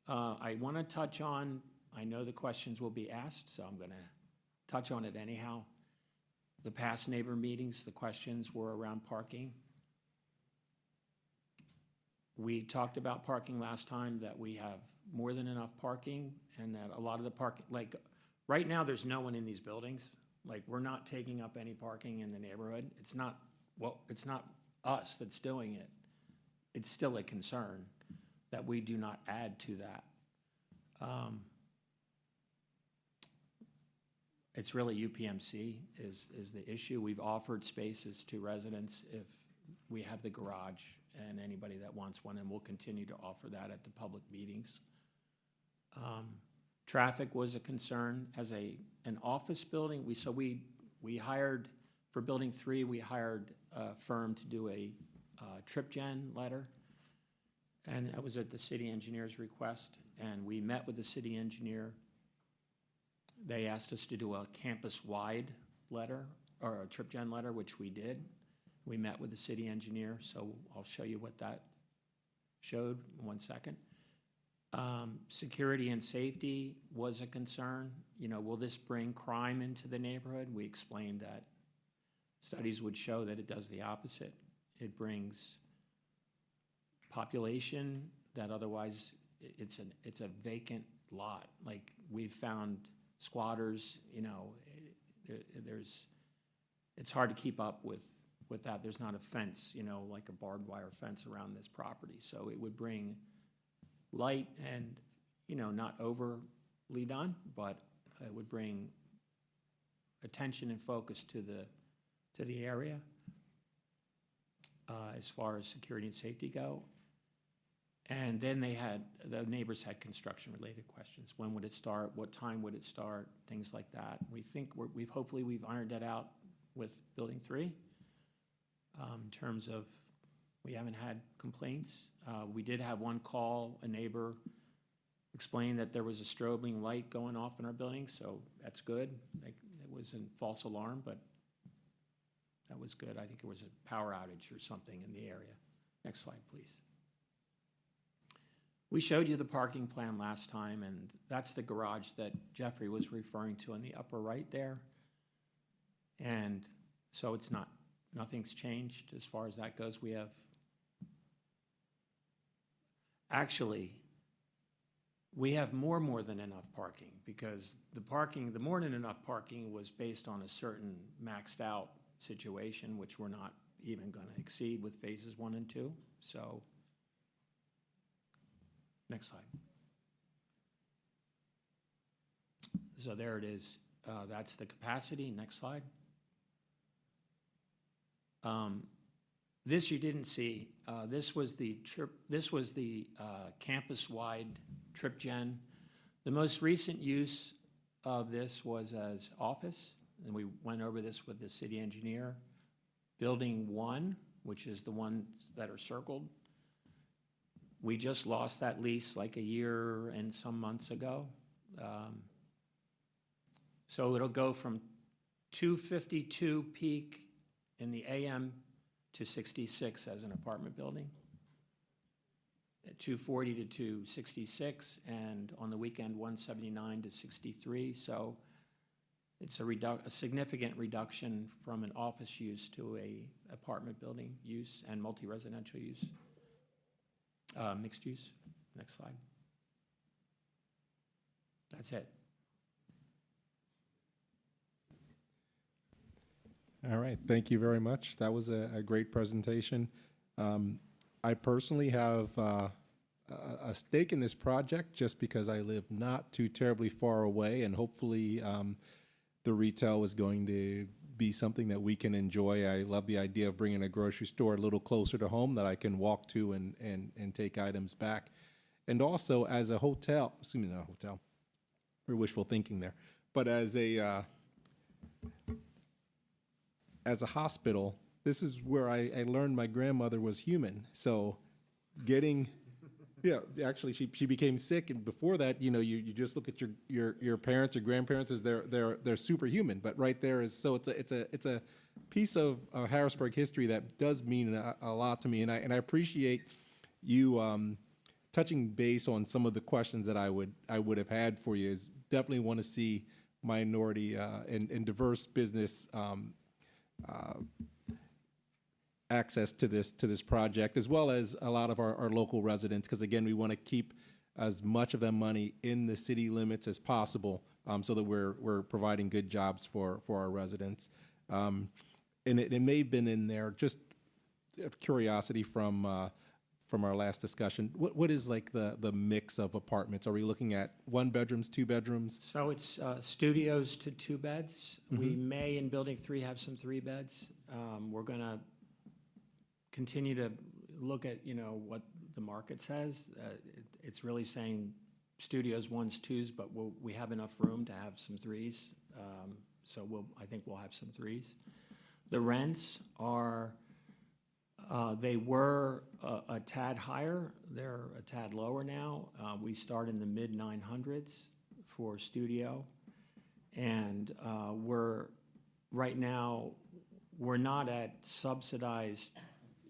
I want to touch on, I know the questions will be asked, so I'm going to touch on it anyhow. The past neighbor meetings, the questions were around parking. We talked about parking last time, that we have more than enough parking, and that a lot of the parking, like right now there's no one in these buildings. Like, we're not taking up any parking in the neighborhood. It's not us that's doing it. It's still a concern that we do not add to that. It's really UPMC is the issue. We've offered spaces to residents if we have the garage and anybody that wants one, and we'll continue to offer that at the public meetings. Traffic was a concern. As an office building, we hired, for building 3, we hired a firm to do a trip gen letter, and that was at the city engineer's request, and we met with the city engineer. They asked us to do a campus-wide letter, or a trip gen letter, which we did. We met with the city engineer, so I'll show you what that showed in 1 second. Security and safety was a concern. Will this bring crime into the neighborhood? We explained that studies would show that it does the opposite. It brings population that otherwise it's a vacant lot. Like, we've found squatters, it's hard to keep up with that. There's not a fence, like a barbed wire fence around this property. So it would bring light and, not overly done, but it would bring attention and focus to the area as far as security and safety go. And then the neighbors had construction-related questions. When would it start? What time would it start? Things like that. We think hopefully we've ironed that out with building 3. In terms of, we haven't had complaints. We did have one call, a neighbor explained that there was a strobing light going off in our building, so that's good. Like, it was a false alarm, but that was good. I think it was a power outage or something in the area. Next slide, please. We showed you the parking plan last time, and that's the garage that Jeffrey was referring to in the upper right there. And so it's not, nothing's changed as far as that goes. We have, actually, we have more than enough parking, because the more than enough parking was based on a certain maxed out situation, which we're not even going to exceed with phases 1 and 2. So, next slide. So there it is. That's the capacity. Next slide. This you didn't see. This was the campus-wide trip gen. The most recent use of this was as office, and we went over this with the city engineer. Building 1, which is the ones that are circled, we just lost that lease like a year and some months ago. So it'll go from 252 peak in the AM to 66 as an apartment building, at 240 to 266, and on the weekend 179 to 63. So it's a significant reduction from an office use to a apartment building use and multi-residential use, mixed use. Next slide. That's it. All right, thank you very much. That was a great presentation. I personally have a stake in this project just because I live not too terribly far away, and hopefully the retail is going to be something that we can enjoy. I love the idea of bringing a grocery store a little closer to home that I can walk to and take items back. And also as a hotel, excuse me, not a hotel, we're wishful thinking there, but as a hospital, this is where I learned my grandmother was human. So getting, yeah, actually she became sick, and before that, you know, you just look at your parents or grandparents as they're superhuman. But right there is, so it's a piece of Harrisburg history that does mean a lot to me, and I appreciate you touching base on some of the questions that I would have had for you. Is definitely want to see minority and diverse business access to this project, as well as a lot of our local residents, because again, we want to keep as much of that money in the city limits as possible, so that we're providing good jobs for our residents. And it may have been in there, just curiosity from our last discussion. What is like the mix of apartments? Are we looking at 1 bedrooms, 2 bedrooms? So it's studios to 2 beds. Mm-hmm. We may, in Building 3, have some 3 beds. We're going to continue to look at, you know, what the market says. It's really saying studios 1s, 2s, but we have enough room to have some 3s. So I think we'll have some 3s. The rents are, they were a tad higher. They're a tad lower now. We start in the mid-900s for studio. And right now, we're not at subsidized,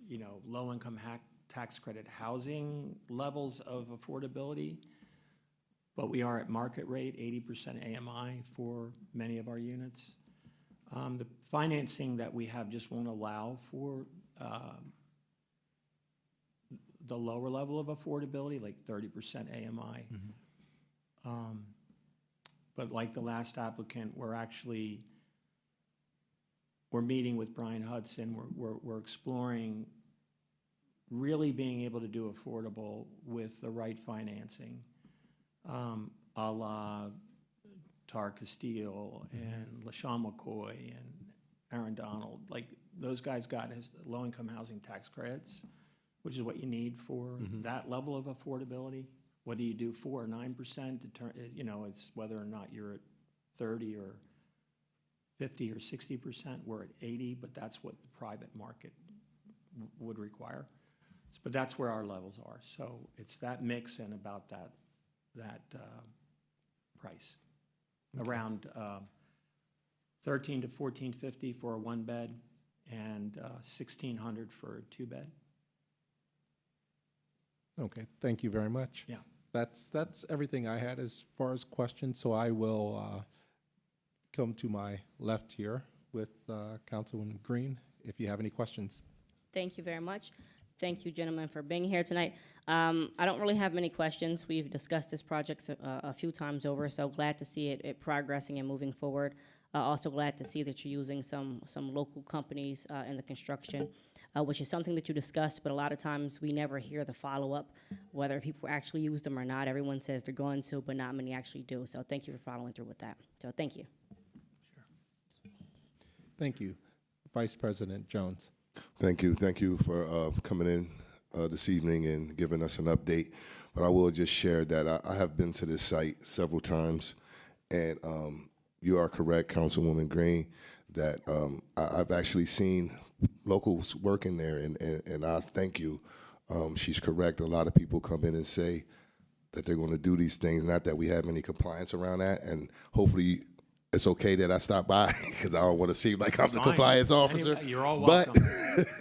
you know, low-income tax credit housing levels of affordability, but we are at market rate, 80% AMI for many of our units. The financing that we have just won't allow for the lower level of affordability, like 30% AMI. Mm-hmm. But like the last applicant, we're meeting with Brian Hudson. We're exploring really being able to do affordable with the right financing, a la Tar Castile and LaShawn McCoy and Aaron Donald. Like, those guys got his low-income housing tax credits, which is what you need for that level of affordability. Whether you do 4 or 9%, you know, it's whether or not you're at 30 or 50 or 60%. We're at 80, but that's what the private market would require. But that's where our levels are. So it's that mix and about that price. Around 13 to 1450 for a one bed and 1600 for a two bed. Okay, thank you very much. Yeah. That's everything I had as far as questions, so I will come to my left here with Councilwoman Green, if you have any questions. Thank you very much. Thank you, gentlemen, for being here tonight. I don't really have many questions. We've discussed this project a few times over, so glad to see it progressing and moving forward. Also glad to see that you're using some local companies in the construction, which is something that you discussed, but a lot of times we never hear the follow-up, whether people actually use them or not. Everyone says they're going to, but not many actually do. So thank you for following through with that. So thank you. Thank you. Vice President Jones. Thank you for coming in this evening and giving us an update. But I will just share that I have been to this site several times, and you are correct, Councilwoman Green, that I've actually seen locals working there, and I thank you. She's correct. A lot of people come in and say that they're going to do these things, not that we have any compliance around that, and hopefully it's okay that I stop by because I don't want to seem like I'm the compliance officer. Anyway, you're all welcome.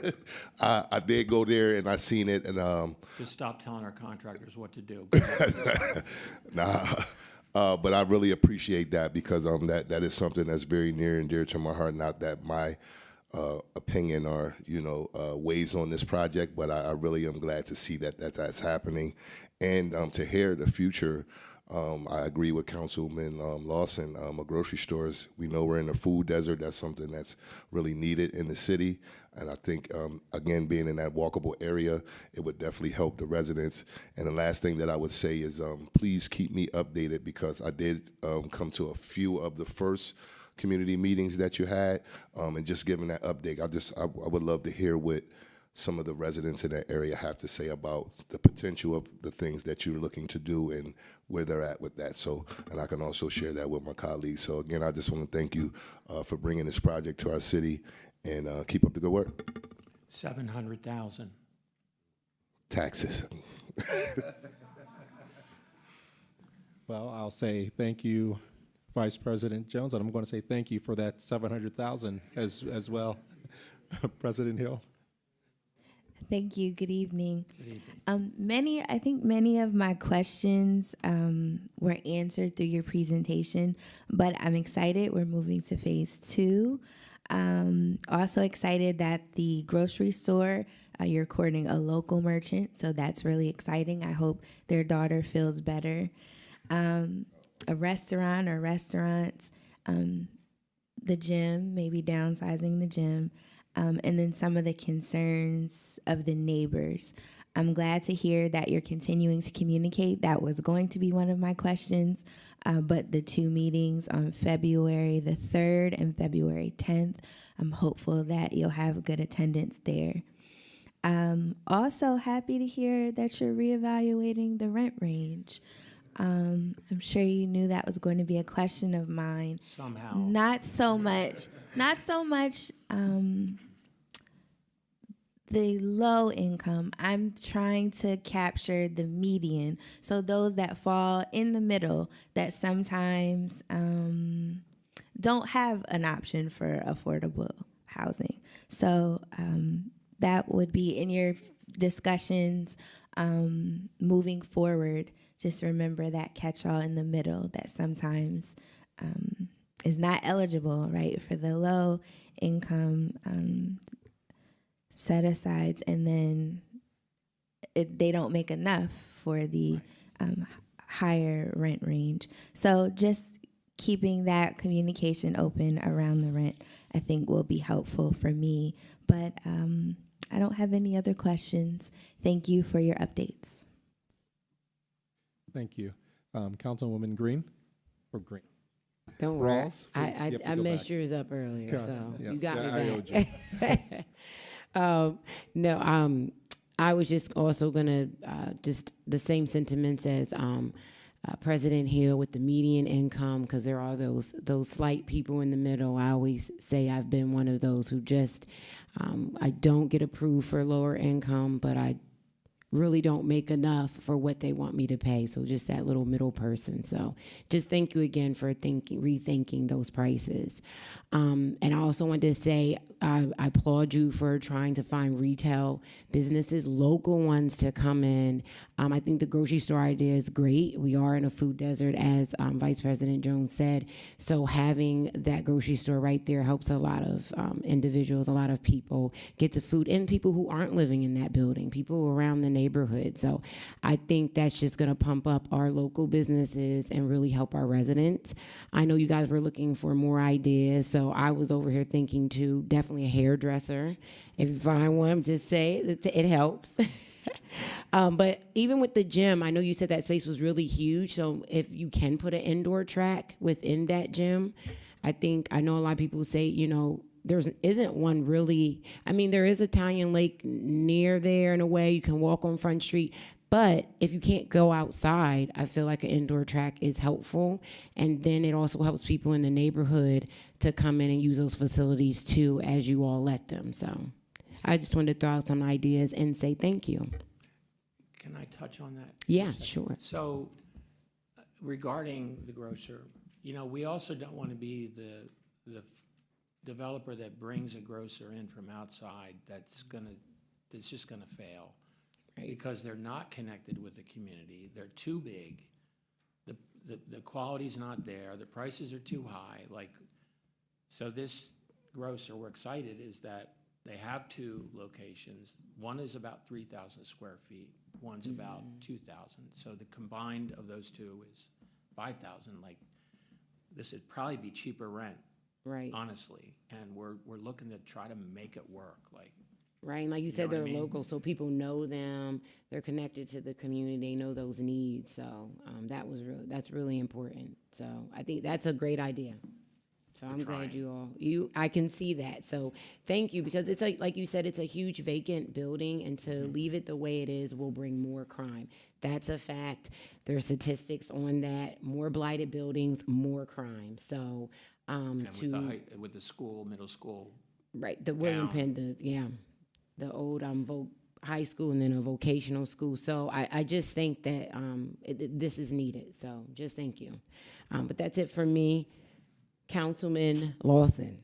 But I did go there and I seen it, and Just stop telling our contractors what to do. but I really appreciate that because that is something that's very near and dear to my heart. Not that my opinion or weighs on this project, but I really am glad to see that's happening, and to hear the future. I agree with Councilman Lawson. Grocery stores, we know we're in a food desert. That's something that's really needed in the city. And I think, again, being in that walkable area, it would definitely help the residents. And the last thing that I would say is please keep me updated because I did come to a few of the first community meetings that you had. And just giving that update, I would love to hear what some of the residents in that area have to say about the potential of the things that you're looking to do and where they're at with that. So, and I can also share that with my colleagues. So again, I just want to thank you for bringing this project to our city, and keep up the good work. 700,000. Taxes. Well, I'll say thank you, Vice President Jones, and I'm going to say thank you for that 700,000 as well, President Hill. Thank you. Good evening. I think many of my questions were answered through your presentation, but I'm excited. We're moving to phase 2. Also excited that the grocery store, you're courting a local merchant, so that's really exciting. I hope their daughter feels better. A restaurant or restaurants, the gym, maybe downsizing the gym. And then some of the concerns of the neighbors. I'm glad to hear that you're continuing to communicate. That was going to be one of my questions, but the 2 meetings on February the 3rd and February 10th, I'm hopeful that you'll have good attendance there. Also happy to hear that you're reevaluating the rent range. I'm sure you knew that was going to be a question of mine. Somehow. Not so much the low income. I'm trying to capture the median. So those that fall in the middle that sometimes don't have an option for affordable housing. So that would be in your discussions moving forward. Just remember that catch-all in the middle that sometimes is not eligible, right, for the low income set-asides, and then they don't make enough for the higher rent range. So just keeping that communication open around the rent, I think, will be helpful for me. But I don't have any other questions. Thank you for your updates. Thank you. Councilwoman Green, or Green? Don't worry. Rawls, I messed yours up earlier, so you got me back. I was just also gonna just the same sentiments as President Hill with the median income, because there are those slight people in the middle. I always say I've been one of those who just I don't get approved for lower income, but I really don't make enough for what they want me to pay. So just that little middle person. So just thank you again for rethinking those prices. And I also want to say I applaud you for trying to find retail businesses, local ones to come in. I think the grocery store idea is great. We are in a food desert, as Vice President Jones said. So having that grocery store right there helps a lot of individuals, a lot of people get to food, and people who aren't living in that building, people around the neighborhood. So I think that's just going to pump up our local businesses and really help our residents. I know you guys were looking for more ideas, so I was over here thinking too, definitely a hairdresser. If you find one, just say it helps. But even with the gym, I know you said that space was really huge, so if you can put an indoor track within that gym, I know a lot of people say, there isn't one really. I mean, there is Italian Lake near there in a way. You can walk on Front Street. But if you can't go outside, I feel like an indoor track is helpful. And then it also helps people in the neighborhood to come in and use those facilities too, as you all let them. So I just wanted to throw out some ideas and say thank you. Can I touch on that? Yeah, sure. So regarding the grocer, we also don't want to be the developer that brings a grocer in from outside that's just gonna fail. Right. Because they're not connected with the community. They're too big. The quality's not there. The prices are too high. So this grocer, we're excited, is that they have 2 locations. One is about 3,000 square feet. One's about 2,000. So the combined of those 2 is 5,000. This would probably be cheaper rent. Right. Honestly, and we're looking to try to make it work. Right, and like you said, they're local, so people know them. They're connected to the community. They know those needs. So that's really important. So I think that's a great idea. So I'm glad I can see that. So thank you, because it's like you said, it's a huge vacant building, and to leave it the way it is will bring more crime. That's a fact. There are statistics on that. More blighted buildings, more crime. So And with the school, middle school. Right, the William Penn, the old high school and then a vocational school. So I just think that this is needed. So just thank you. But that's it for me. Councilman Lawson.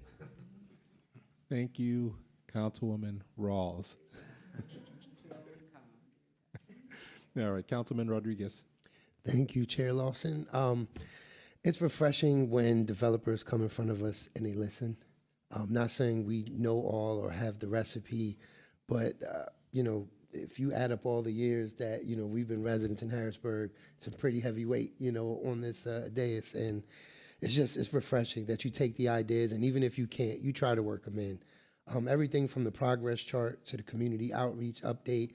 Thank you, Councilwoman Rawls. All right, Councilman Rodriguez. Thank you, Chair Lawson. It's refreshing when developers come in front of us and they listen. I'm not saying we know all or have the recipe, but if you add up all the years that we've been residents in Harrisburg, it's a pretty heavy weight on this dais, and it's refreshing that you take the ideas, and even if you can't, you try to work them in. Everything from the progress chart to the community outreach update,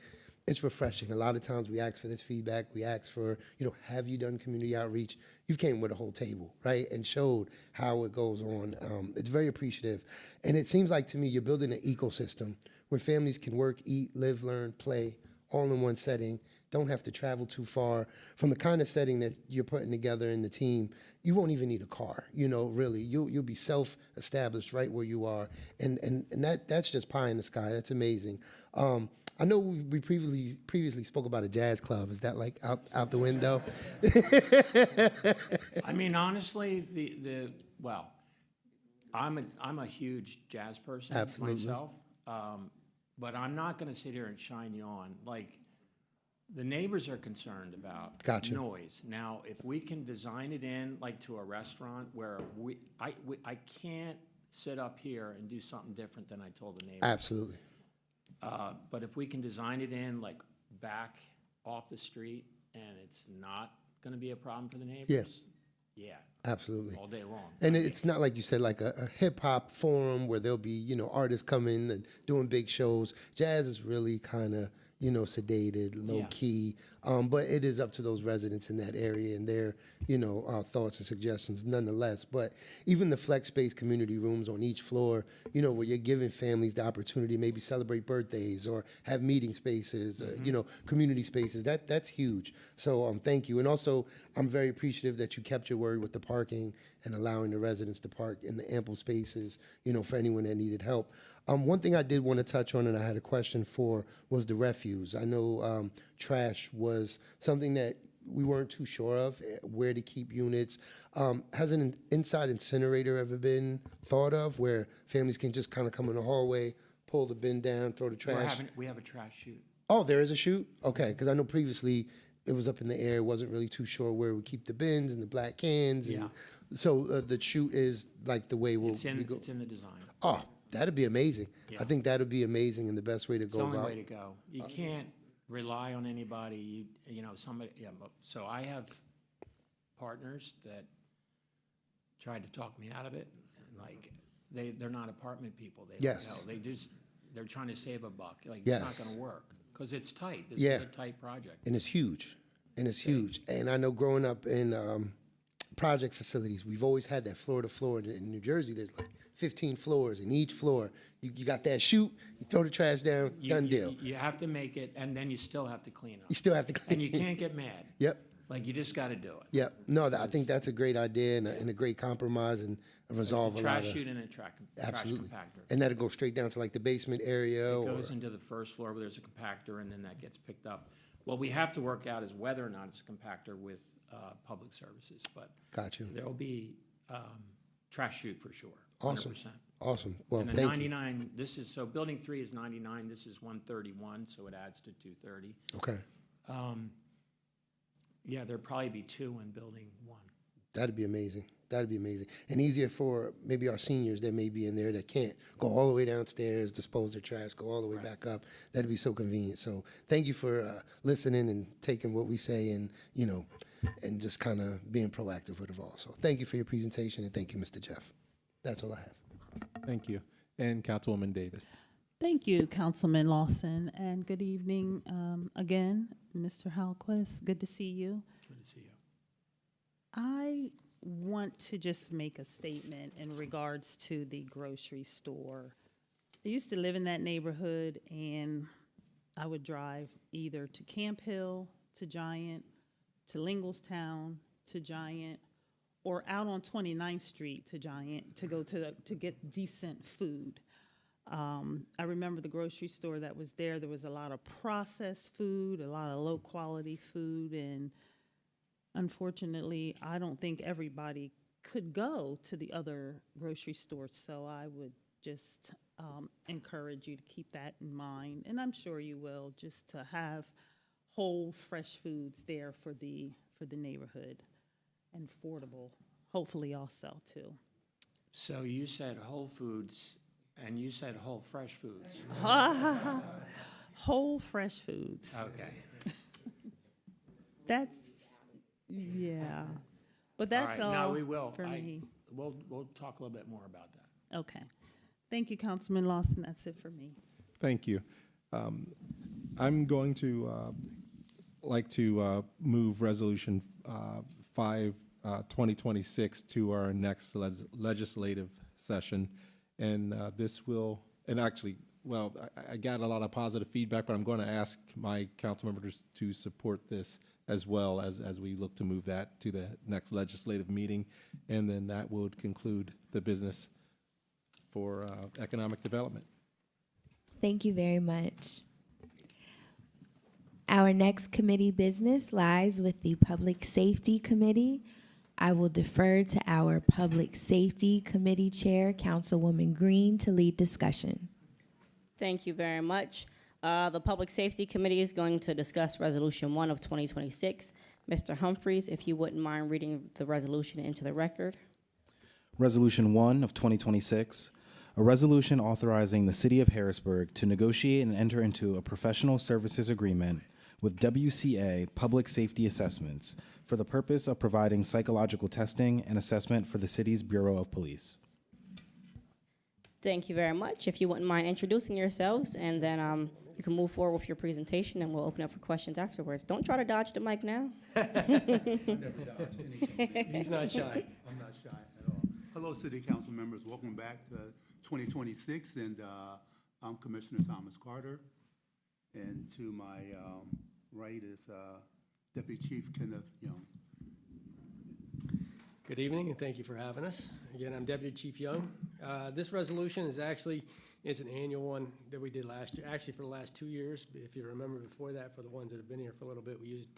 it's refreshing. A lot of times we ask for this feedback. We ask for, have you done community outreach? You've came with a whole table, right, and showed how it goes on. It's very appreciative. And it seems like to me you're building an ecosystem where families can work, eat, live, learn, play, all in one setting, don't have to travel too far. From the kind of setting that you're putting together in the team, you won't even need a car, really. You'll be self-established right where you are. And that's just pie in the sky. That's amazing. I know we previously spoke about a jazz club. Is that out the window? I mean, honestly, I'm a huge jazz person myself, but I'm not going to sit here and shine you on. The neighbors are concerned about noise. Now, if we can design it in to a restaurant where I can't sit up here and do something different than I told the neighbors. Absolutely. But if we can design it in back off the street and it's not going to be a problem for the neighbors. Yeah. Absolutely. All day long. And it's not like you said, a hip hop forum where there'll be, artists coming and doing big shows. Jazz is really kind of, sedated, low key. But it is up to those residents in that area and their, thoughts and suggestions nonetheless. But even the flex-based community rooms on each floor, where you're giving families the opportunity to maybe celebrate birthdays or have meeting spaces, community spaces, that's huge. So thank you. And also, I'm very appreciative that you kept your word with the parking and allowing the residents to park in the ample spaces, for anyone that needed help. One thing I did want to touch on, and I had a question for, was the refuse. I know trash was something that we weren't too sure of, where to keep units. Has an inside incinerator ever been thought of, where families can just kind of come in the hallway, pull the bin down, throw the trash? We have a trash chute. Oh, there is a chute? Okay, because I know previously it was up in the air, wasn't really too sure where we keep the bins and the black cans. And so the chute is like the way we'll It's in the design. Oh, that'd be amazing. Yeah. I think that'd be amazing and the best way to It's go the only about. way to go. You can't rely on anybody, somebody, so I have partners that tried to talk me out of it, like, they're not apartment people, they don't Yes. know, they're trying to save a buck, like, Yes. it's not gonna work, because it's tight, this Yeah. is a tight project. And it's huge. And I know growing up in project facilities, we've always had that floor to floor. In New Jersey, there's like 15 floors, and each floor, you got that chute, you throw the trash down, done deal. You have to make it, and then you still have to clean up. You still have to clean. And you can't get mad. Yep. Like, you just gotta do it. Yep. No, I think that's a great idea and a great compromise and resolve a lot Trash of. chute and a trash Absolutely. compactor. And that'll go straight down to like the basement area It or. goes into the first floor where there's a compactor, and then that gets picked up. What we have to work out is whether or not it's a compactor with public services, but Got you. there'll be trash chute for sure, Awesome. 100%. Awesome. Well, And the thank you. 99, so building 3 is 99, this is 131, so it adds to 230. Okay. Yeah, there'd probably be 2 in building 1. That'd be amazing. That'd be amazing. And easier for maybe our seniors that may be in there that can't go all the way downstairs, dispose their trash, go all the way back up. That'd be so convenient. So thank you for listening and taking what we say and, and just kind of being proactive with it all. So thank you for your presentation and thank you, Mr. Jeff. That's all I have. Thank you. And Councilwoman Davis. Thank you, Councilman Lawson, and good evening again, Mr. Halquist. Good to see you. Good to see you. I want to just make a statement in regards to the grocery store. I used to live in that neighborhood, and I would drive either to Camp Hill, to Giant, to Linglestown, to Giant, or out on 29th Street to Giant to go to get decent food. I remember the grocery store that was there. There was a lot of processed food, a lot of low-quality food, and unfortunately, I don't think everybody could go to the other grocery stores, so I would just encourage you to keep that in mind, and I'm sure you will, just to have whole, fresh foods there for the neighborhood, and affordable, hopefully also, too. So you said Whole Foods, and you said Whole Fresh Foods. Whole, fresh foods. Okay. That's, yeah, but that's all. No, we will. For me. We'll talk a little bit more about that. Okay. Thank you, Councilman Lawson. That's it for me. Thank you. I'm going to like to move Resolution 5, 2026 to our next legislative session. And this will, and actually, well, I got a lot of positive feedback, but I'm going to ask my council members to support this as well as we look to move that to the next legislative meeting. And then that would conclude the business for economic development. Thank you very much. Our next committee business lies with the Public Safety Committee. I will defer to our Public Safety Committee Chair, Councilwoman Green, to lead discussion. Thank you very much. The Public Safety Committee is going to discuss Resolution 1 of 2026. Mr. Humphreys, if you wouldn't mind reading the resolution into the record. Resolution 1 of 2026, a resolution authorizing the City of Harrisburg to negotiate and enter into a professional services agreement with WCA Public Safety Assessments for the purpose of providing psychological testing and assessment for the city's Bureau of Police. Thank you very much. If you wouldn't mind introducing yourselves, and then you can move forward with your presentation, and we'll open up for questions afterwards. Don't try to dodge the mic now. He's not shy. I'm not shy at all. Hello, City Council members. Welcome back to 2026, and I'm Commissioner Thomas Carter. And to my right is Deputy Chief Kenneth Young. Good evening, and thank you for having us. Again, I'm Deputy Chief Young. This resolution is actually, it's an annual one that we did last year, actually for the last 2 years. If you remember before that, for the ones that have been here for a little bit, we used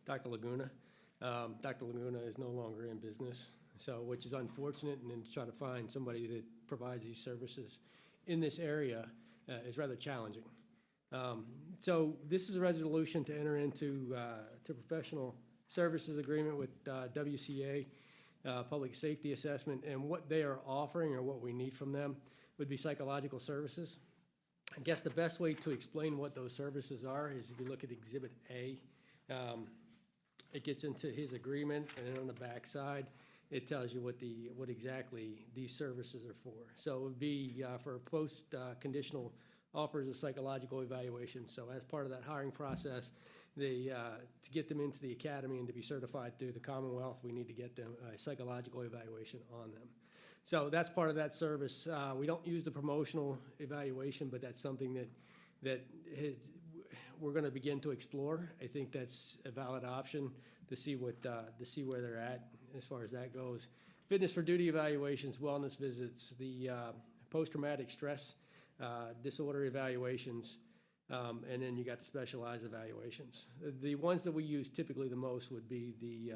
Dr. Laguna. Dr. Laguna is no longer in business, so which is unfortunate, and then to try to find somebody that provides these services in this area is rather challenging. So this is a resolution to enter into to professional services agreement with WCA, Public Safety Assessment, and what they are offering or what we need from them would be psychological services. I guess the best way to explain what those services are is if you look at Exhibit A. It gets into his agreement, and then on the back side, it tells you what exactly these services are for. So it would be for post-conditional offers of psychological evaluation. So as part of that hiring process, to get them into the academy and to be certified through the Commonwealth, we need to get them a psychological evaluation on them. So that's part of that service. We don't use the promotional evaluation, but that's something that we're going to begin to explore. I think that's a valid option to see where they're at as far as that goes. Fitness for duty evaluations, wellness visits, the post-traumatic stress disorder evaluations, and then you got the specialized evaluations. The ones that we use typically the most would be the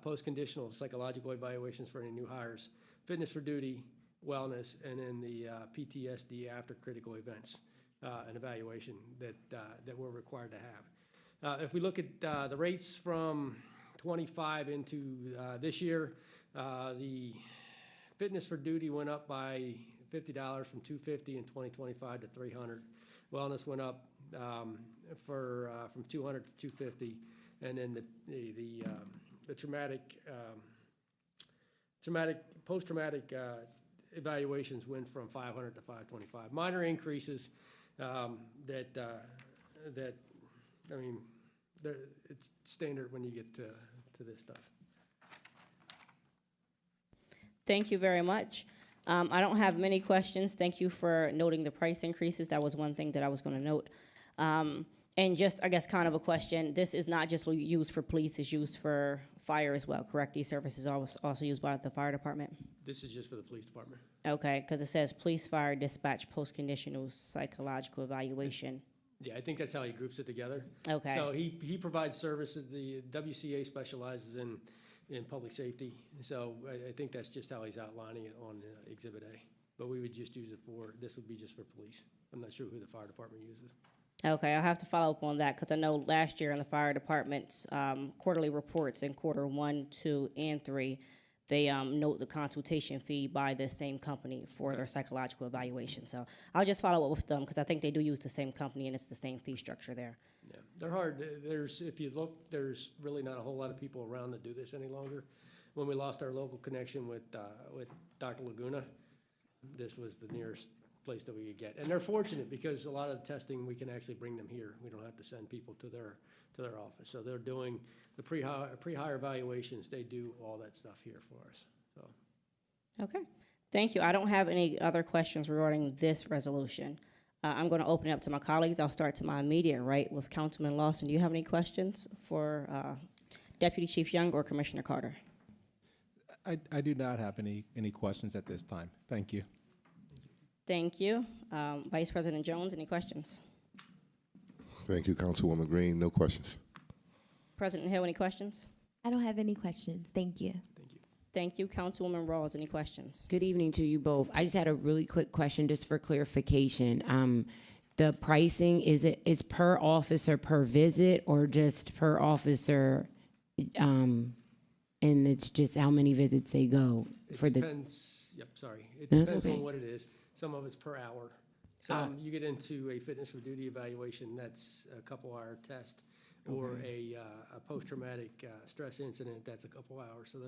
post-conditional psychological evaluations for any new hires, fitness for duty, wellness, and then the PTSD after critical events, an evaluation that we're required to have. If we look at the rates from 25 into this year, the fitness for duty went up by $50 from $250 in 2025 to $300. Wellness went up from $200 to $250, and then the post-traumatic evaluations went from $500 to $525. Minor increases that I mean, it's standard when you get to this stuff. Thank you very much. I don't have many questions. Thank you for noting the price increases. That was one thing that I was going to note. And just, I guess, kind of a question. This is not just used for police, it's used for fire as well, correct? These services are also used by the fire department? This is just for the police department. Okay, because it says police, fire, dispatch, post-conditional psychological evaluation. Yeah, I think that's how he groups it together. Okay. So he provides services. The WCA specializes in public safety. So I think that's just how he's outlining it on Exhibit A. But we would just use it this would be just for police. I'm not sure who the fire department uses. Okay, I'll have to follow up on that because I know last year in the fire department's quarterly reports in quarter 1, 2, and 3, they note the consultation fee by the same company for their psychological evaluation. So I'll just follow up with them because I think they do use the same company and it's the same fee structure there. Yeah, they're hard. If you look, there's really not a whole lot of people around that do this any longer. When we lost our local connection with Dr. Laguna, this was the nearest place that we could get. And they're fortunate because a lot of the testing, we can actually bring them here. We don't have to send people to their office. So they're doing the pre-hire evaluations. They do all that stuff here for us. So. Okay, thank you. I don't have any other questions regarding this resolution. I'm going to open it up to my colleagues. I'll start to my immediate right with Councilman Lawson. Do you have any questions for Deputy Chief Young or Commissioner Carter? I do not have any questions at this time. Thank you. Thank you. Vice President Jones, any questions? Thank you, Councilwoman Green. No questions. President Hill, any questions? I don't have any questions. Thank you. Thank you. Councilwoman Rawls, any questions? Good evening to you both. I just had a really quick question just for clarification. The pricing, is per officer per visit or just per officer? And it's just how many visits they go for It depends. Yep, sorry. It No, depends okay. on what it is. Some of it's per hour. Some you get into a fitness for duty evaluation, that's a couple-hour test, or a post-traumatic stress incident, that's a couple hours. So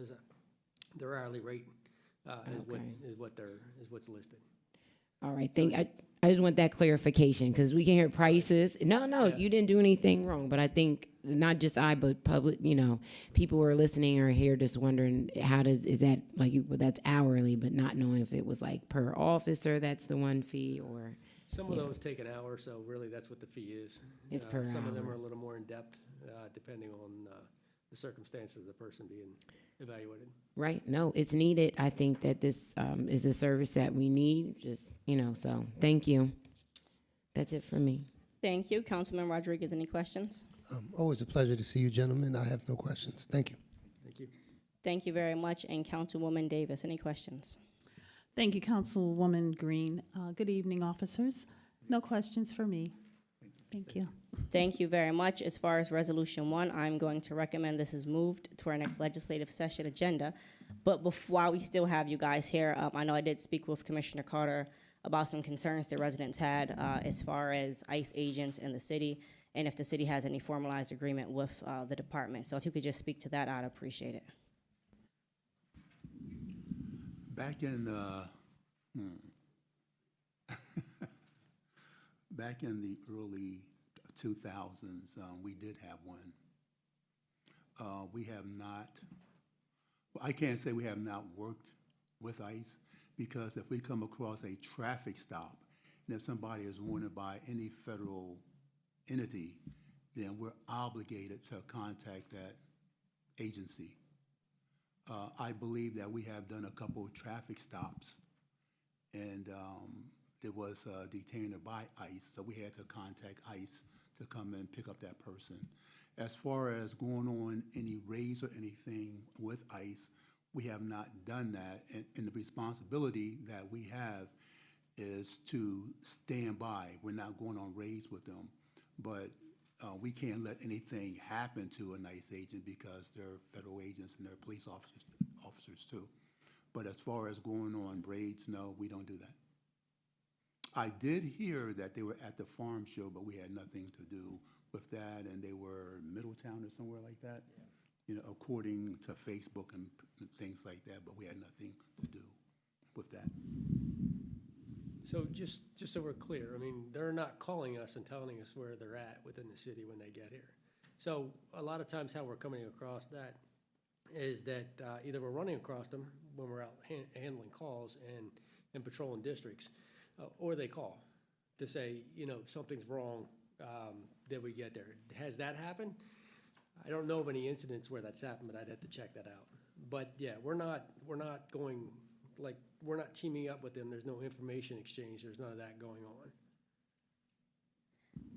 their hourly rate is what's listed. All right, I just want that clarification because we can hear prices. No, you didn't do anything wrong, but I think not just but public, people who are listening are here just wondering is that that's hourly, but not knowing if it was like per officer, that's the one fee or. Some of those take an hour, so really that's what the fee is. It's per Some of them hour. are a little more in depth, depending on the circumstances of the person being evaluated. Right, no, it's needed. I think that this is a service that we need, just, so thank you. That's it for me. Thank you. Councilman Rodriguez, any questions? Always a pleasure to see you, gentlemen. I have no questions. Thank you. Thank you. Thank you very much. And Councilwoman Davis, any questions? Thank you, Councilwoman Green. Good evening, officers. No questions for me. Thank you. Thank you very much. As far as Resolution 1, I'm going to recommend this is moved to our next legislative session agenda. But while we still have you guys here, I know I did speak with Commissioner Carter about some concerns the residents had as far as ICE agents in the city, and if the city has any formalized agreement with the department. So if you could just speak to that, I'd appreciate it. Back in back in the early 2000s, we did have one. We have not, well, I can't say we have not worked with ICE, because if we come across a traffic stop, and if somebody is wanted by any federal entity, then we're obligated to contact that agency. I believe that we have done a couple of traffic stops, and there was a detainer by ICE, so we had to contact ICE to come and pick up that person. As far as going on any raids or anything with ICE, we have not done that, and the responsibility that we have is to stand by. We're not going on raids with them, but we can't let anything happen to an ICE agent because they're federal agents and they're police officers too. But as far as going on raids, no, we don't do that. I did hear that they were at the farm show, but we had nothing to do with that, and they were Middletown or somewhere like that, according to Facebook and things like that, but we had nothing to do with that. So just so we're clear, I mean, they're not calling us and telling us where they're at within the city when they get here. So a lot of times how we're coming across that is that either we're running across them when we're out handling calls and patrolling districts, or they call to say, something's wrong, did we get there? Has that happened? I don't know of any incidents where that's happened, but I'd have to check that out. But yeah, we're not going, like, we're not teaming up with them. There's no information exchange. There's none of that going on.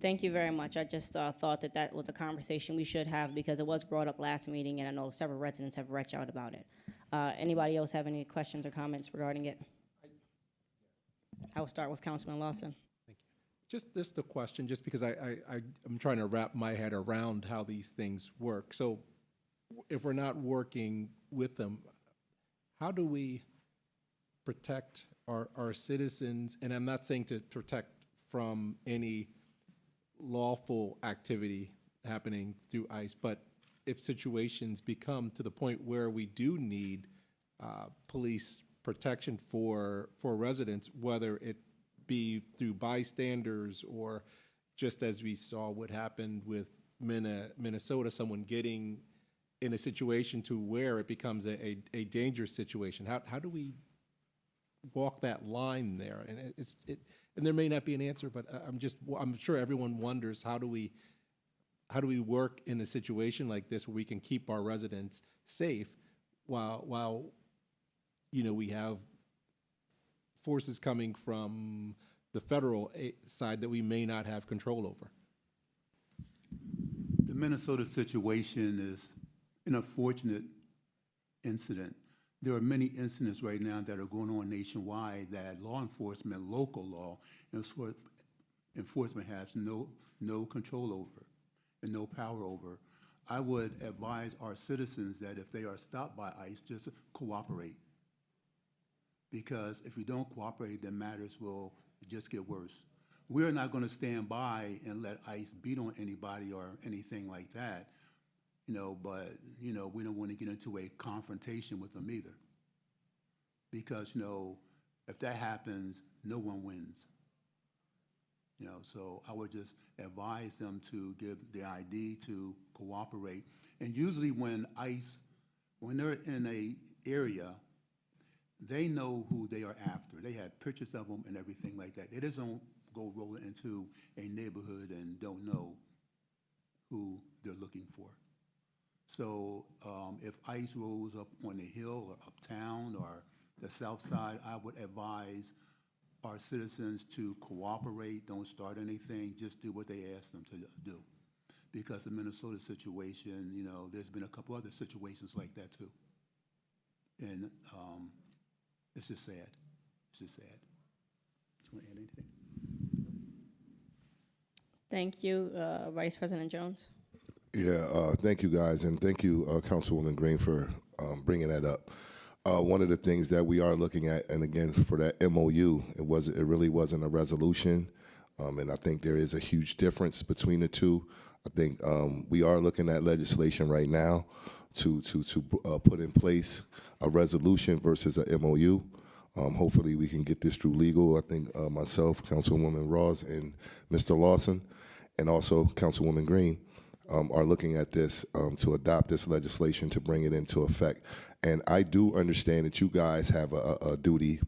Thank you very much. I just thought that was a conversation we should have because it was brought up last meeting, and I know several residents have reached out about it. Anybody else have any questions or comments regarding it? I will start with Councilman Lawson. Just this the question, just because I'm trying to wrap my head around how these things work. So if we're not working with them, how do we protect our citizens? And I'm not saying to protect from any lawful activity happening through ICE, but if situations become to the point where we do need police protection for residents, whether it be through bystanders or just as we saw what happened with Minnesota, someone getting in a situation to where it becomes a dangerous situation. How do we walk that line there? And and there may not be an answer, but I'm sure everyone wonders how do we work in a situation like this where we can keep our residents safe while we have forces coming from the federal side that we may not have control over. The Minnesota situation is an unfortunate incident. There are many incidents right now that are going on nationwide that law enforcement, local law enforcement has no control over and no power over. I would advise our citizens that if they are stopped by ICE, just cooperate. Because if you don't cooperate, then matters will just get worse. We're not going to stand by and let ICE beat on anybody or anything like that, but, we don't want to get into a confrontation with them either. Because, if that happens, no one wins. So I would just advise them to give the ID to cooperate. And usually when they're in a area, they know who they are after. They have pictures of them and everything like that. They just don't go rolling into a neighborhood and don't know who they're looking for. So if ICE rolls up on the hill or uptown or the south side, I would advise our citizens to cooperate, don't start anything, just do what they ask them to do. Because the Minnesota situation, you know, there's been a couple other situations like that too. And it's just sad. It's just sad. Do you want to add anything? Thank you, Vice President Jones. Yeah, thank you guys, and thank you, Councilwoman Green, for bringing that up. One of the things that we are looking at, and again, for that MOU, it really wasn't a resolution, and I think there is a huge difference between the two. I think we are looking at legislation right now to put in place a resolution versus a MOU. Hopefully, we can get this through legal. I think myself, Councilwoman Ross, and Mr. Lawson, and also Councilwoman Green, are looking at this to adopt this legislation to bring it into effect. And I do understand that you guys have a duty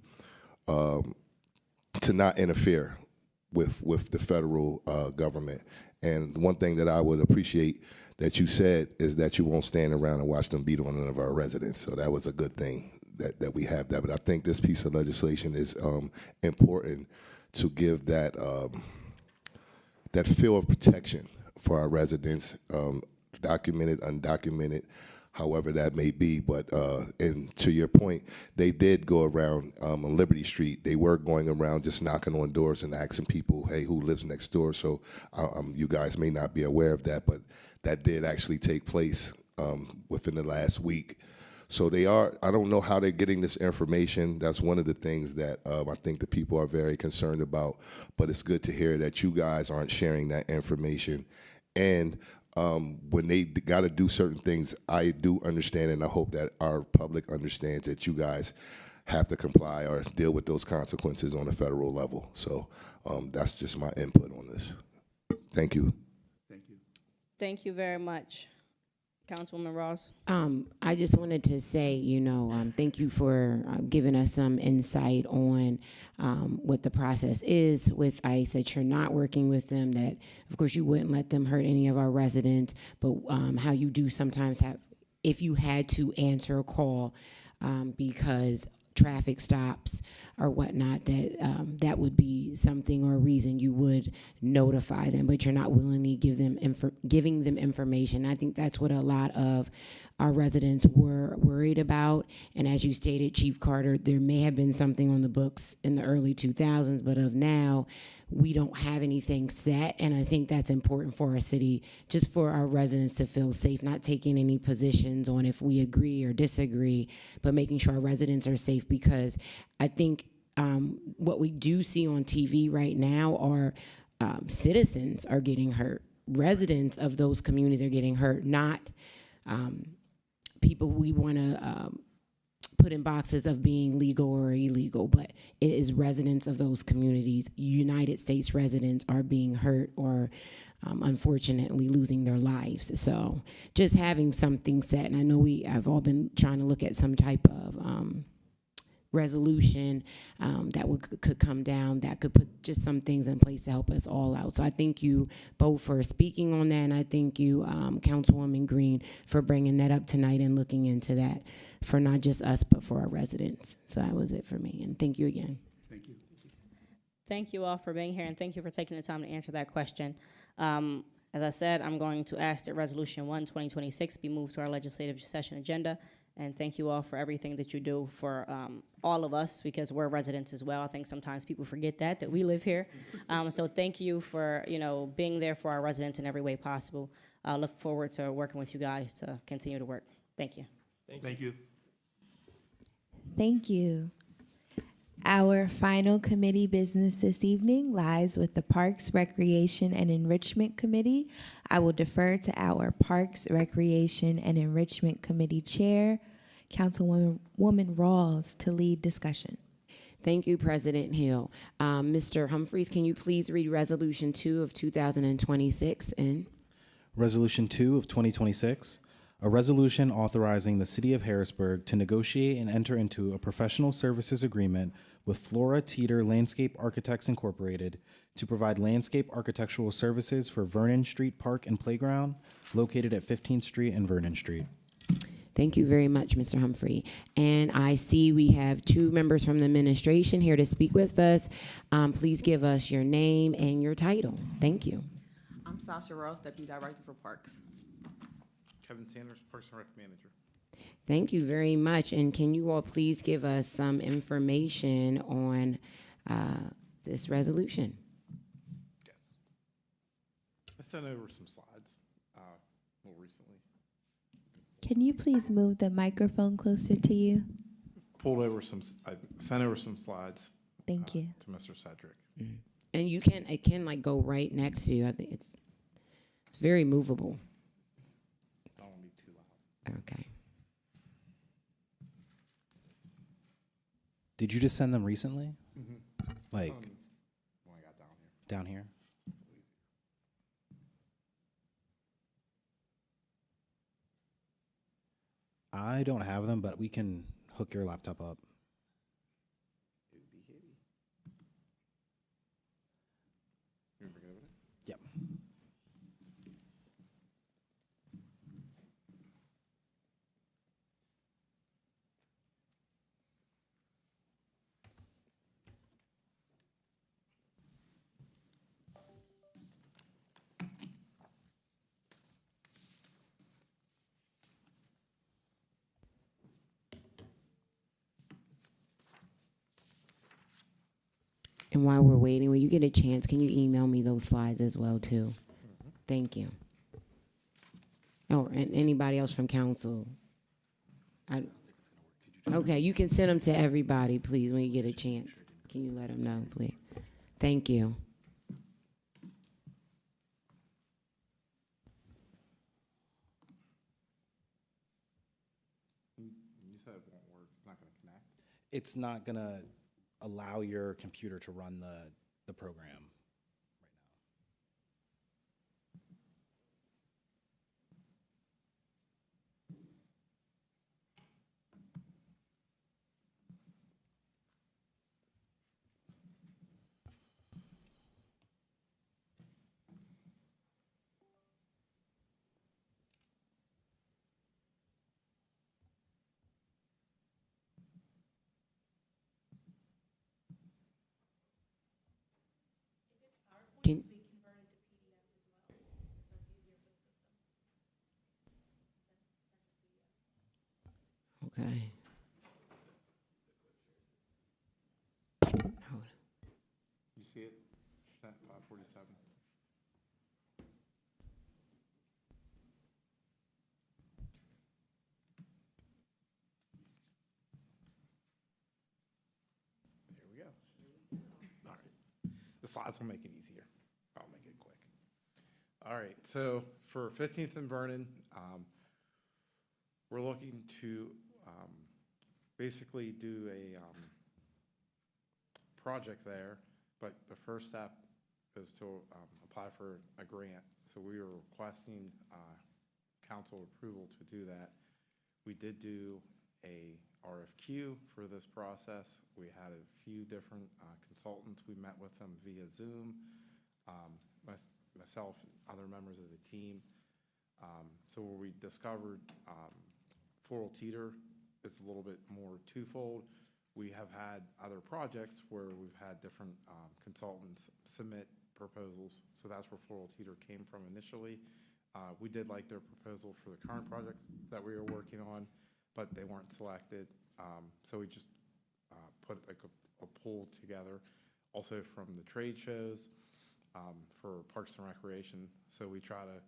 to not interfere with the federal government. And one thing that I would appreciate that you said is that you won't stand around and watch them beat on none of our residents. So that was a good thing that we have that. But I think this piece of legislation is important to give that that feel of protection for our residents, documented, undocumented, however that may be. But and to your point, they did go around on Liberty Street. They were going around just knocking on doors and asking people, hey, who lives next door? So you guys may not be aware of that, but that did actually take place within the last week. So they are, I don't know how they're getting this information. That's one of the things that I think the people are very concerned about, but it's good to hear that you guys aren't sharing that information. And when they got to do certain things, I do understand, and I hope that our public understands that you guys have to comply or deal with those consequences on a federal level. So that's just my input on this. Thank you. Thank you. Thank you very much. Councilwoman Ross. I just wanted to say, you know, thank you for giving us some insight on what the process is with ICE, that you're not working with them, that, of course, you wouldn't let them hurt any of our residents, but how you do sometimes have, if you had to answer a call because traffic stops or whatnot, that that would be something or a reason you would notify them, but you're not willingly giving them information. I think that's what a lot of our residents were worried about. And as you stated, Chief Carter, there may have been something on the books in the early 2000s, but of now, we don't have anything set. And I think that's important for our city, just for our residents to feel safe, not taking any positions on if we agree or disagree, but making sure our residents are safe, because I think what we do see on TV right now are citizens are getting hurt. Residents of those communities are getting hurt, not people who we want to put in boxes of being legal or illegal, but it is residents of those communities. United States residents are being hurt or unfortunately losing their lives. So just having something set, and I know we have all been trying to look at some type of resolution that could come down, that could put just some things in place to help us all out. So I thank you both for speaking on that, and I thank you, Councilwoman Green, for bringing that up tonight and looking into that for not just us, but for our residents. So that was it for me, and thank you again. Thank you. Thank you all for being here, and thank you for taking the time to answer that question. As I said, I'm going to ask that Resolution 1, 2026 be moved to our legislative session agenda. And thank you all for everything that you do for all of us, because we're residents as well. I think sometimes people forget that we live here. So thank you for, you know, being there for our residents in every way possible. I look forward to working with you guys to continue to work. Thank you. Thank you. Thank you. Our final committee business this evening lies with the Parks, Recreation, and Enrichment Committee. I will defer to our Parks, Recreation, and Enrichment Committee Chair, Councilwoman Rawls, to lead discussion. Thank you, President Hill. Mr. Humphreys, can you please read Resolution 2 of 2026? And Resolution 2 of 2026, a resolution authorizing the City of Harrisburg to negotiate and enter into a professional services agreement with Flora Teeter Landscape Architects Incorporated to provide landscape architectural services for Vernon Street Park and Playground located at 15th Street and Vernon Street. Thank you very much, Mr. Humphrey. And I see we have two members from the administration here to speak with us. Please give us your name and your title. Thank you. I'm Sasha Ross, Deputy Director for Parks. Kevin Sanders, Parks and Rec Manager. Thank you very much. And can you all please give us some information on this resolution? Yes. I sent over some slides more recently. Can you please move the microphone closer to you? I sent over some slides. Thank you. To Mr. Cedric. Mm-hmm. And it can like go right next to you. I think it's very movable. I don't want to be too loud. Okay. Did you just send them recently? Mm-hmm. Like When I got down here. down here? I don't have them, but we can hook your laptop up. It'd be hitty. You bring it over there? Yep. And while we're waiting, when you get a chance, can you email me those slides as well, too? Mm-hmm. Thank you. Oh, and anybody else from council? Okay, you can send them to everybody, please, when you get a chance. Can you let them know, please? Thank you. You said it won't work. It's not going to connect. It's not gonna allow your computer to run the program right Can, okay. You see it? Sent 547. There we go. All right. The slides will make it easier. I'll make it quick. All right. So for 15th and Vernon, we're looking to basically do a project there, but the first step is to apply for a grant. So we are requesting council approval to do that. We did do a RFQ for this process. We had a few different consultants. We met with them via Zoom, myself and other members of the team. So where we discovered Floral Teeter is a little bit more twofold. We have had other projects where we've had different consultants submit proposals. So that's where Floral Teeter came from initially. We did like their proposal for the current projects that we were working on, but they weren't selected. So we just put like a pool together. Also from the trade shows for Parks and Recreation. So we try to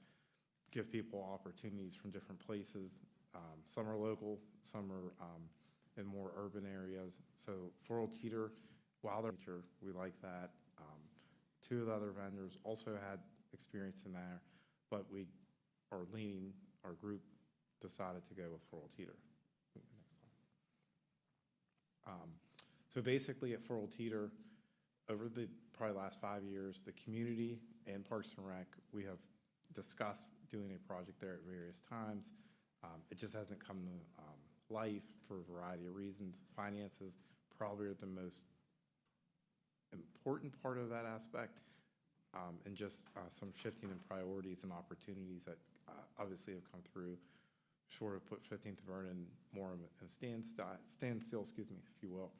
give people opportunities from different places. Some are local, some are in more urban areas. So Floral Teeter, while they're nature, we like that. Two of the other vendors also had experience in there, but we are leaning, our group decided to go with Floral Teeter. So basically at Floral Teeter, over the probably last 5 years, the community and Parks and Rec, we have discussed doing a project there at various times. It just hasn't come to life for a variety of reasons. Finances probably are the most important part of that aspect, and just some shifting in priorities and opportunities that obviously have come through. Sort of put 15th Vernon more in a standstill, excuse me, if you will.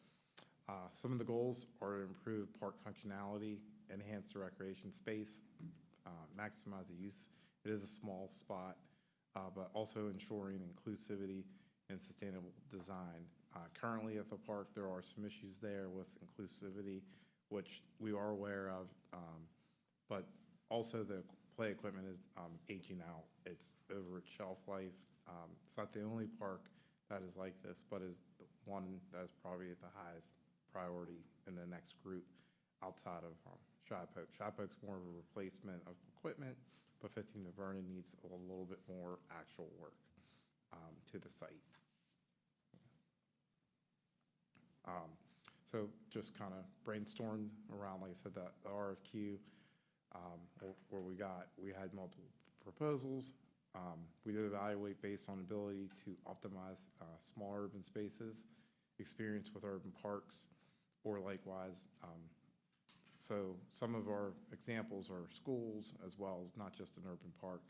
Some of the goals are to improve park functionality, enhance the recreation space, maximize the use. It is a small spot, but also ensuring inclusivity and sustainable design. Currently at the park, there are some issues there with inclusivity, which we are aware of, but also the play equipment is aging out. It's over its shelf life. It's not the only park that is like this, but is the one that's probably at the highest priority in the next group outside of Shipoke. Shipoke's more of a replacement of equipment, but 15th Vernon needs a little bit more actual work to the site. So just kind of brainstormed around, like I said, the RFQ where we had multiple proposals. We did evaluate based on ability to optimize small urban spaces, experience with urban parks, or likewise. So some of our examples are schools as well as not just an urban park,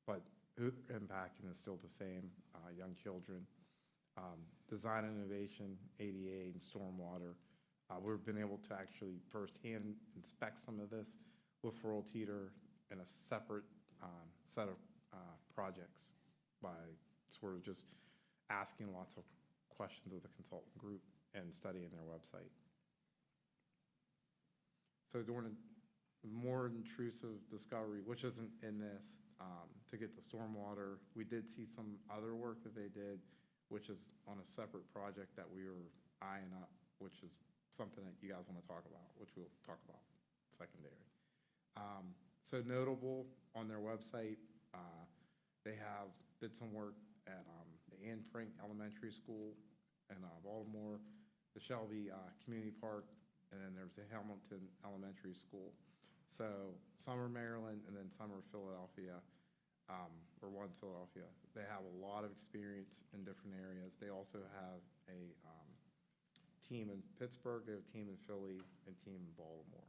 but impacting is still the same, young children. Design innovation, ADA, and stormwater. We've been able to actually firsthand inspect some of this with Rural Teeter in a separate set of projects by sort of just asking lots of questions of the consultant group and studying their website. So doing a more intrusive discovery, which isn't in this, to get the stormwater. We did see some other work that they did, which is on a separate project that we were eyeing up, which is something that you guys want to talk about, which we'll talk about secondary. So notable on their website, they did some work at the Anne Frank Elementary School in Baltimore, the Shelby Community Park, and then there's the Hamilton Elementary School. So some are Maryland and then some are Philadelphia, or one Philadelphia. They have a lot of experience in different areas. They also have a team in Pittsburgh, they have a team in Philly, and a team in Baltimore.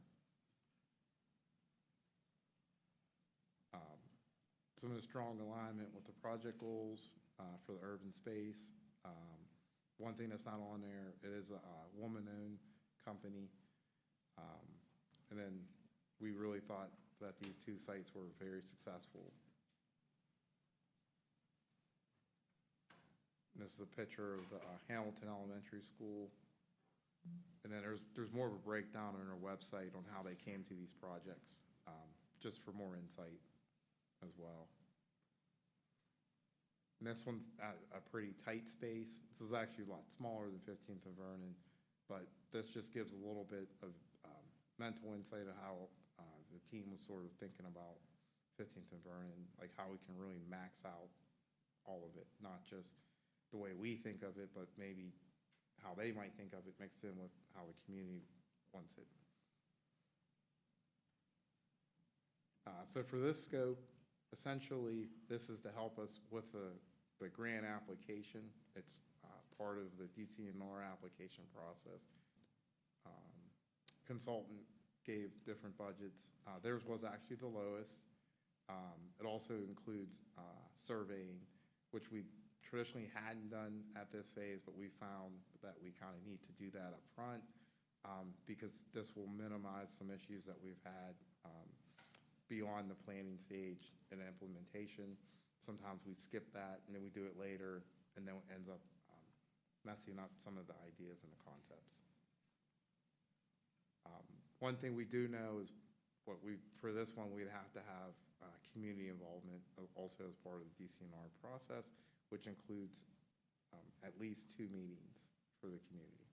Some of the strong alignment with the project goals for the urban space. One thing that's not on there, it is a woman-owned company. And then we really thought that these two sites were very successful. This is a picture of the Hamilton Elementary School. And then there's more of a breakdown on our website on how they came to these projects, just for more insight as well. And this one's a pretty tight space. This is actually a lot smaller than 15th and Vernon, but this just gives a little bit of mental insight of how the team was sort of thinking about 15th and Vernon, like how we can really max out all of it, not just the way we think of it, but maybe how they might think of it mixed in with how the community wants it. So for this scope, essentially, this is to help us with the grant application. It's part of the DCNR application process. Consultant gave different budgets. Theirs was actually the lowest. It also includes surveying, which we traditionally hadn't done at this phase, but we found that we kind of need to do that up front because this will minimize some issues that we've had beyond the planning stage and implementation. Sometimes we skip that and then we do it later, and then it ends up messing up some of the ideas and the concepts. One thing we do know is for this one, we'd have to have community involvement also as part of the DCNR process, which includes at least 2 meetings for the community.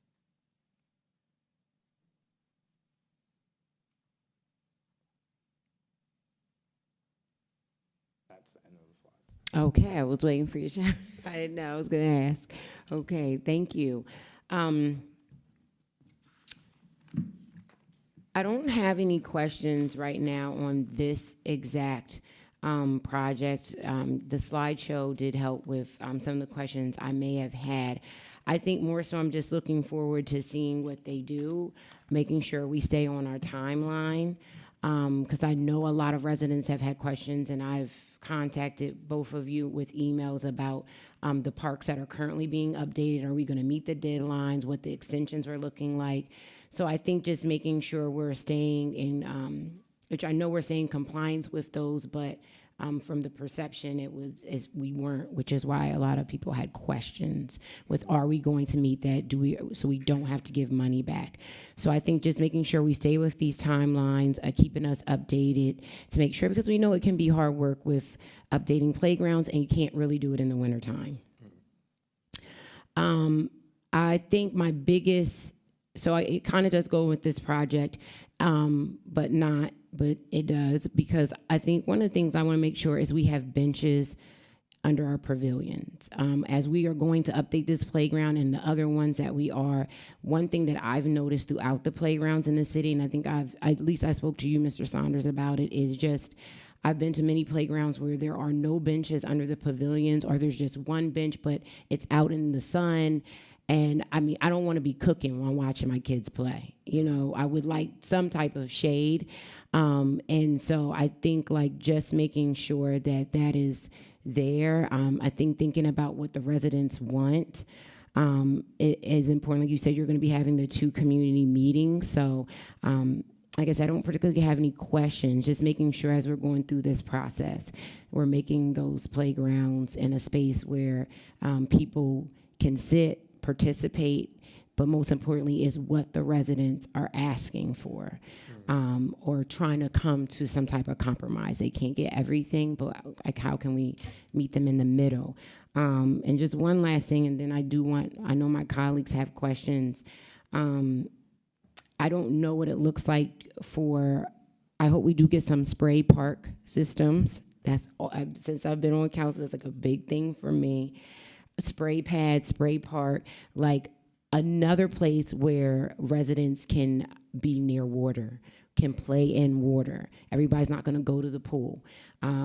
That's the end of the slides. Okay, I was waiting for you to, I didn't know I was going to ask. Okay, thank you. I don't have any questions right now on this exact project. The slideshow did help with some of the questions I may have had. I think more so I'm just looking forward to seeing what they do, making sure we stay on our timeline, because I know a lot of residents have had questions, and I've contacted both of you with emails about the parks that are currently being updated. Are we going to meet the deadlines? What the extensions are looking like? So I think just making sure we're staying in, which I know we're staying in compliance with those, but from the perception we weren't, which is why a lot of people had questions with, are we going to meet that? So we don't have to give money back. So I think just making sure we stay with these timelines, keeping us updated to make sure, because we know it can be hard work with updating playgrounds, and you can't really do it in the wintertime. I think my biggest, it kind of does go with this project, but it does, because I think one of the things I want to make sure is we have benches under our pavilions. As we are going to update this playground and the other ones that we are, one thing that I've noticed throughout the playgrounds in the city, and I think at least I spoke to you, Mr. Saunders, about it, is just, I've been to many playgrounds where there are no benches under the pavilions, or there's just one bench, but it's out in the sun. And I mean, I don't want to be cooking while watching my kids play. You know, I would like some type of shade. And so I think like just making sure that that is there. I think thinking about what the residents want it is important. Like you said, you're going to be having the 2 community meetings. So like I said, I don't particularly have any questions, just making sure as we're going through this process, we're making those playgrounds in a space where people can sit, participate, but most importantly is what the residents are asking for, or trying to come to some type of compromise. They can't get everything, but like how can we meet them in the middle? And just one last thing, and then I know my colleagues have questions. I don't know what it looks like I hope we do get some spray park systems. That's since I've been on council, it's like a big thing for me. Spray pads, spray park, like another place where residents can be near water, can play in water. Everybody's not going to go to the pool.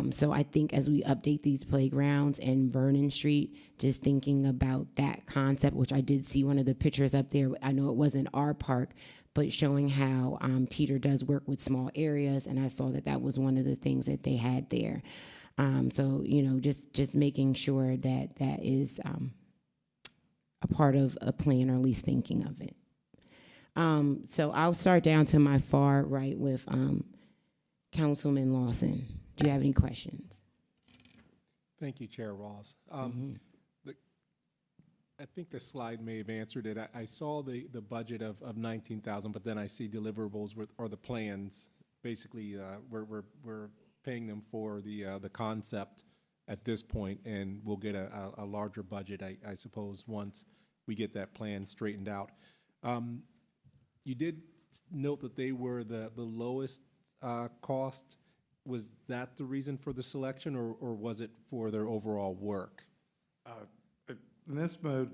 So I think as we update these playgrounds in Vernon Street, just thinking about that concept, which I did see one of the pictures up there. I know it wasn't our park, but showing how Teeter does work with small areas, and I saw that was one of the things that they had there. So, you know, just making sure that is a part of a plan, or at least thinking of it. So I'll start down to my far right with Councilman Lawson. Do you have any questions? Thank you, Chair Rawls. I think the slide may have answered it. I saw the budget of 19,000, but then I see deliverables or the plans. Basically, we're paying them for the concept at this point, and we'll get a larger budget, I suppose, once we get that plan straightened out. You did note that they were the lowest cost. Was that the reason for the selection, or was it for their overall work? In this mode,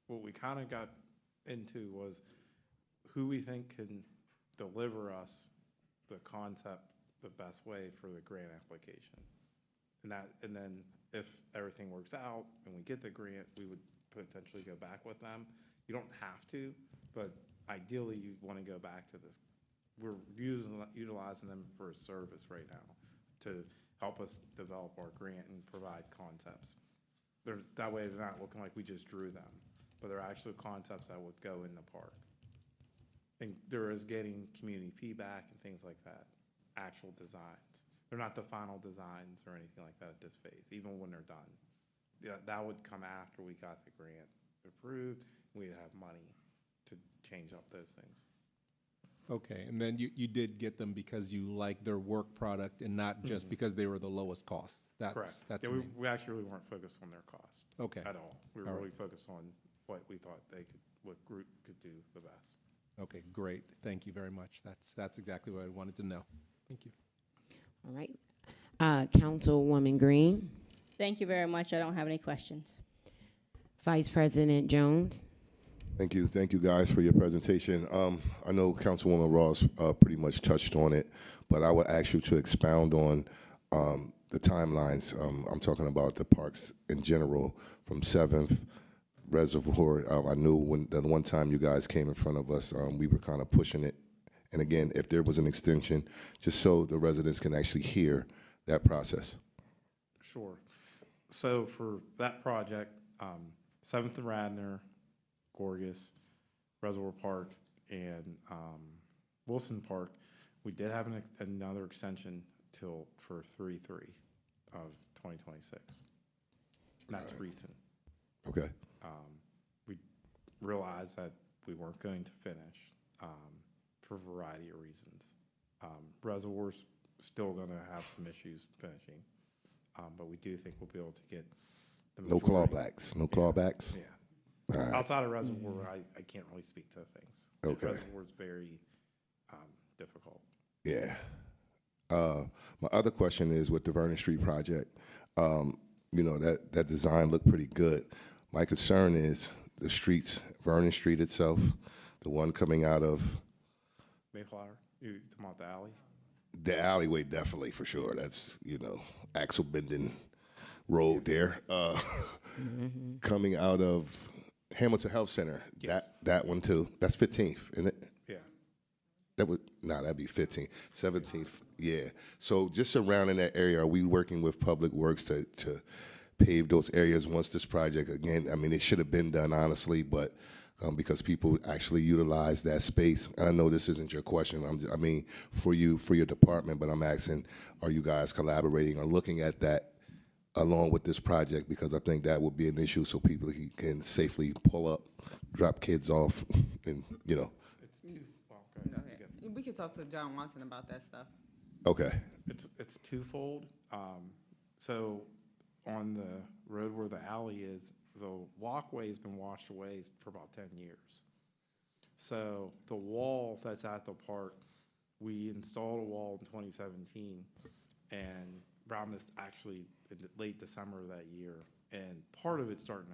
what we kind of got into was who we think can deliver us the concept the best way for the grant application. And then if everything works out and we get the grant, we would potentially go back with them. You don't have to, but ideally you want to go back to this. We're utilizing them for a service right now to help us develop our grant and provide concepts. That way they're not looking like we just drew them, but they're actually concepts that would go in the park. And there is getting community feedback and things like that, actual designs. They're not the final designs or anything like that at this phase, even when they're done. Yeah, that would come after we got the grant approved. We'd have money to change up those things. Okay, and then you did get them because you liked their work product and not just because they were the lowest cost. Correct. That's yeah, we actually really weren't focused on their cost. Okay. At all. We were really focused on what we thought what group could do the best. Okay, great. Thank you very much. That's exactly what I wanted to know. Thank you. All right. Councilwoman Green. Thank you very much. I don't have any questions. Vice President Jones. Thank you guys for your presentation. I know Councilwoman Ross pretty much touched on it, but I would ask you to expound on timelines. I'm talking about the parks in general, from 7th Reservoir. I knew when the one time you guys came in front of us, we were kind of pushing it. And again, if there was an extension, just so the residents can actually hear that process. Sure. So for that project, 7th and Radnor, Gorgas, Reservoir Park, and Wilson Park, we did have another extension for 3/3 of 2026. And that's recent. Okay. We realized that we weren't going to finish for a variety of reasons. Reservoir's still going to have some issues finishing, but we do think we'll be able to get the No majority. clawbacks. No clawbacks. Yeah. All right. Outside of Reservoir, I can't really speak to things. Okay. Reservoir's very difficult. Yeah. My other question is with the Vernon Street project. You know, that design looked pretty good. My concern is the streets, Vernon Street itself, the one coming out of Mayflower, you talking about the alley? the alleyway, definitely for sure. That's, you know, axle bending road there. Coming out of Hamilton Health Center, Yes. that one too. That's 15th, isn't it? Yeah. That'd be 15th, 17th. Yeah. So just surrounding that area, are we working with Public Works to pave those areas once this project, again, I mean, it should have been done honestly, but because people actually utilize that space. And I know this isn't your question. I mean, for your department, but I'm asking, are you guys collaborating or looking at that along with this project? Because I think that would be an issue so people can safely pull up, drop kids off, and, you know. Go ahead. We can talk to John Watson about that stuff. Okay. It's twofold. So on the road where the alley is, the walkway has been washed away for about 10 years. So the wall that's at the park, we installed a wall in 2017, and around this actually in late December of that year, and part of it's starting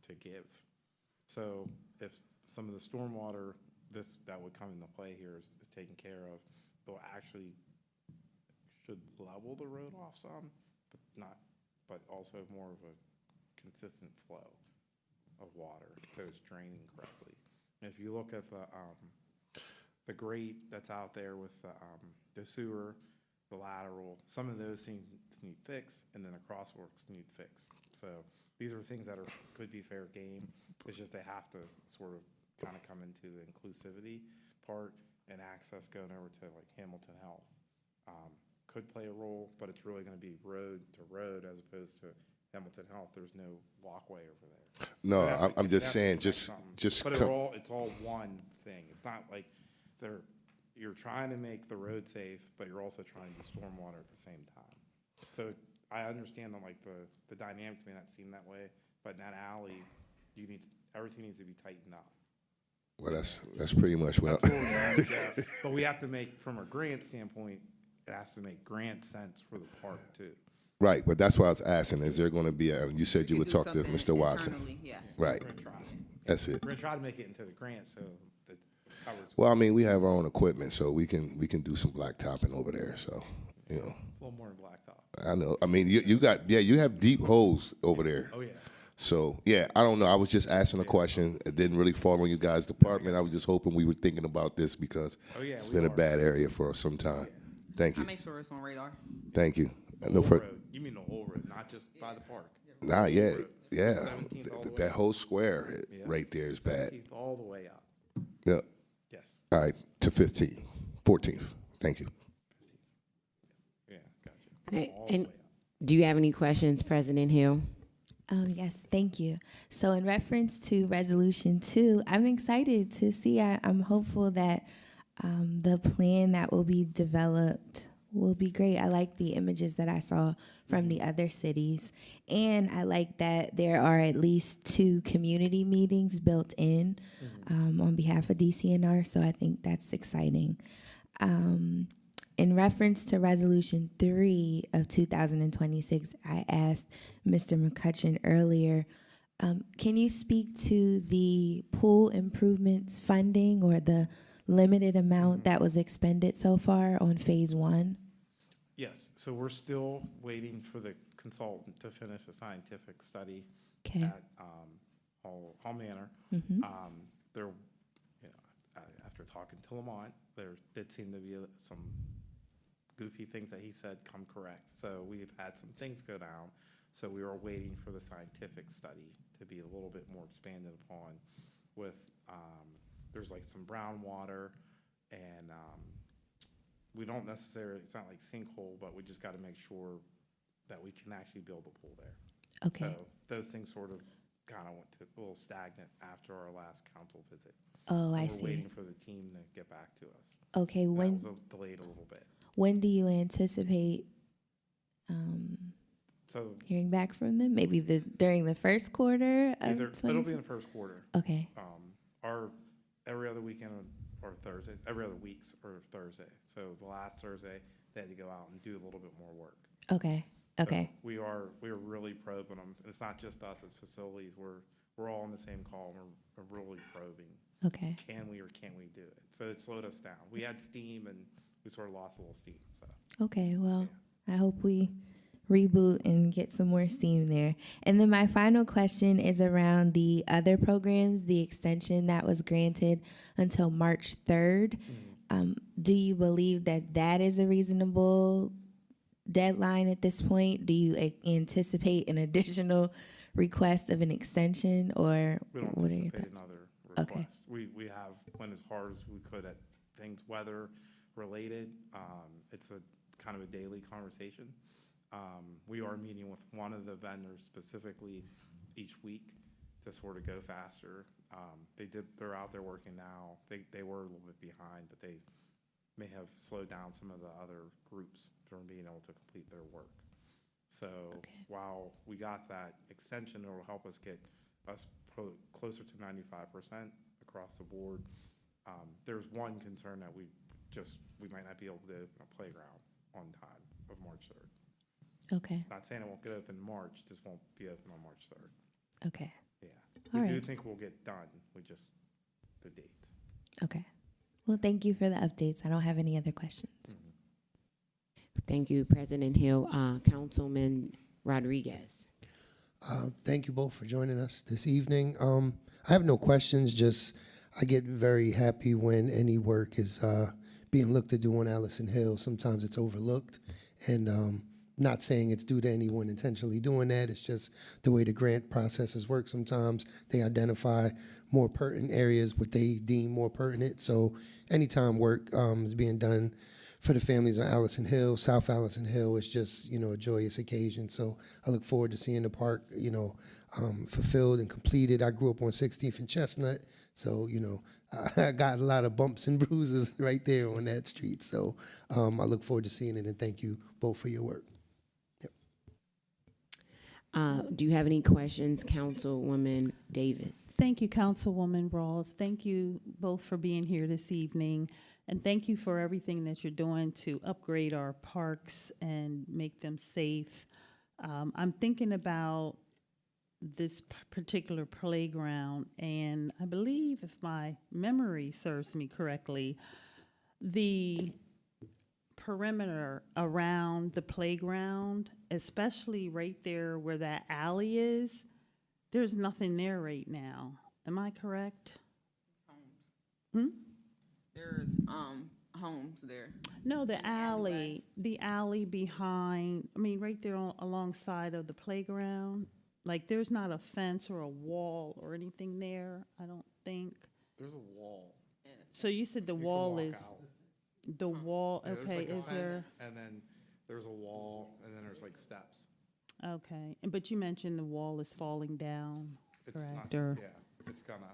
to give. So if some of the stormwater that would come into play here is taken care of, it'll actually should level the road off some, but also more of a consistent flow of water, so it's draining correctly. And if you look at the grate that's out there with the sewer, the lateral, some of those things need fixed, and then the crosswalks need fixed. So these are things that could be fair game. It's just they have to sort of kind of come into the inclusivity part, and access going over to like Hamilton Health could play a role, but it's really going to be road to road as opposed to Hamilton Health. There's no walkway over there. No, I'm just saying, But it's all one thing. It's not like you're trying to make the road safe, but you're also trying to stormwater at the same time. So I understand that like the dynamics may not seem that way, but in that alley, everything needs to be tightened up. Well, that's pretty much what. But we have to make, from a grant standpoint, it has to make grant sense for the park too. Right, but that's why I was asking, is there going to be you said you would talk to Mr. Watson. Yes. Right, that's it. We're gonna try to make it into the grant, so that covers. Well, I mean, we have our own equipment, so we can do some blacktopping over there, so, you know. A little more than blacktop. I know, I mean, you have deep holes over there. Oh, yeah. So, yeah, I don't know, I was just asking a question. It didn't really fall on you guys' department. I was just hoping we were thinking about this because it's been a bad area for some time. Thank you. I'll make sure it's on radar. Thank you. You mean the whole road, not just by the park? Nah, yeah, yeah. 17th all the way That up. whole square right there is bad. 17th all the way up. Yeah. Yes. All right, to 14th. Thank you. Yeah, gotcha. And do you have any questions, President Hill? Yes, thank you. So in reference to Resolution 2, I'm excited to see, I'm hopeful that the plan that will be developed will be great. I like the images that I saw from the other cities. And I like that there are at least 2 community meetings built in on behalf of DCNR, so I think that's exciting. In reference to Resolution 3 of 2026, I asked Mr. McCutcheon earlier, can you speak to the pool improvements funding or the limited amount that was expended so far on Phase 1? Yes, so we're still waiting for the consultant to finish a scientific study Okay. at Hall Manor. Mhm. There, after talking to Lamont, there did seem to be some goofy things that he said come correct. So we've had some things go down. So we are waiting for the scientific study to be a little bit more expanded upon with, there's like some brown water and we don't necessarily, it's not like sinkhole, but we just got to make sure that we can actually build a pool there. Okay. So those things sort of kind of went to a little stagnant after our last council visit. Oh, I We're see. waiting for the team to get back to us. Okay, That when was delayed a little bit. when do you anticipate So hearing back from them? Maybe during the first quarter of either, it'll be 2020? in the first quarter. Okay. Our every other weekend or Thursdays, every other weeks or Thursday. So the last Thursday, they had to go out and do a little bit more work. Okay. So Okay. we're really probing them. It's not just us as facilities. We're all on the same call. We're really probing. Okay. Can we or can't we do it? So it slowed us down. We had steam and we sort of lost a little steam. So Okay, well, I hope we reboot and get some more steam there. And then my final question is around the other programs, the extension that was granted until March 3rd. Do you believe that that is a reasonable deadline at this point? Do you anticipate an additional request of an extension, or we don't what are your anticipate thoughts? another Okay. request. We have went as hard as we could at things weather related. It's a kind of a daily conversation. We are meeting with one of the vendors specifically each week to sort of go faster. They're out there working now. They were a little bit behind, but they may have slowed down some of the other groups from being able to complete their work. So while we got that extension, it'll help us get us closer to 95% across the board. There's one concern that we might not be able to open a playground on time of March 3rd. Okay. Not saying it won't get open in March, just won't be open on March 3rd. Okay. Yeah. All We do right. think we'll get done, the dates. Okay. Well, thank you for the updates. I don't have any other questions. Thank you, President Hill. Councilman Rodriguez. Thank you both for joining us this evening. I have no questions, just I get very happy when any work is being looked to do on Allison Hill. Sometimes it's overlooked, and not saying it's due to anyone intentionally doing that. It's just the way the grant processes work. Sometimes they identify more pertinent areas, what they deem more pertinent. So anytime work is being done for the families on Allison Hill, South Allison Hill, it's just, a joyous occasion. So I look forward to seeing the park, fulfilled and completed. I grew up on 16th and Chestnut, so, I got a lot of bumps and bruises right there on that street. So I look forward to seeing it, and thank you both for your work. Do you have any questions, Councilwoman Davis? Thank you, Councilwoman Rawls. Thank you both for being here this evening. And thank you for everything that you're doing to upgrade our parks and make them safe. I'm thinking about this particular playground, and I believe, if my memory serves me correctly, the perimeter around the playground, especially right there where that alley is, there's nothing there right now. Am I correct? There's homes there. No, the alley behind, right there alongside of the playground. Like, there's not a fence or a wall or anything there, I don't think. There's a wall. So you said the You can wall walk is, out. the wall, Yeah, there's okay, like a is there? fence, and then there's a wall, and then there's like steps. Okay, but you mentioned the wall is falling down, It's correct? not, Or, yeah, it's gonna,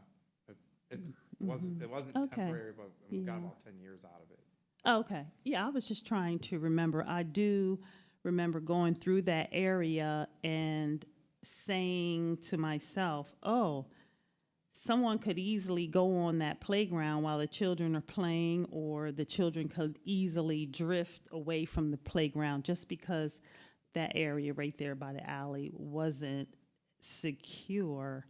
it wasn't Okay. temporary, but we got Yeah. about 10 years out of it. okay, yeah, I was just trying to remember. I do remember going through that area and saying to myself, oh, someone could easily go on that playground while the children are playing, or the children could easily drift away from the playground just because that area right there by the alley wasn't secure.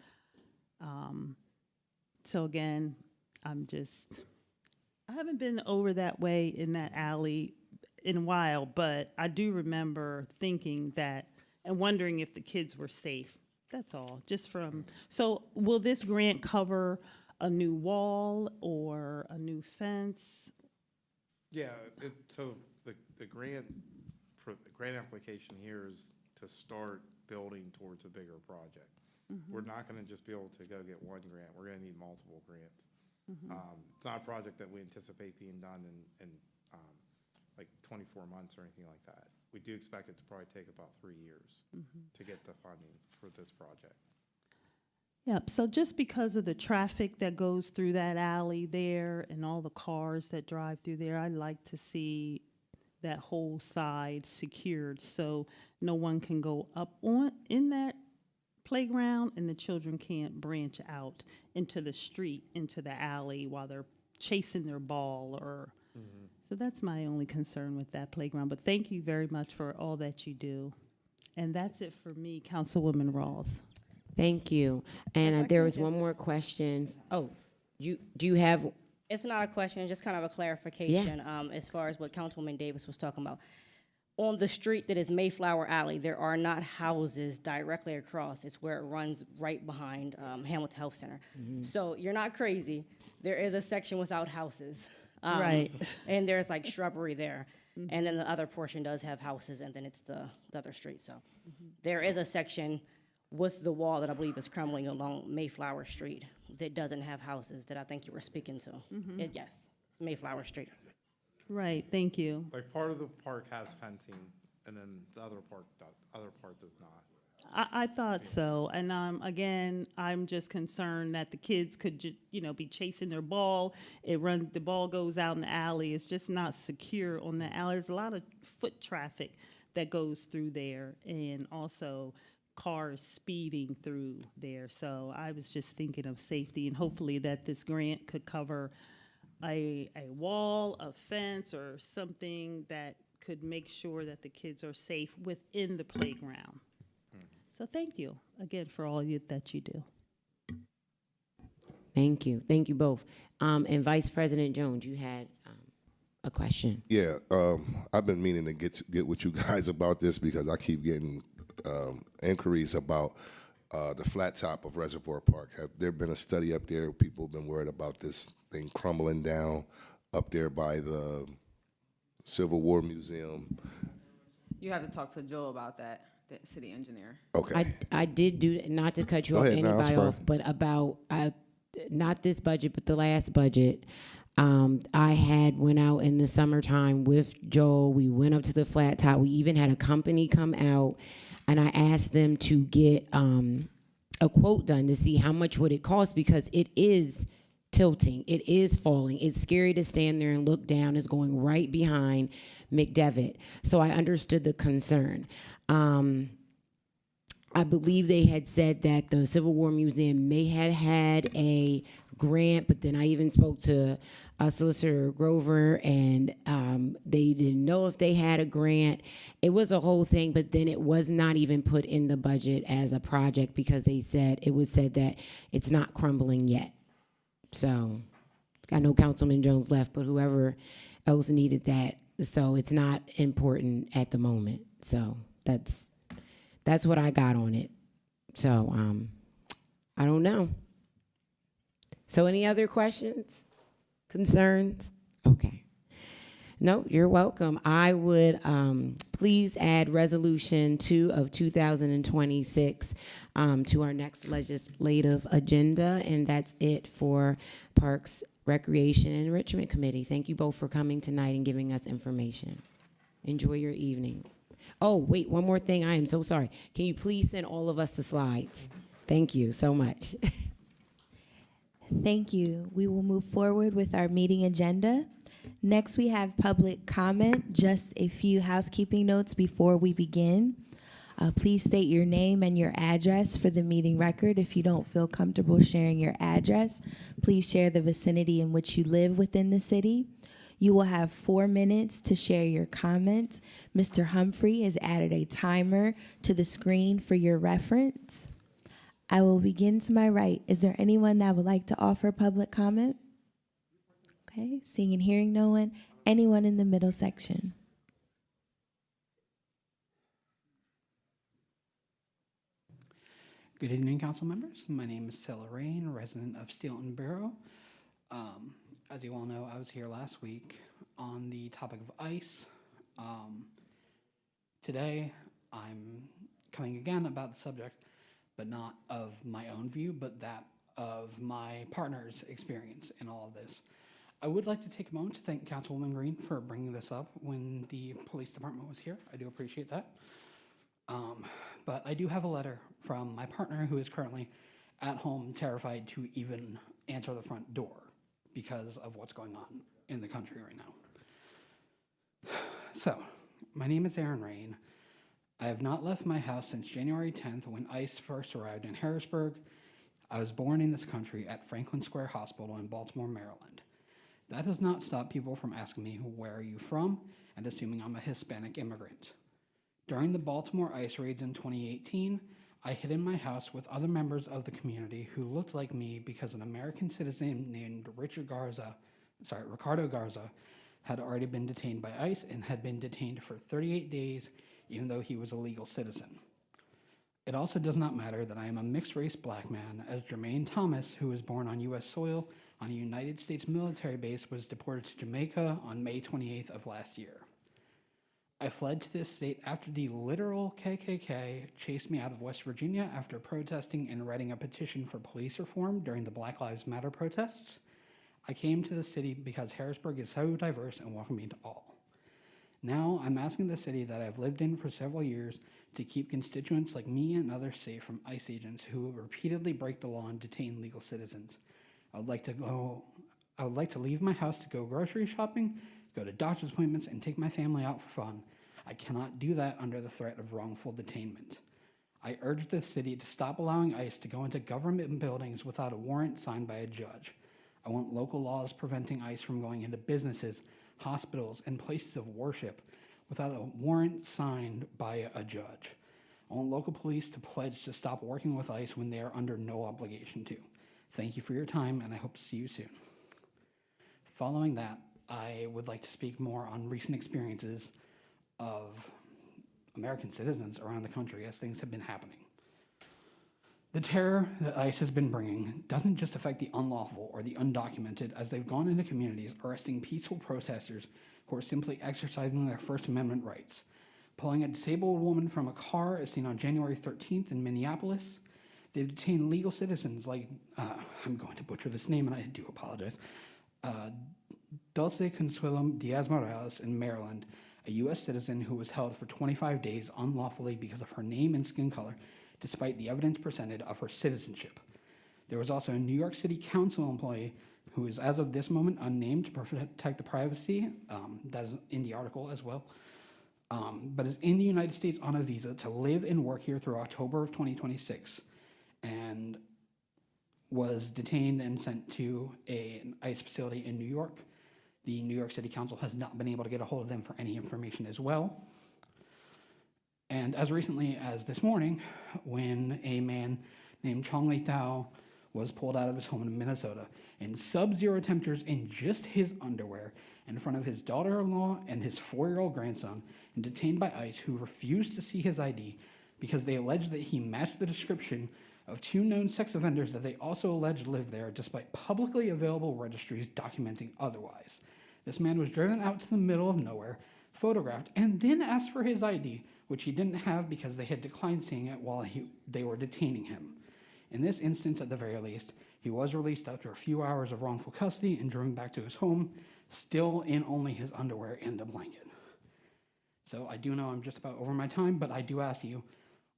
So again, I haven't been over that way in that alley in a while, but I do remember thinking that and wondering if the kids were safe. That's all, just from, so will this grant cover a new wall or a new fence? Yeah, so the grant, for the grant application here is to start building towards a bigger project. We're not gonna just be able to go get one grant, we're gonna need multiple grants. It's not a project that we anticipate being done in like 24 months or anything like that. We do expect it to probably take about 3 years to get the funding for this project. Yep, so just because of the traffic that goes through that alley there and all the cars that drive through there, I'd like to see that whole side secured so no one can go up on in that playground and the children can't branch out into the street, into the alley while they're chasing their ball or, so that's my only concern with that playground. But thank you very much for all that you do. And that's it for me, Councilwoman Rawls. Thank you. And there was one more question. Oh, do you have? It's not a question, it's just kind of a clarification as far as what Councilwoman Davis was talking about. On the street that is Mayflower Alley, there are not houses directly across. It's where it runs right behind Hamilton Health Center. So you're not crazy. There is a section without houses. Right. And there's like shrubbery there. And then the other portion does have houses, and then it's the other street. So there is a section with the wall that I believe is crumbling along Mayflower Street that doesn't have houses that I think you were speaking to. Yes, it's Mayflower Street. Right, thank you. Like part of the park has fencing, and then the other part does not. I thought so, and again, I'm just concerned that the kids could, be chasing their ball. The ball goes out in the alley. It's just not secure on the alley. There's a lot of foot traffic that goes through there, and also cars speeding through there. So I was just thinking of safety, and hopefully that this grant could cover a wall, a fence, or something that could make sure that the kids are safe within the playground. So thank you again for all that you do. Thank you. Thank you both. And Vice President Jones, you had a question. Yeah, I've been meaning to get with you guys about this because I keep getting inquiries about the flat top of Reservoir Park. Have there been a study up there? People have been worried about this thing crumbling down up there by the Civil War Museum. You have to talk to Joe about that, the city engineer. Okay. I did do, not to cut you off, anybody off, but about, not this budget, but the last budget, I had went out in the summertime with Joel. We went up to the flat top. We even had a company come out, and I asked them to get a quote done to see how much would it cost, because it is tilting. It is falling. It's scary to stand there and look down. It's going right behind McDevitt. So I understood the concern. I believe they had said that the Civil War Museum may have had a grant, but then I even spoke to Solicitor Grover, and they didn't know if they had a grant. It was a whole thing, but then it was not even put in the budget as a project because it was said that it's not crumbling yet. So I know Councilman Jones left, but whoever else needed that. So it's not important at the moment. So that's what I got on it. So I don't know. So any other questions, concerns? Okay. No, you're welcome. I would please add Resolution 2 of 2026 to our next legislative agenda, and that's it for Parks, Recreation, and Enrichment Committee. Thank you both for coming tonight and giving us information. Enjoy your evening. Oh, wait, one more thing. I am so sorry. Can you please send all of us the slides? Thank you so much. Thank you. We will move forward with our meeting agenda. Next, we have public comment. Just a few housekeeping notes before we begin. Please state your name and your address for the meeting record. If you don't feel comfortable sharing your address, please share the vicinity in which you live within the city. You will have 4 minutes to share your comments. Mr. Humphrey has added a timer to the screen for your reference. I will begin to my right. Is there anyone that would like to offer public comment? Okay, seeing and hearing no one. Anyone in the middle section? Good evening, council members. My name is Stella Rain, resident of Steelton Borough. As you all know, I was here last week on the topic of ICE. Today, I'm coming again about the subject, but not of my own view, but that of my partner's experience in all of this. I would like to take a moment to thank Councilwoman Green for bringing this up when the police department was here. I do appreciate that. But I do have a letter from my partner who is currently at home terrified to even answer the front door because of what's going on in the country right now. So, my name is Aaron Rain. I have not left my house since January 10th when ICE first arrived in Harrisburg. I was born in this country at Franklin Square Hospital in Baltimore, Maryland. That has not stopped people from asking me, where are you from, and assuming I'm a Hispanic immigrant. During the Baltimore ICE raids in 2018, I hid in my house with other members of the community who looked like me because an American citizen named Ricardo Garza had already been detained by ICE and had been detained for 38 days, even though he was a legal citizen. It also does not matter that I am a mixed-race black man, as Jermaine Thomas, who was born on U.S. soil on a United States military base, was deported to Jamaica on May 28th of last year. I fled to this state after the literal KKK chased me out of West Virginia after protesting and writing a petition for police reform during the Black Lives Matter protests. I came to the city because Harrisburg is so diverse and welcoming to all. Now I'm asking the city that I've lived in for several years to keep constituents like me and others safe from ICE agents who repeatedly break the law and detain legal citizens. I would like to leave my house to go grocery shopping, go to doctor's appointments, and take my family out for fun. I cannot do that under the threat of wrongful detainment. I urge the city to stop allowing ICE to go into government buildings without a warrant signed by a judge. I want local laws preventing ICE from going into businesses, hospitals, and places of worship without a warrant signed by a judge. I want local police to pledge to stop working with ICE when they are under no obligation to. Thank you for your time, and I hope to see you soon. Following that, I would like to speak more on recent experiences of American citizens around the country as things have been happening. The terror that ICE has been bringing doesn't just affect the unlawful or the undocumented, as they've gone into communities arresting peaceful protesters who are simply exercising their First Amendment rights. Pulling a disabled woman from a car as seen on January 13th in Minneapolis. They've detained legal citizens like, I'm going to butcher this name and I do apologize, Dulce Consuelo Diaz-Morales in Maryland, a U.S. citizen who was held for 25 days unlawfully because of her name and skin color, despite the evidence presented of her citizenship. There was also a New York City Council employee who is, as of this moment, unnamed to protect the privacy, that is in the article as well, but is in the United States on a visa to live and work here through October of 2026, and was detained and sent to an ICE facility in New York. The New York City Council has not been able to get a hold of them for any information as well. And as recently as this morning, when a man named Chong Li Tao was pulled out of his home in Minnesota in sub-zero temperatures in just his underwear in front of his daughter-in-law and his 4-year-old grandson, and detained by ICE, who refused to see his ID because they alleged that he matched the description of 2 known sex offenders that they also alleged lived there, despite publicly available registries documenting otherwise. This man was driven out to the middle of nowhere, photographed, and then asked for his ID, which he didn't have because they had declined seeing it while they were detaining him. In this instance, at the very least, he was released after a few hours of wrongful custody and driven back to his home, still in only his underwear and a blanket. So I do know I'm just about over my time, but I do ask you,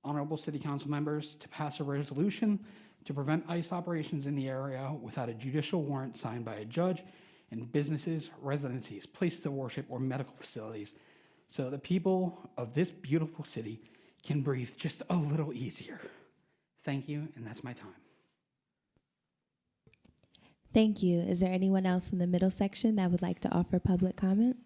honorable city council members, to pass a resolution to prevent ICE operations in the area without a judicial warrant signed by a judge in businesses, residencies, places of worship, or medical facilities, so the people of this beautiful city can breathe just a little easier. Thank you, and that's my time. Thank you. Is there anyone else in the middle section that would like to offer public comment?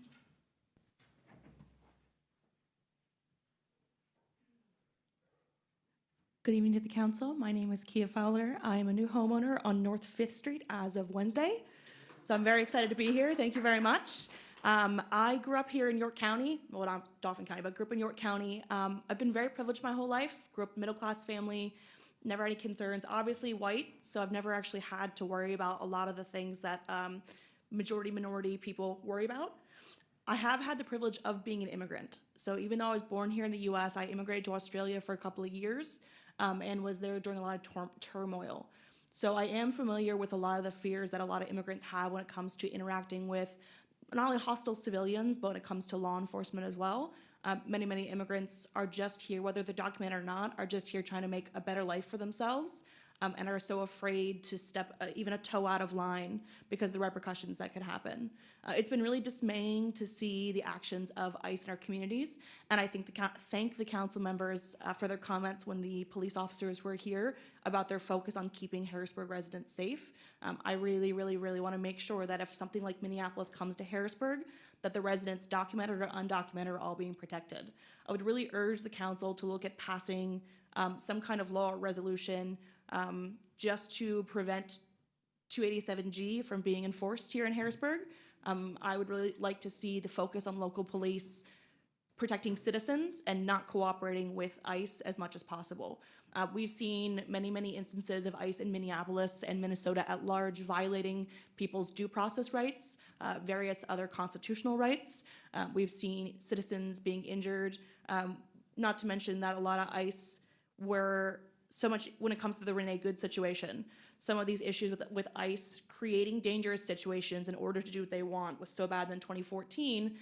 Good evening to the council. My name is Kia Fowler. I am a new homeowner on North 5th Street as of Wednesday. So I'm very excited to be here. Thank you very much. I grew up here in York County, well, not Dauphin County, but grew up in York County. I've been very privileged my whole life. Grew up middle-class family, never any concerns. Obviously white, so I've never actually had to worry about a lot of the things that majority minority people worry about. I have had the privilege of being an immigrant. So even though I was born here in the US, I immigrated to Australia for a couple of years and was there during a lot of turmoil. So I am familiar with a lot of the fears that a lot of immigrants have when it comes to interacting with not only hostile civilians, but when it comes to law enforcement as well. Many immigrants are just here, whether they're documented or not, are just here trying to make a better life for themselves and are so afraid to step even a toe out of line because of the repercussions that could happen. It's been really dismaying to see the actions of ICE in our communities, and I think thank the council members for their comments when the police officers were here about their focus on keeping Harrisburg residents safe. I really want to make sure that if something like Minneapolis comes to Harrisburg, that the residents, documented or undocumented, are all being protected. I would really urge the council to look at passing some kind of law or resolution just to prevent 287G from being enforced here in Harrisburg. I would really like to see the focus on local police protecting citizens and not cooperating with ICE as much as possible. We've seen many instances of ICE in Minneapolis and Minnesota at large violating people's due process rights, various other constitutional rights. We've seen citizens being injured, not to mention that a lot of ICE were so much, when it comes to the Renee Good situation, some of these issues with ICE creating dangerous situations in order to do what they want was so bad that in 2014,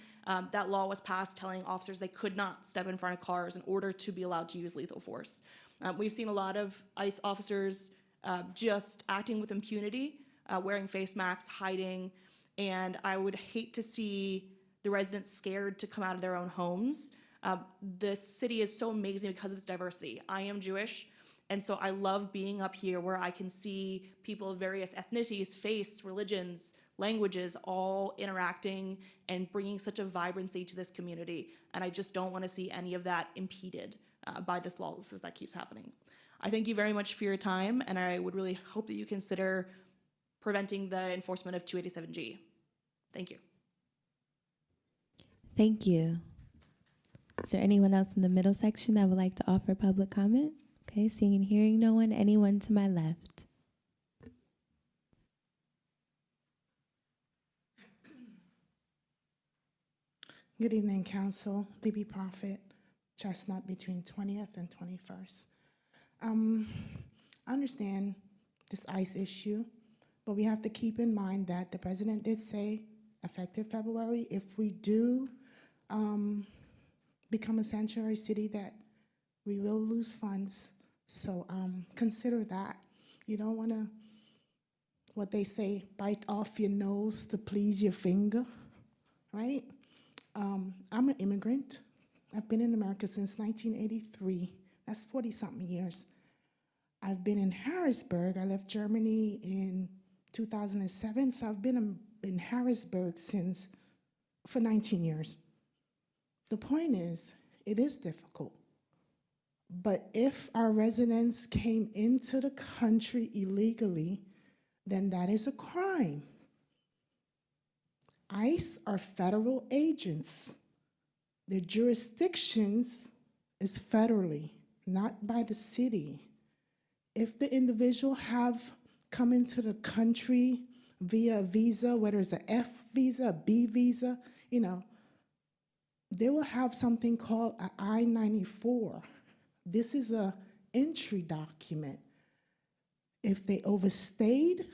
that law was passed telling officers they could not step in front of cars in order to be allowed to use lethal force. We've seen a lot of ICE officers just acting with impunity, wearing face masks, hiding, and I would hate to see the residents scared to come out of their own homes. The city is so amazing because of its diversity. I am Jewish, and so I love being up here where I can see people of various ethnicities, faiths, religions, languages, all interacting and bringing such a vibrancy to this community. And I just don't want to see any of that impeded by this lawlessness that keeps happening. I thank you very much for your time, and I would really hope that you consider preventing the enforcement of 287G. Thank you. Thank you. Is there anyone else in the middle section that would like to offer public comment? Okay, seeing and hearing no one. Anyone to my left? Good evening, Council. Libby Prophet, Chestnut between 20th and 21st. I understand this ICE issue, but we have to keep in mind that the President did say, effective February, if we do become a sanctuary city, that we will lose funds. So consider that. You don't want to, what they say, bite off your nose to please your finger, right? I'm an immigrant. I've been in America since 1983. That's 40-something years. I've been in Harrisburg. I left Germany in 2007, so I've been in Harrisburg for 19 years. The point is, it is difficult. But if our residents came into the country illegally, then that is a crime. ICE are federal agents. Their jurisdictions is federally, not by the city. If the individual have come into the country via a visa, whether it's an F visa, a B visa, you know, they will have something called an I-94. This is an entry document. If they overstayed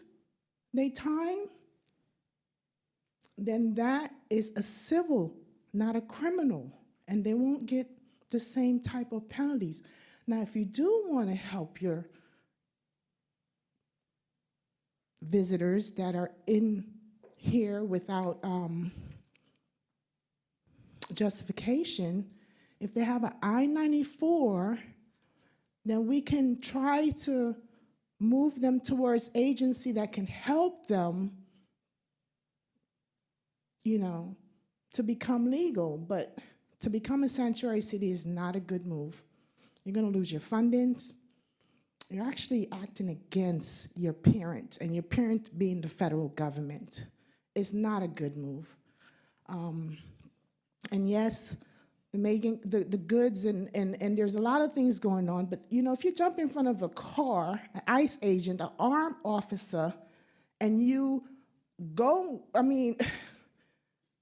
their time, then that is a civil, not a criminal, and they won't get the same type of penalties. Now, if you do want to help your visitors that are in here without justification, if they have an I-94, then we can try to move them towards agency that can help them, you know, to become legal. But to become a sanctuary city is not a good move. You're going to lose your fundings. You're actually acting against your parent, and your parent being the federal government is not a good move. And yes, the goods, and there's a lot of things going on. But you know, if you jump in front of a car, an ICE agent, an armed officer, and you go, I mean,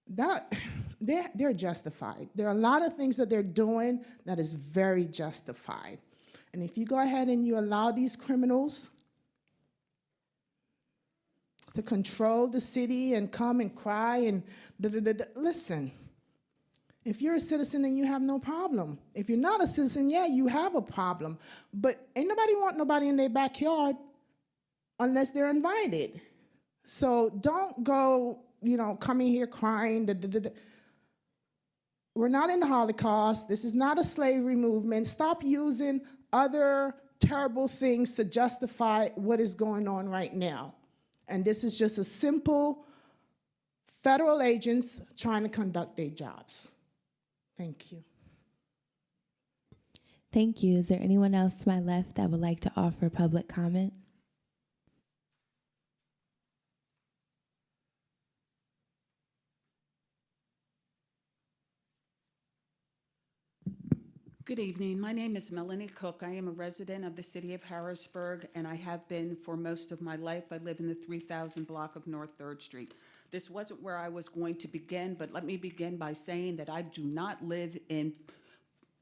that they're justified. There are a lot of things that they're doing that is very justified. And if you go ahead and you allow these criminals to control the city and come and cry and listen, if you're a citizen, then you have no problem. If you're not a citizen, yeah, you have a problem. But ain't nobody want nobody in their backyard unless they're invited. So don't go, you know, coming here crying. We're not in the Holocaust. This is not a slavery movement. Stop using other terrible things to justify what is going on right now. And this is just a simple federal agents trying to conduct their jobs. Thank you. Thank you. Is there anyone else to my left that would like to offer public comment? Good evening. My name is Melanie Cook. I am a resident of the city of Harrisburg, and I have been for most of my life. I live in the 3000 block of North 3rd Street. This wasn't where I was going to begin, but let me begin by saying that I do not live in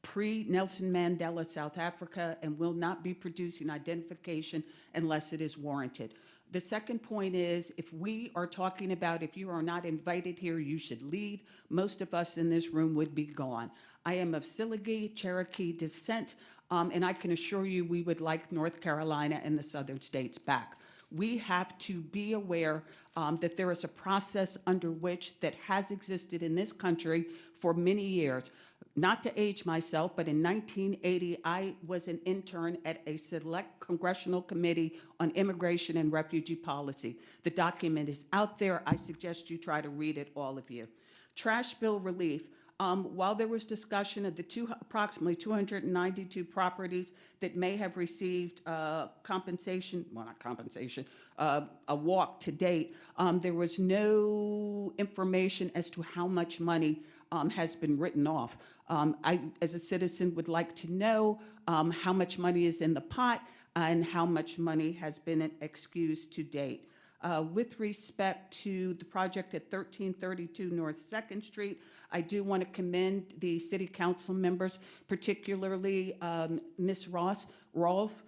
pre-Nelson Mandela South Africa and will not be producing identification unless it is warranted. The second point is, if we are talking about if you are not invited here, you should leave, most of us in this room would be gone. I am of Siligie, Cherokee descent, and I can assure you we would like North Carolina and the southern states back. We have to be aware that there is a process under which that has existed in this country for many years. Not to age myself, but in 1980, I was an intern at a select congressional committee on immigration and refugee policy. The document is out there. I suggest you try to read it, all of you. Trash bill relief. While there was discussion of the approximately 292 properties that may have received compensation, well, not compensation, a walk to date, there was no information as to how much money has been written off. I, as a citizen, would like to know how much money is in the pot and how much money has been excused to date. With respect to the project at 1332 North 2nd Street, I do want to commend the city council members, particularly Ms. Rawls,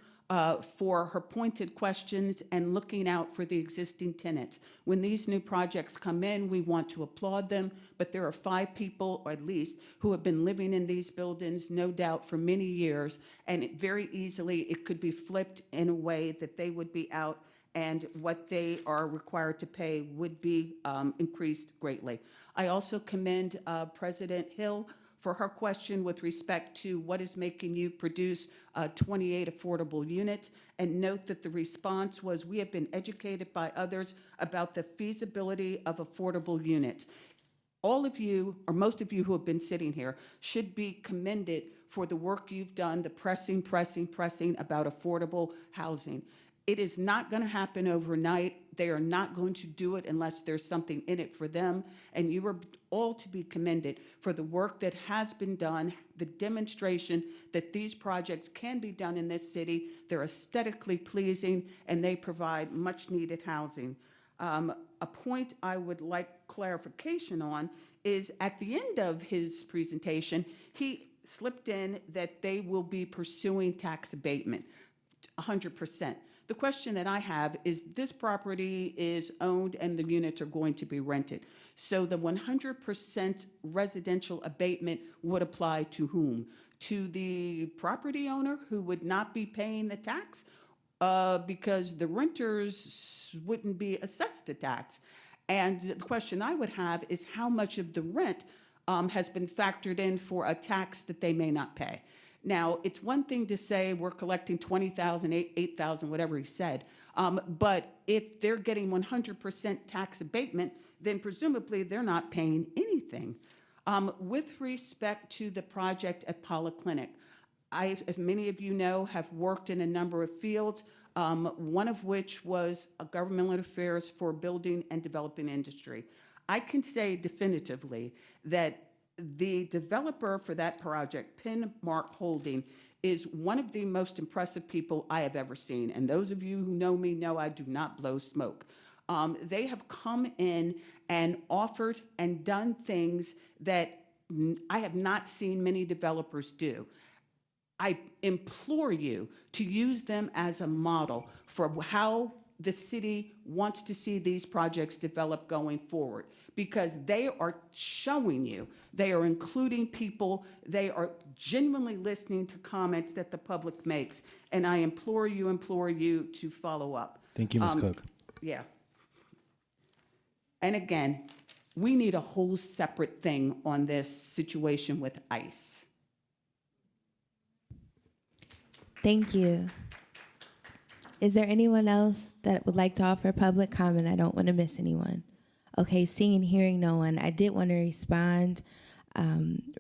for her pointed questions and looking out for the existing tenants. When these new projects come in, we want to applaud them, but there are 5 people, or at least, who have been living in these buildings, no doubt, for many years, and very easily it could be flipped in a way that they would be out and what they are required to pay would be increased greatly. I also commend President Hill for her question with respect to what is making you produce 28 affordable units, and note that the response was, we have been educated by others about the feasibility of affordable units. All of you, or most of you who have been sitting here, should be commended for the work you've done, the pressing about affordable housing. It is not going to happen overnight. They are not going to do it unless there's something in it for them. And you are all to be commended for the work that has been done, the demonstration that these projects can be done in this city. They're aesthetically pleasing, and they provide much needed housing. A point I would like clarification on is at the end of his presentation, he slipped in that they will be pursuing tax abatement, 100%. The question that I have is, this property is owned and the units are going to be rented. So the 100% residential abatement would apply to whom? To the property owner who would not be paying the tax? Because the renters wouldn't be assessed a tax. And the question I would have is, how much of the rent has been factored in for a tax that they may not pay? Now, it's one thing to say we're collecting 20,000, 8,000, whatever he said, but if they're getting 100% tax abatement, then presumably they're not paying anything. With respect to the project at Polyclinic, I, as many of you know, have worked in a number of fields, one of which was governmental affairs for building and developing industry. I can say definitively that the developer for that project, Pinmark Holding, is one of the most impressive people I have ever seen. And those of you who know me know I do not blow smoke. They have come in and offered and done things that I have not seen many developers do. I implore you to use them as a model for how the city wants to see these projects develop going forward, because they are showing you, they are including people, they are genuinely listening to comments that the public makes, and I implore you to follow up. Thank you, Ms. Cook. Yeah. And again, we need a whole separate thing on this situation with ICE. Thank you. Is there anyone else that would like to offer public comment? I don't want to miss anyone. Okay, seeing and hearing no one, I did want to respond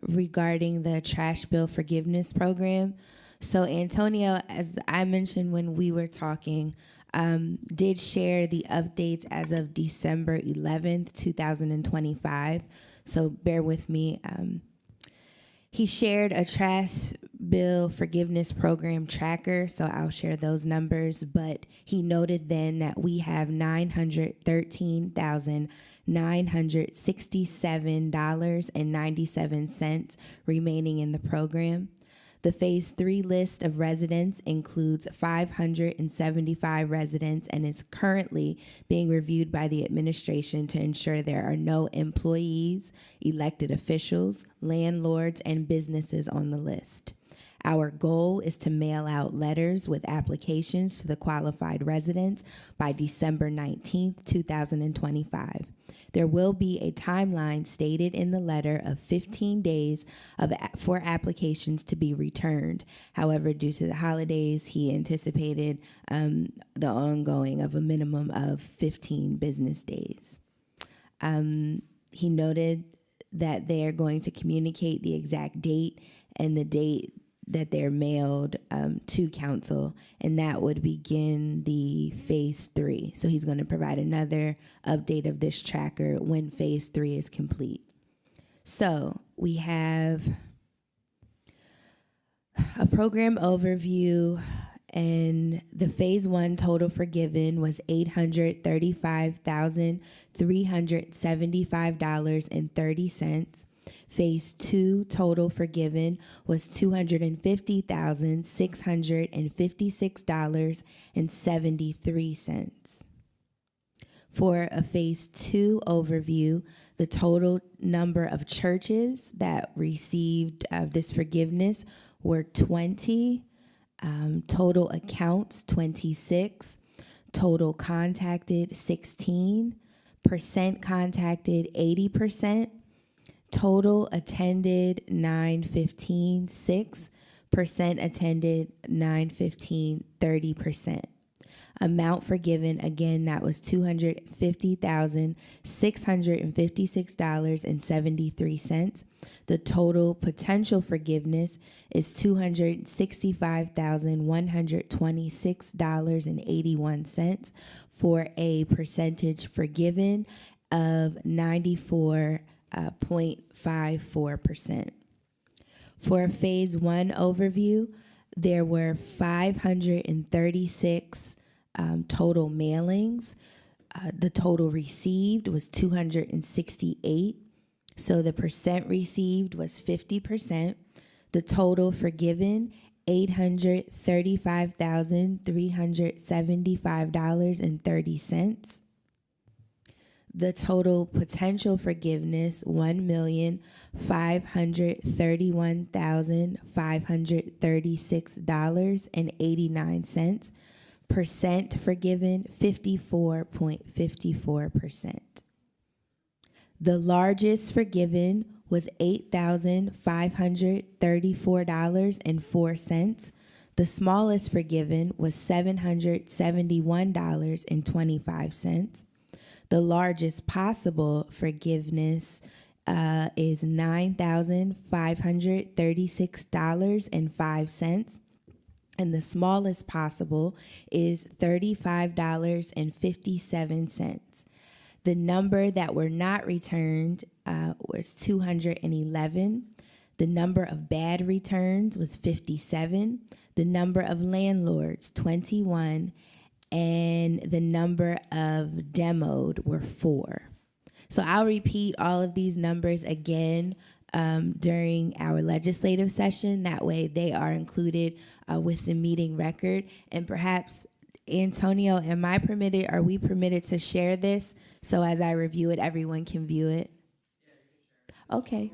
regarding the trash bill forgiveness program. So Antonio, as I mentioned when we were talking, did share the updates as of December 11th, 2025. So bear with me. He shared a trash bill forgiveness program tracker, so I'll share those numbers, but he noted then that we have $913,967.97 remaining in the program. The Phase 3 list of residents includes 575 residents and is currently being reviewed by the administration to ensure there are no employees, elected officials, landlords, and businesses on the list. Our goal is to mail out letters with applications to the qualified residents by December 19th, 2025. There will be a timeline stated in the letter of 15 days for applications to be returned. However, due to the holidays, he anticipated the ongoing of a minimum of 15 business days. He noted that they are going to communicate the exact date and the date that they're mailed to council, and that would begin the Phase 3. So he's going to provide another update of this tracker when Phase 3 is complete. So we have a program overview, and the Phase 1 total forgiven was $835,375.30. Phase 2 total forgiven was $250,656.73. For a Phase 2 overview, the total number of churches that received this forgiveness were 20, total accounts 26, total contacted 16, percent contacted 80%, total attended 915, 6% attended 915, 30%. Amount forgiven, again, that was $250,656.73. The total potential forgiveness is $265,126.81 for a percentage forgiven of 94.54%. For a Phase 1 overview, there were 536 total mailings. The total received was 268. So the percent received was 50%. The total forgiven, $835,375.30. The total potential forgiveness, $1,531,536.89. Percent forgiven, 54.54%. The largest forgiven was $8,534.04. The smallest forgiven was $771.25. The largest possible forgiveness is $9,536.05. And the smallest possible is $35.57. The number that were not returned was 211. The number of bad returns was 57. The number of landlords, 21. And the number of demoed were 4. So I'll repeat all of these numbers again during our legislative session. That way they are included with the meeting record. And perhaps, Antonio, are we permitted to share this? So as I review it, everyone can view it? Okay.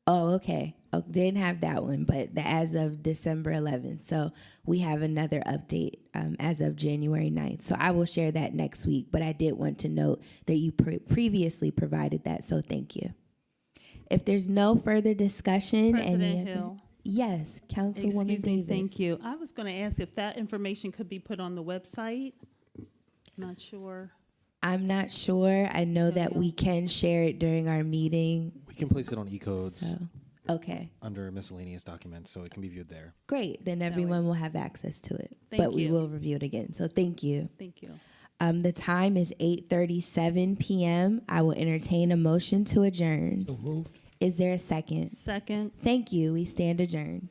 Oh, okay. Oh, didn't have that one, but as of December 11th. So we have another update as of January 9th. So I will share that next week, but I did want to note that you previously provided that, so thank you. If there's no further discussion, President Hill. Yes, Councilwoman Excuse me, Davis. thank you. I was going to ask if that information could be put on the website. Not sure. I'm not sure. I know that we can share it during our meeting. We can place it on e-codes. So, okay. Under miscellaneous documents, so it can be viewed there. Great. Then everyone will have access to it. Thank but we you. will review it again. So thank you. Thank you. The time is 8:37 p.m. I will entertain a motion to adjourn. So moved. Is there a second? Second. Thank you. We stand adjourned.